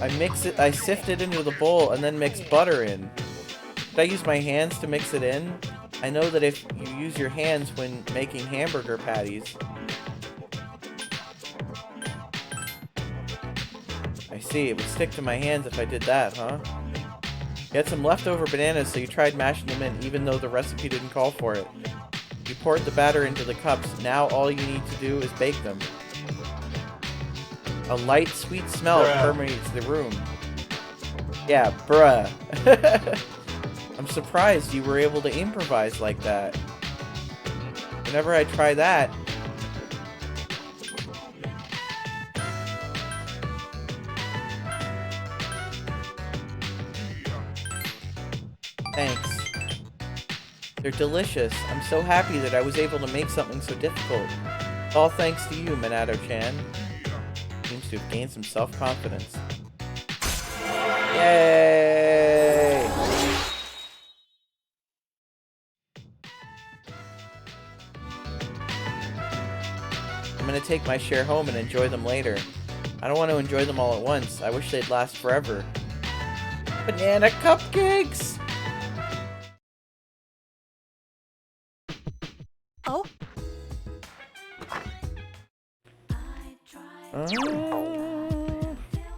I sift it into the bowl and then mix butter in. Did I use my hands to mix it in? I know that if you use your hands when making hamburger patties... I see, it would stick to my hands if I did that, huh? You had some leftover bananas, so you tried mashing them in even though the recipe didn't call for it. You poured the batter into the cups. Now all you need to do is bake them. A light, sweet smell permeates the room. Yeah, bruh. I'm surprised you were able to improvise like that. Whenever I try that... Thanks. They're delicious. I'm so happy that I was able to make something so difficult. All thanks to you, Minato-chan. Seems to have gained some self-confidence. Yay! I'm gonna take my share home and enjoy them later. I don't want to enjoy them all at once. I wish they'd last forever. Banana cupcakes! Oh.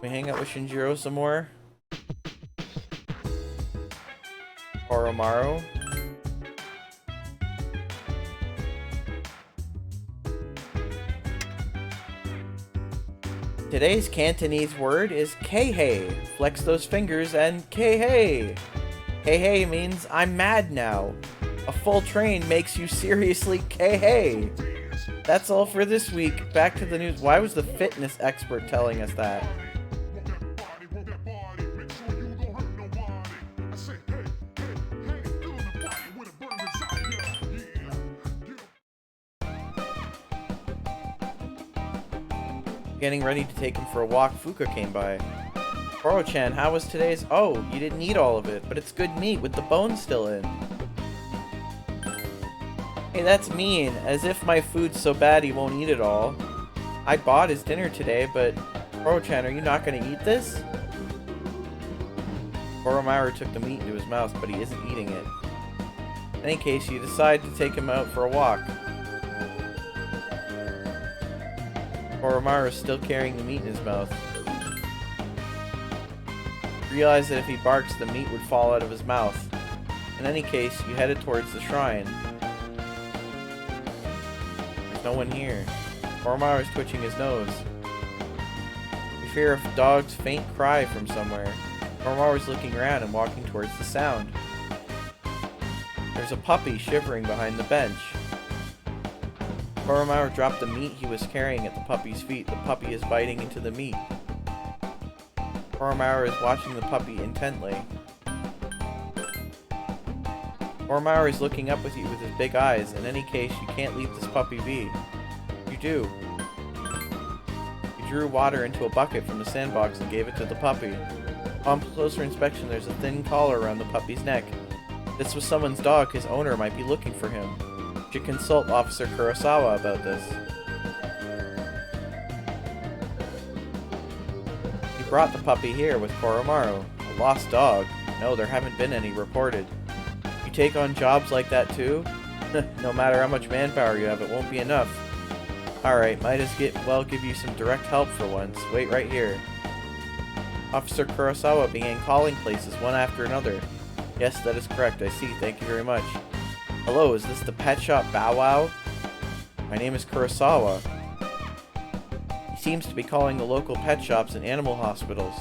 We hang out with Shinjiro some more. Oromaru. Today's Cantonese word is Keihei. Flex those fingers and Keihei. Keihei means I'm mad now. A full train makes you seriously Keihei. That's all for this week. Back to the news. Why was the fitness expert telling us that? Getting ready to take him for a walk, Fuka came by. Koro-chan, how was today's? Oh, you didn't eat all of it, but it's good meat with the bones still in. Hey, that's mean. As if my food's so bad he won't eat it all. I bought his dinner today, but... Koro-chan, are you not going to eat this? Oromaru took the meat into his mouth, but he isn't eating it. In any case, you decide to take him out for a walk. Oromaru is still carrying the meat in his mouth. He realized that if he barks, the meat would fall out of his mouth. In any case, you headed towards the shrine. There's no one here. Oromaru is twitching his nose. You fear a dog's faint cry from somewhere. Koromaru's looking around and walking towards the sound. There's a puppy shivering behind the bench. Koromaru dropped the meat he was carrying at the puppy's feet. The puppy is biting into the meat. Koromaru is watching the puppy intently. Koromaru is looking up with you with his big eyes. In any case, you can't leave this puppy be. You do. You drew water into a bucket from the sandbox and gave it to the puppy. On closer inspection, there's a thin collar around the puppy's neck. This was someone's dog. His owner might be looking for him. You should consult Officer Kurosawa about this. You brought the puppy here with Koromaru. A lost dog. No, there haven't been any reported. You take on jobs like that too? No matter how much manpower you have, it won't be enough. Alright, might as well give you some direct help for once. Wait right here. Officer Kurosawa began calling places one after another. Yes, that is correct. I see. Thank you very much. Hello, is this the pet shop Bow Wow? My name is Kurosawa. He seems to be calling the local pet shops and animal hospitals.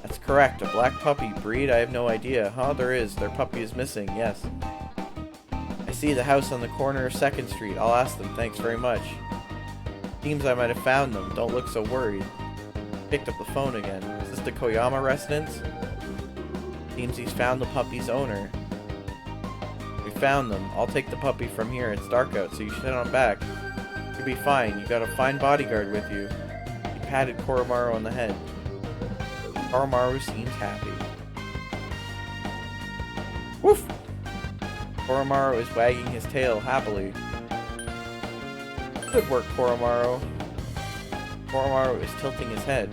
That's correct. A black puppy. Breed? I have no idea. Huh, there is. Their puppy is missing. Yes. I see the house on the corner of 2nd Street. I'll ask them. Thanks very much. Seems I might have found them. Don't look so worried. Picked up the phone again. Is this the Koyama residence? Seems he's found the puppy's owner. We found them. I'll take the puppy from here. It's dark out, so you should head on back. You'll be fine. You got a fine bodyguard with you. He patted Koromaru on the head. Koromaru seems happy. Woof! Koromaru is wagging his tail happily. Good work, Koromaru. Koromaru is tilting his head.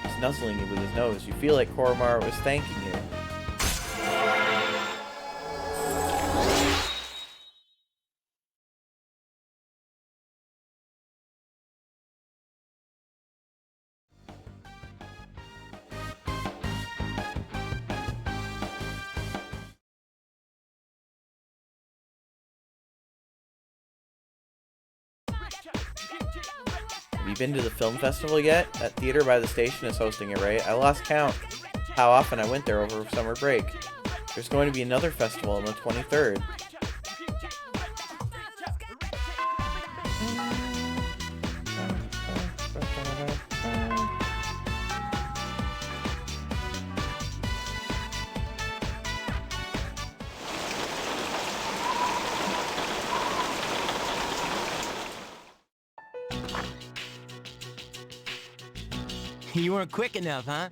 He's nuzzling you with his nose. You feel like Koromaru is thanking you. Have you been to the film festival yet? That theater by the station is hosting it, right? I lost count how often I went there over summer break. There's going to be another festival on the 23rd. You weren't quick enough, huh?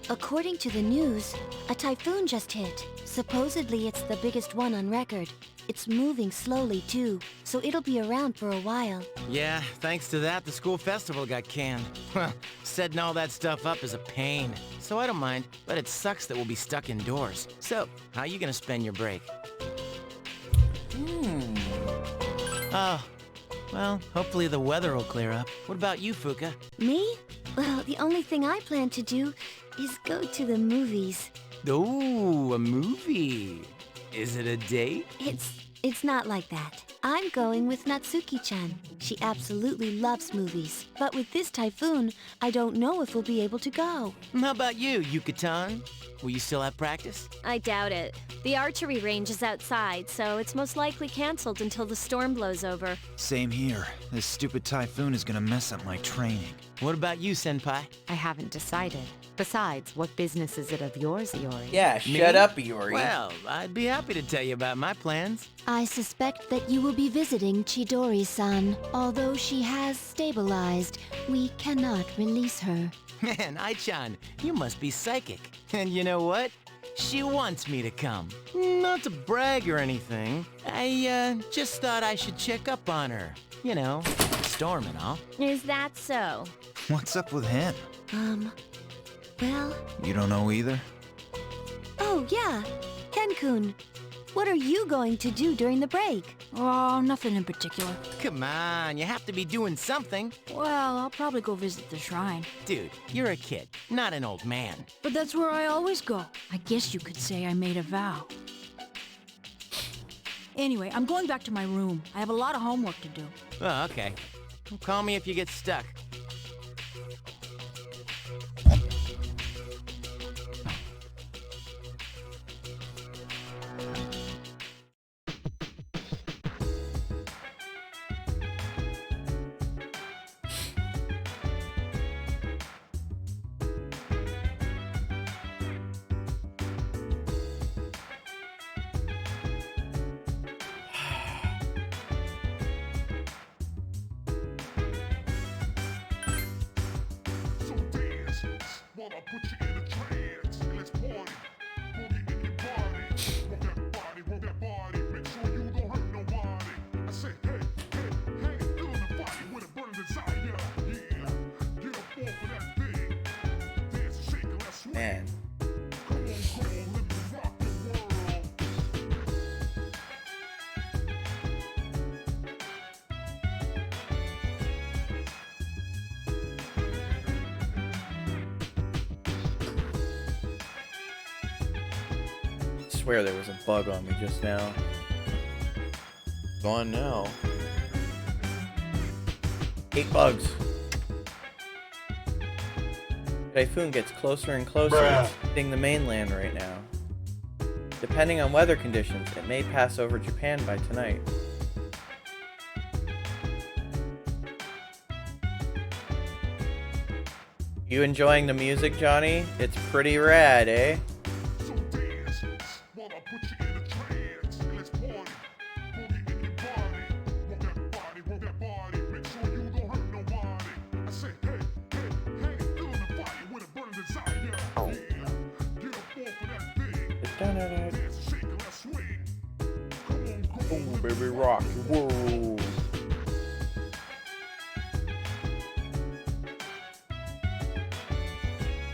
According to the news, a typhoon just hit. Supposedly it's the biggest one on record. It's moving slowly too, so it'll be around for a while. Yeah, thanks to that, the school festival got canned. Well, setting all that stuff up is a pain. So I don't mind, but it sucks that we'll be stuck indoors. So, how you gonna spend your break? Oh, well, hopefully the weather will clear up. What about you, Fuka? Me? Well, the only thing I plan to do is go to the movies. Ooh, a movie. Is it a date? It's not like that. I'm going with Natsuki-chan. She absolutely loves movies. But with this typhoon, I don't know if we'll be able to go. How about you, Yucatan? Will you still have practice? I doubt it. The archery range is outside, so it's most likely canceled until the storm blows over. Same here. This stupid typhoon is gonna mess up my training. What about you, Senpai? I haven't decided. Besides, what business is it of yours, Iori? Yeah, shut up, Iori. Well, I'd be happy to tell you about my plans. I suspect that you will be visiting Chidori-san. Although she has stabilized, we cannot release her. Man, Ai-chan, you must be psychic. And you know what? She wants me to come. Not to brag or anything. I, just thought I should check up on her. You know, storm and all. Is that so? What's up with him? Well... You don't know either? Oh, yeah. Ken-kun. What are you going to do during the break? Oh, nothing in particular. Come on, you have to be doing something. Well, I'll probably go visit the shrine. Dude, you're a kid, not an old man. But that's where I always go. I guess you could say I made a vow. Anyway, I'm going back to my room. I have a lot of homework to do. Oh, okay. Well, call me if you get stuck. While I put you in a trance, let's party. Boogie in your body. Work that body. Make sure you don't hurt nobody. I say, hey, feeling the body with a burning desire. Yeah, get up off of that thing. Dance and shake and let's swing. Man. Come on, let me rock the world. I swear there was a bug on me just now. Gone now. 8 bugs. Typhoon gets closer and closer. It's hitting the mainland right now. Depending on weather conditions, it may pass over Japan by tonight. You enjoying the music, Johnny? It's pretty rad, eh? So dance while I put you in a trance. Let's party. Boogie in your body. Work that body. Make sure you don't hurt nobody. I say, hey, feeling the fire with a burning desire. Yeah, get up off of that thing. Dance and shake and let's swing. Come on, Oh, baby, rock. Whoa.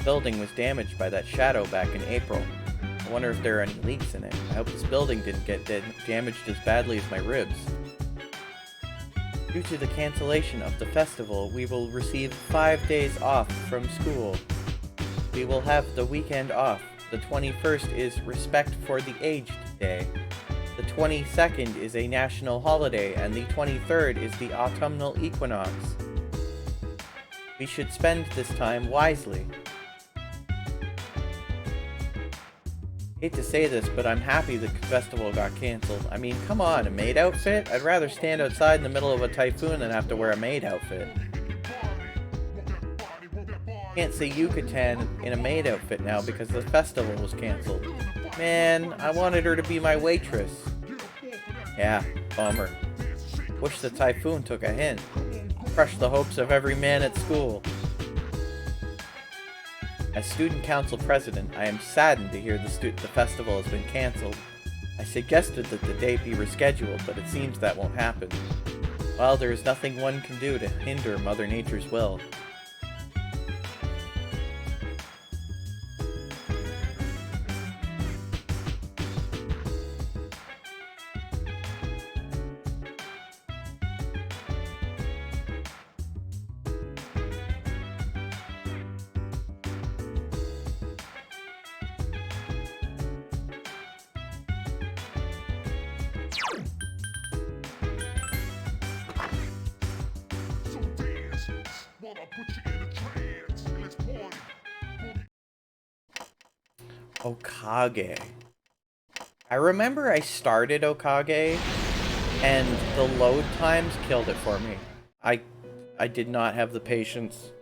Building was damaged by that shadow back in April. I wonder if there are any leaks in it. I hope this building didn't get damaged as badly as my ribs. Due to the cancellation of the festival, we will receive 5 days off from school. We will have the weekend off. The 21st is Respect for the Aged Day. The 22nd is a national holiday, and the 23rd is the autumnal equinox. We should spend this time wisely. Hate to say this, but I'm happy the festival got canceled. I mean, come on, a maid outfit? I'd rather stand outside in the middle of a typhoon than have to wear a maid outfit. Can't say Yucatan in a maid outfit now because the festival was canceled. Man, I wanted her to be my waitress. Yeah, bummer. Wish the typhoon took a hint. Crushed the hopes of every man at school. As student council president, I am saddened to hear the festival has been cancelled. I suggested that the date be rescheduled, but it seems that won't happen. Well, there is nothing one can do to hinder Mother Nature's will. Okage. I remember I started Okage, and the load times killed it for me. I did not have the patience.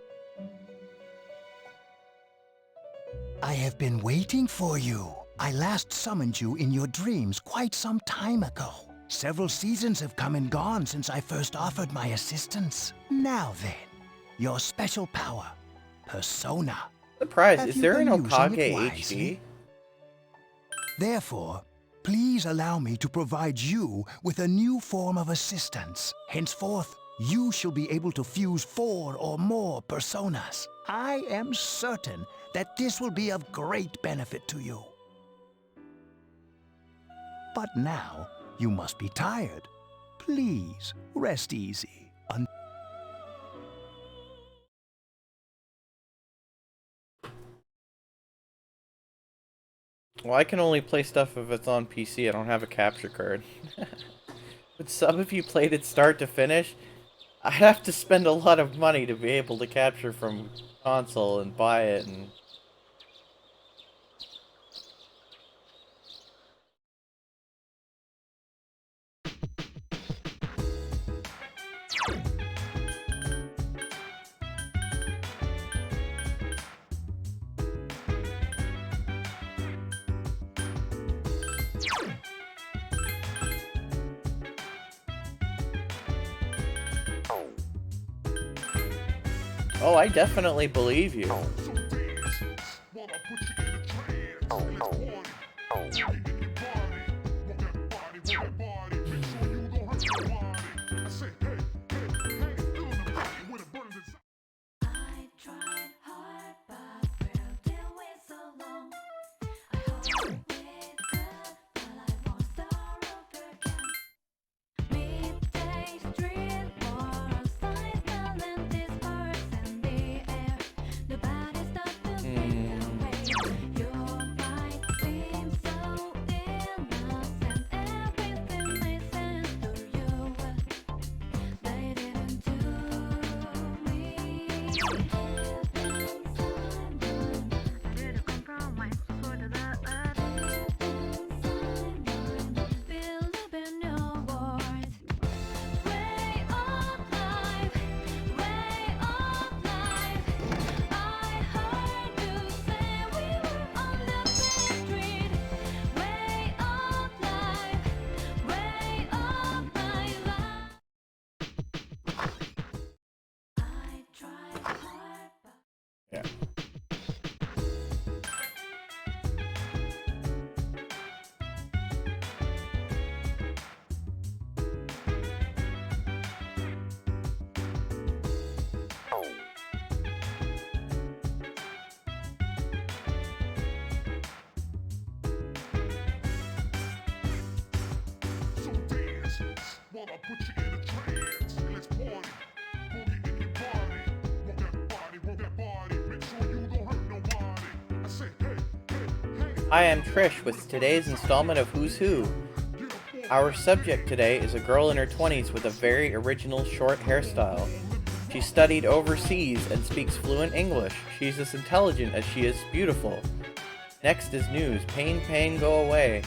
I have been waiting for you. I last summoned you in your dreams quite some time ago. Several seasons have come and gone since I first offered my assistance. Now then, your special power, Persona. Surprise, is there an Okage HD? Therefore, please allow me to provide you with a new form of assistance. Henceforth, you shall be able to fuse 4 or more personas. I am certain that this will be of great benefit to you. But now, you must be tired. Please, rest easy. Well, I can only play stuff if it's on PC. I don't have a capture card. But some of you played it start to finish. I'd have to spend a lot of money to be able to capture from console and buy it and... Oh, I definitely believe you. Yeah. Hi, I'm Trish with today's installment of Who's Who. Our subject today is a girl in her 20s with a very original short hairstyle. She studied overseas and speaks fluent English. She's as intelligent as she is beautiful. Next is news. Pain, pain, go away.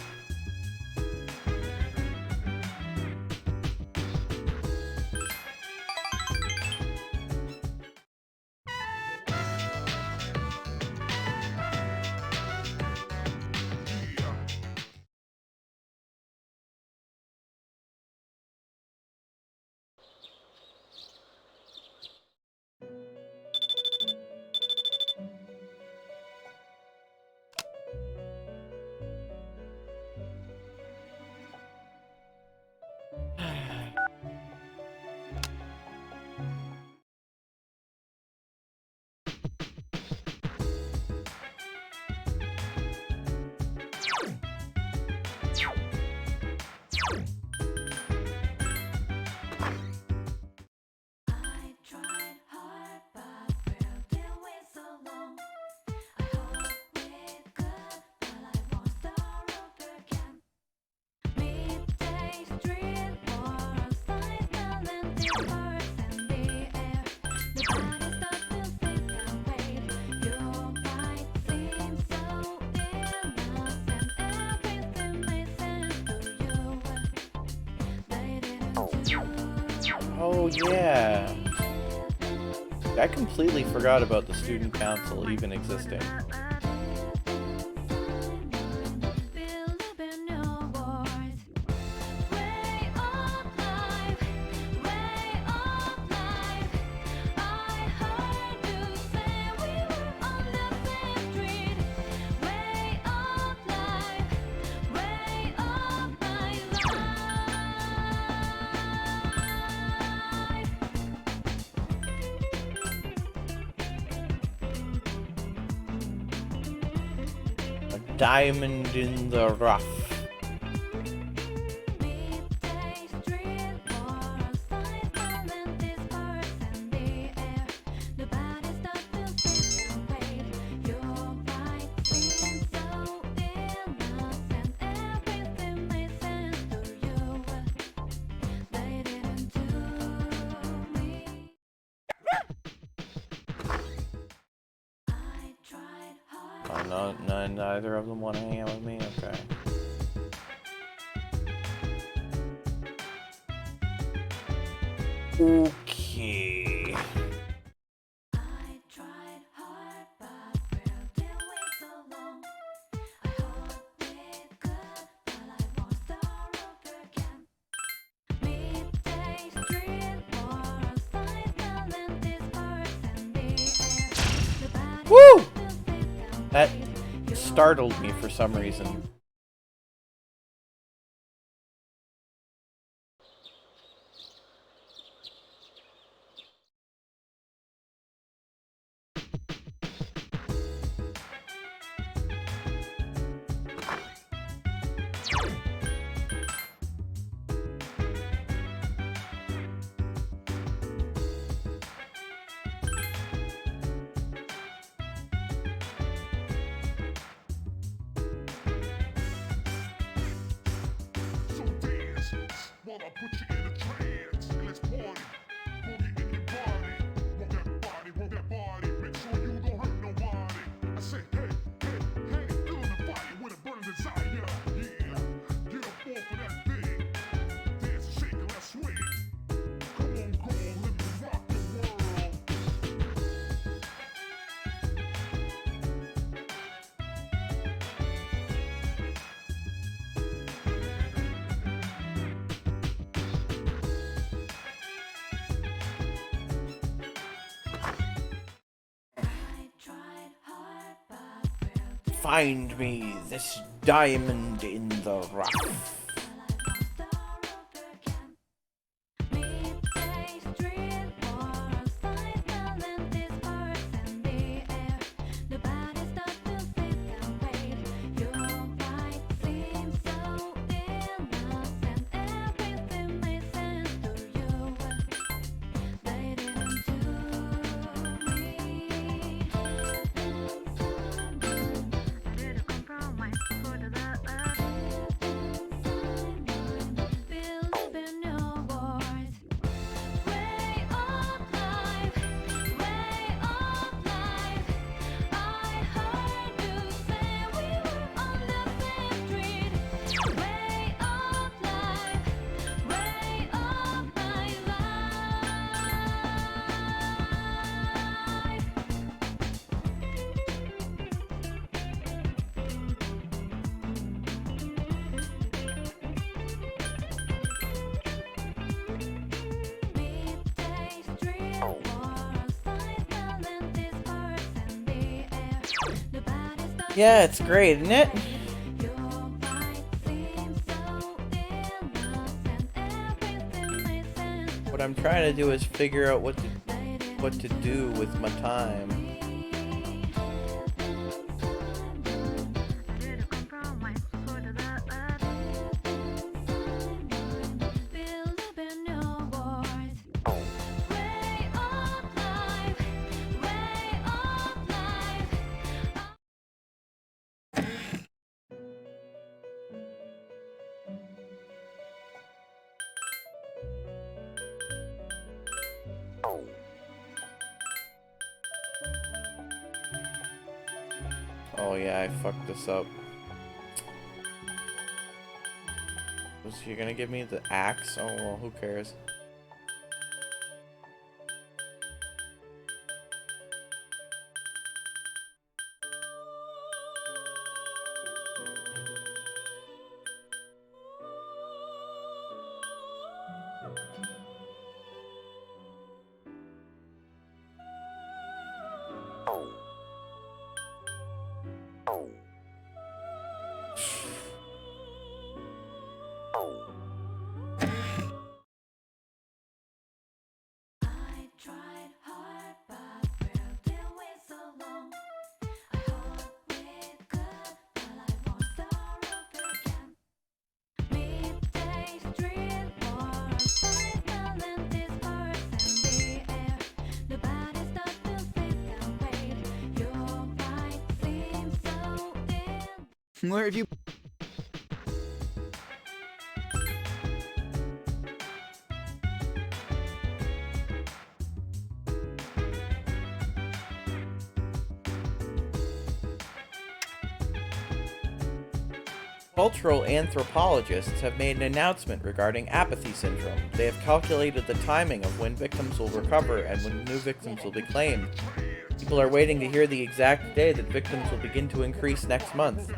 Oh yeah. I completely forgot about the student council even existing. Diamond in the rough. Neither of them want to hang out with me? Okay. Okay. Woo! That startled me for some reason. So dance while I put you in a trance. And let's party. Boogie in your body. Work that body. Make sure you don't hurt nobody. I say, hey, hey, hey, feel the fire with a burning desire. Yeah, get up off of that thing. Dance and shake and let's swing. Come on, girl, let me rock the world. Find me this diamond in the rough. Yeah, it's great, isn't it? What I'm trying to do is figure out what to do with my time. Oh yeah, I fucked this up. Was he gonna give me the axe? Oh well, who cares? Where have you... Cultural anthropologists have made an announcement regarding apathy syndrome. They have calculated the timing of when victims will recover and when new victims will be claimed. People are waiting to hear the exact day that victims will begin to increase next month.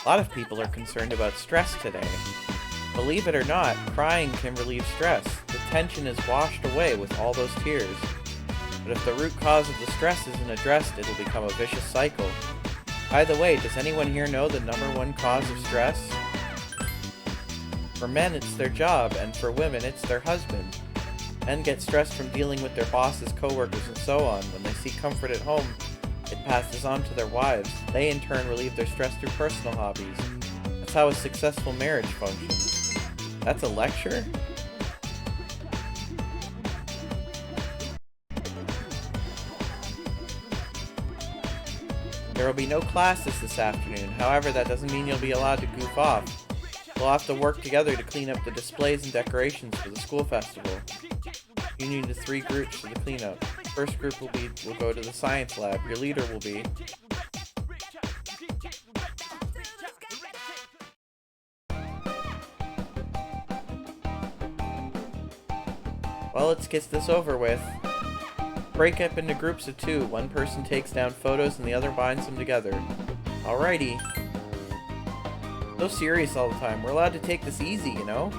A lot of people are concerned about stress today. Believe it or not, crying can relieve stress. The tension is washed away with all those tears. But if the root cause of the stress isn't addressed, it'll become a vicious cycle. By the way, does anyone here know the #1 cause of stress? For men, it's their job, and for women, it's their husband. Men get stressed from dealing with their bosses, coworkers, and so on. When they seek comfort at home, it passes on to their wives. They in turn relieve their stress through personal hobbies. That's how a successful marriage functions. That's a lecture? There will be no classes this afternoon. However, that doesn't mean you'll be allowed to goof off. We'll have to work together to clean up the displays and decorations for the school festival. You need the 3 groups for the cleanup. First group will go to the science lab. Your leader will be... Well, let's get this over with. Break up into groups of 2. One person takes down photos and the other binds them together. Alrighty. So serious all the time. We're allowed to take this easy, you know?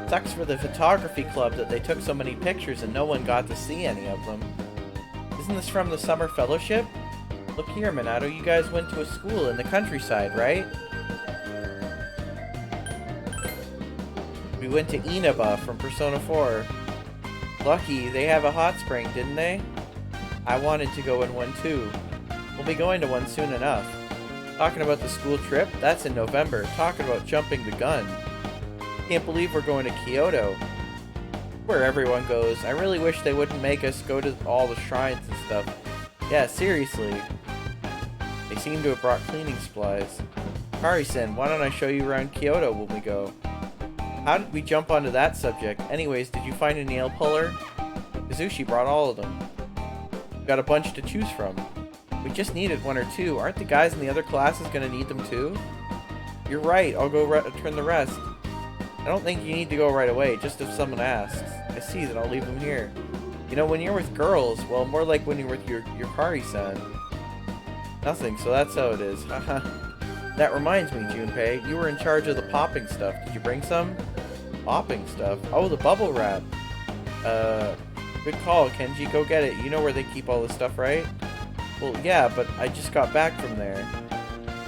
Sucks for the photography club that they took so many pictures and no one got to see any of them. Isn't this from the summer fellowship? Look here, Minato, you guys went to a school in the countryside, right? We went to Inaba from Persona 4. Lucky, they have a hot spring, didn't they? I wanted to go in one too. We'll be going to one soon enough. Talking about the school trip? That's in November. Talking about jumping the gun. Can't believe we're going to Kyoto. Where everyone goes. I really wish they wouldn't make us go to all the shrines and stuff. Yeah, seriously. They seem to have brought cleaning supplies. Kari-sen, why don't I show you around Kyoto when we go? How did we jump onto that subject? Anyways, did you find a nail puller? Kazushi brought all of them. We've got a bunch to choose from. We just needed 1 or 2. Aren't the guys in the other classes gonna need them too? You're right, I'll go return the rest. I don't think you need to go right away, just if someone asks. I see, then I'll leave them here. You know, when you're with girls, well, more like when you're with your Kari-san. Nothing, so that's how it is. Haha. That reminds me, Junpei, you were in charge of the popping stuff. Did you bring some? Popping stuff? Oh, the bubble wrap. Good call, Kenji. Go get it. You know where they keep all this stuff, right? Well, yeah, but I just got back from there.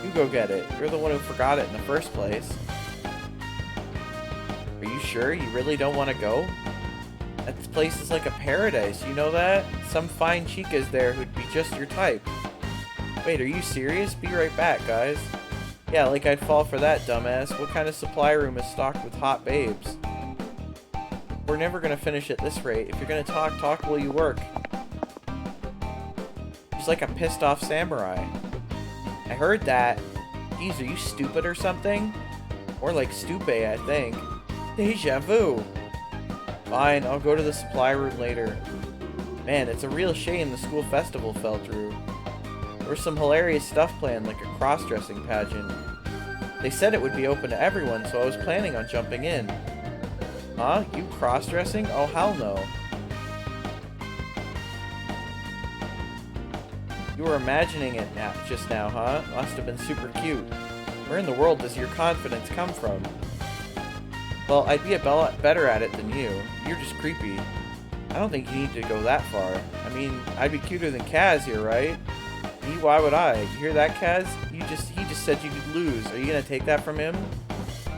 You go get it. You're the one who forgot it in the first place. Are you sure? You really don't want to go? That place is like a paradise, you know that? Some fine chicas there who'd be just your type. Wait, are you serious? Be right back, guys. Yeah, like I'd fall for that, dumbass. What kind of supply room is stocked with hot babes? We're never gonna finish at this rate. If you're gonna talk while you work. She's like a pissed off samurai. I heard that. Geez, are you stupid or something? More like stupe, I think. Deja vu. Fine, I'll go to the supply room later. Man, it's a real shame the school festival fell through. There was some hilarious stuff planned, like a cross-dressing pageant. They said it would be open to everyone, so I was planning on jumping in. Huh? You cross-dressing? Oh, hell no. You were imagining it just now, huh? Must have been super cute. Where in the world does your confidence come from? Well, I'd be a lot better at it than you. You're just creepy. I don't think you need to go that far. I mean, I'd be cuter than Kaz here, right? Me? Why would I? You hear that, Kaz? He just said you could lose. Are you gonna take that from him?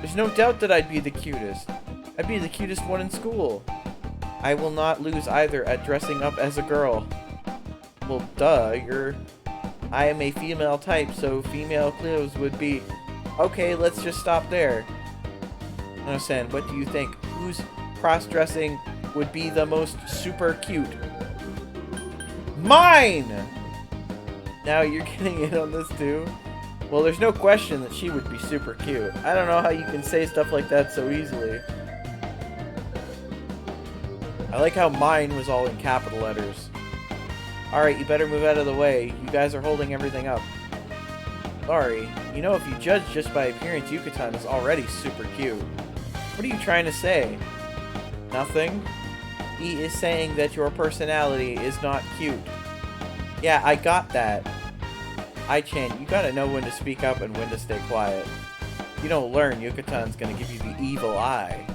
There's no doubt that I'd be the cutest. I'd be the cutest one in school. I will not lose either at dressing up as a girl. Well, duh, I am a female type, so female clothes would be... Okay, let's just stop there. Now, Sen, what do you think? Whose cross-dressing would be the most super cute? Mine! Now you're getting in on this too? Well, there's no question that she would be super cute. I don't know how you can say stuff like that so easily. I like how mine was all in capital letters. Alright, you better move out of the way. You guys are holding everything up. Sorry. You know, if you judge just by appearance, Yucatan is already super cute. What are you trying to say? Nothing? He is saying that your personality is not cute. Yeah, I got that. I-chan, you gotta know when to speak up and when to stay quiet. If you don't learn, Yucatan's gonna give you the evil eye.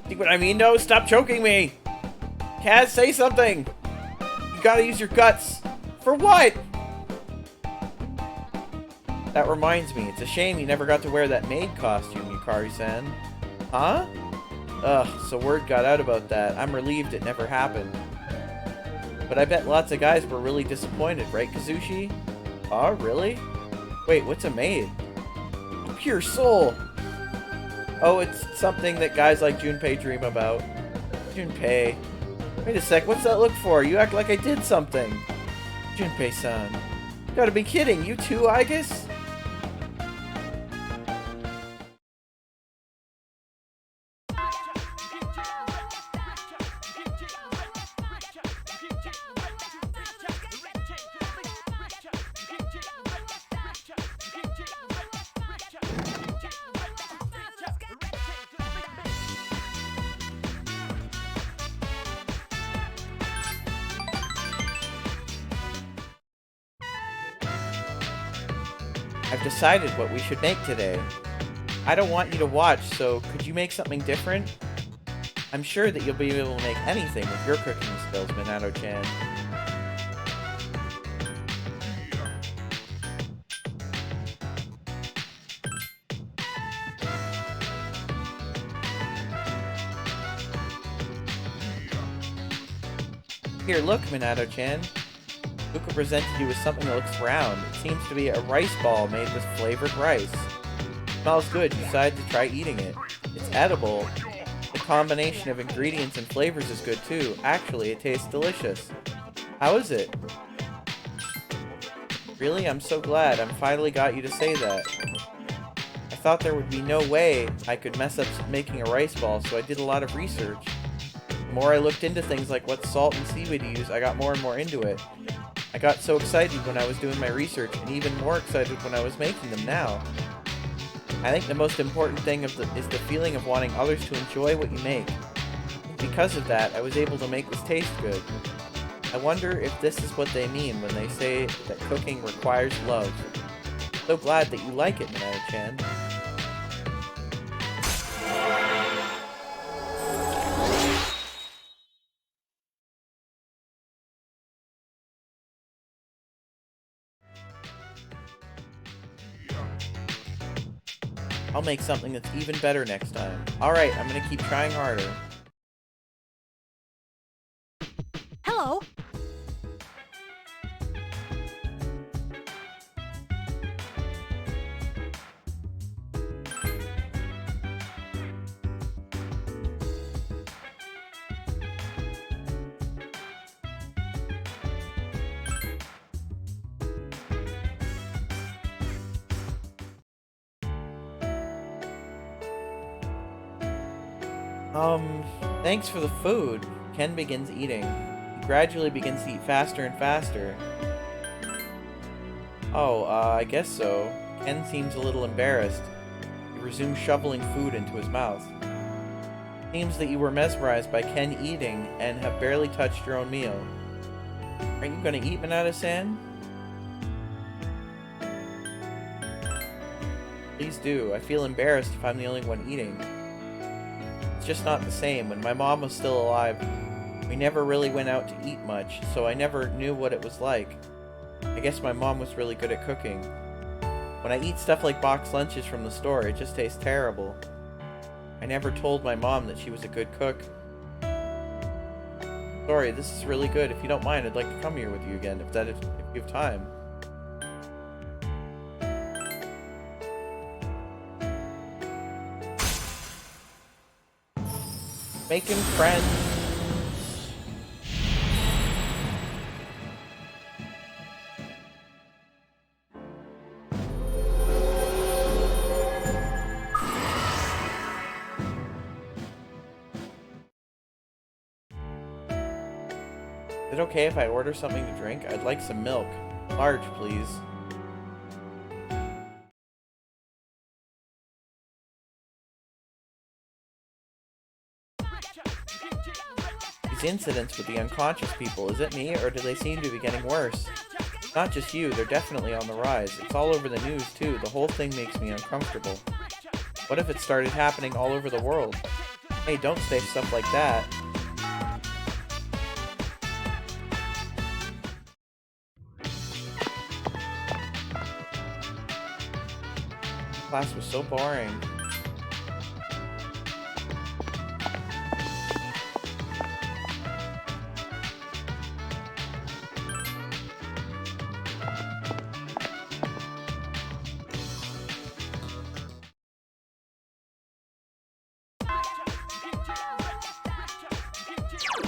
See what I mean? No, stop choking me! Kaz, say something! You gotta use your guts. For what? That reminds me, it's a shame you never got to wear that maid costume, Yukari-san. Huh? Ugh, so word got out about that. I'm relieved it never happened. But I bet lots of guys were really disappointed, right, Kazushi? Oh, really? Wait, what's a maid? A pure soul! Oh, it's something that guys like Junpei dream about. Junpei. Wait a sec, what's that look for? You act like I did something. Junpei-san. You gotta be kidding, you too, I guess? I've decided what we should make today. I don't want you to watch, so could you make something different? I'm sure that you'll be able to make anything with your cooking skills, Minato-chan. Here, look, Minato-chan. Luca presented you with something that looks round. It seems to be a rice ball made with flavored rice. It smells good. You decided to try eating it. It's edible. The combination of ingredients and flavors is good too. Actually, it tastes delicious. How is it? Really? I'm so glad. I finally got you to say that. I thought there would be no way I could mess up making a rice ball, so I did a lot of research. The more I looked into things like what salt and seaweed to use, I got more and more into it. I got so excited when I was doing my research, and even more excited when I was making them now. I think the most important thing is the feeling of wanting others to enjoy what you make. Because of that, I was able to make this taste good. I wonder if this is what they mean when they say that cooking requires love. So glad that you like it, Minato-chan. I'll make something that's even better next time. Alright, I'm gonna keep trying harder. Hello. Thanks for the food. Ken begins eating. He gradually begins to eat faster and faster. Oh, I guess so. Ken seems a little embarrassed. He resumes shoveling food into his mouth. Seems that you were mesmerized by Ken eating and have barely touched your own meal. Are you gonna eat, Minato-san? Please do. I feel embarrassed if I'm the only one eating. It's just not the same. When my mom was still alive, we never really went out to eat much, so I never knew what it was like. I guess my mom was really good at cooking. When I eat stuff like boxed lunches from the store, it just tastes terrible. I never told my mom that she was a good cook. Sorry, this is really good. If you don't mind, I'd like to come here with you again, if you have time. Making friends. Is it okay if I order something to drink? I'd like some milk. Large, please. These incidents with the unconscious people, is it me, or do they seem to be getting worse? Not just you, they're definitely on the rise. It's all over the news, too. The whole thing makes me uncomfortable. What if it started happening all over the world? Hey, don't say stuff like that. Class was so boring.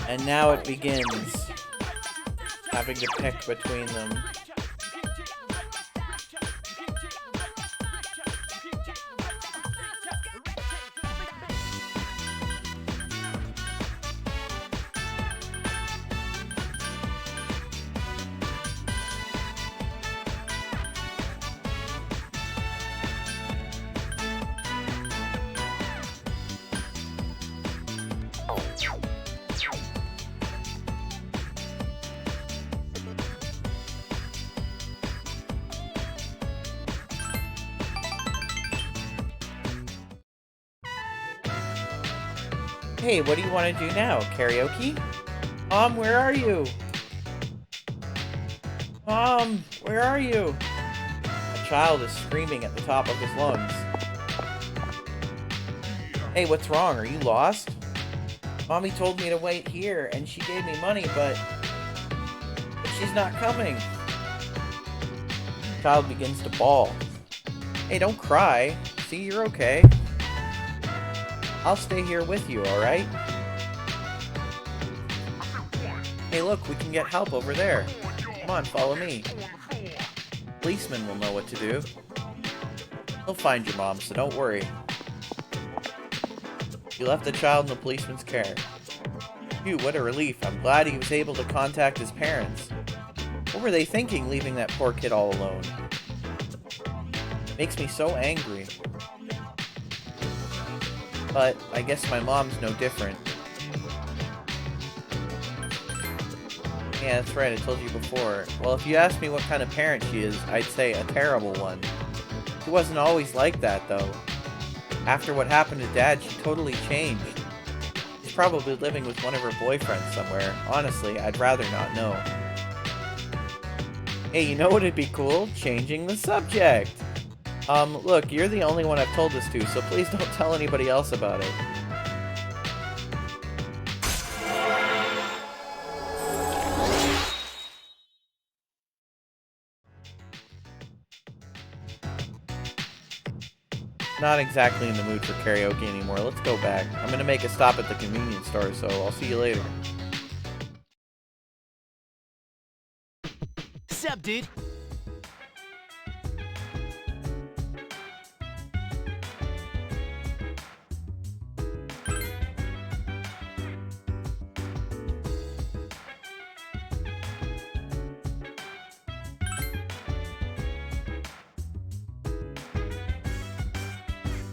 And now it begins. Having to pick between them. Hey, what do you want to do now? Karaoke? Mom, where are you? Mom, where are you? A child is screaming at the top of his lungs. Hey, what's wrong? Are you lost? Mommy told me to wait here, and she gave me money, but she's not coming. The child begins to bawl. Hey, don't cry. See, you're okay. I'll stay here with you, alright? Hey look, we can get help over there. Come on, follow me. Policeman will know what to do. He'll find your mom, so don't worry. You left the child in the policeman's care. Phew, what a relief. I'm glad he was able to contact his parents. What were they thinking, leaving that poor kid all alone? It makes me so angry. But I guess my mom's no different. Yeah, that's right, I told you before. Well, if you asked me what kind of parent she is, I'd say a terrible one. She wasn't always like that, though. After what happened to Dad, she totally changed. She's probably living with one of her boyfriends somewhere. Honestly, I'd rather not know. Hey, you know what would be cool? Changing the subject! Look, you're the only one I've told this to, so please don't tell anybody else about it. Not exactly in the mood for karaoke anymore. Let's go back. I'm gonna make a stop at the convenience store, so I'll see you later. Sup, dude?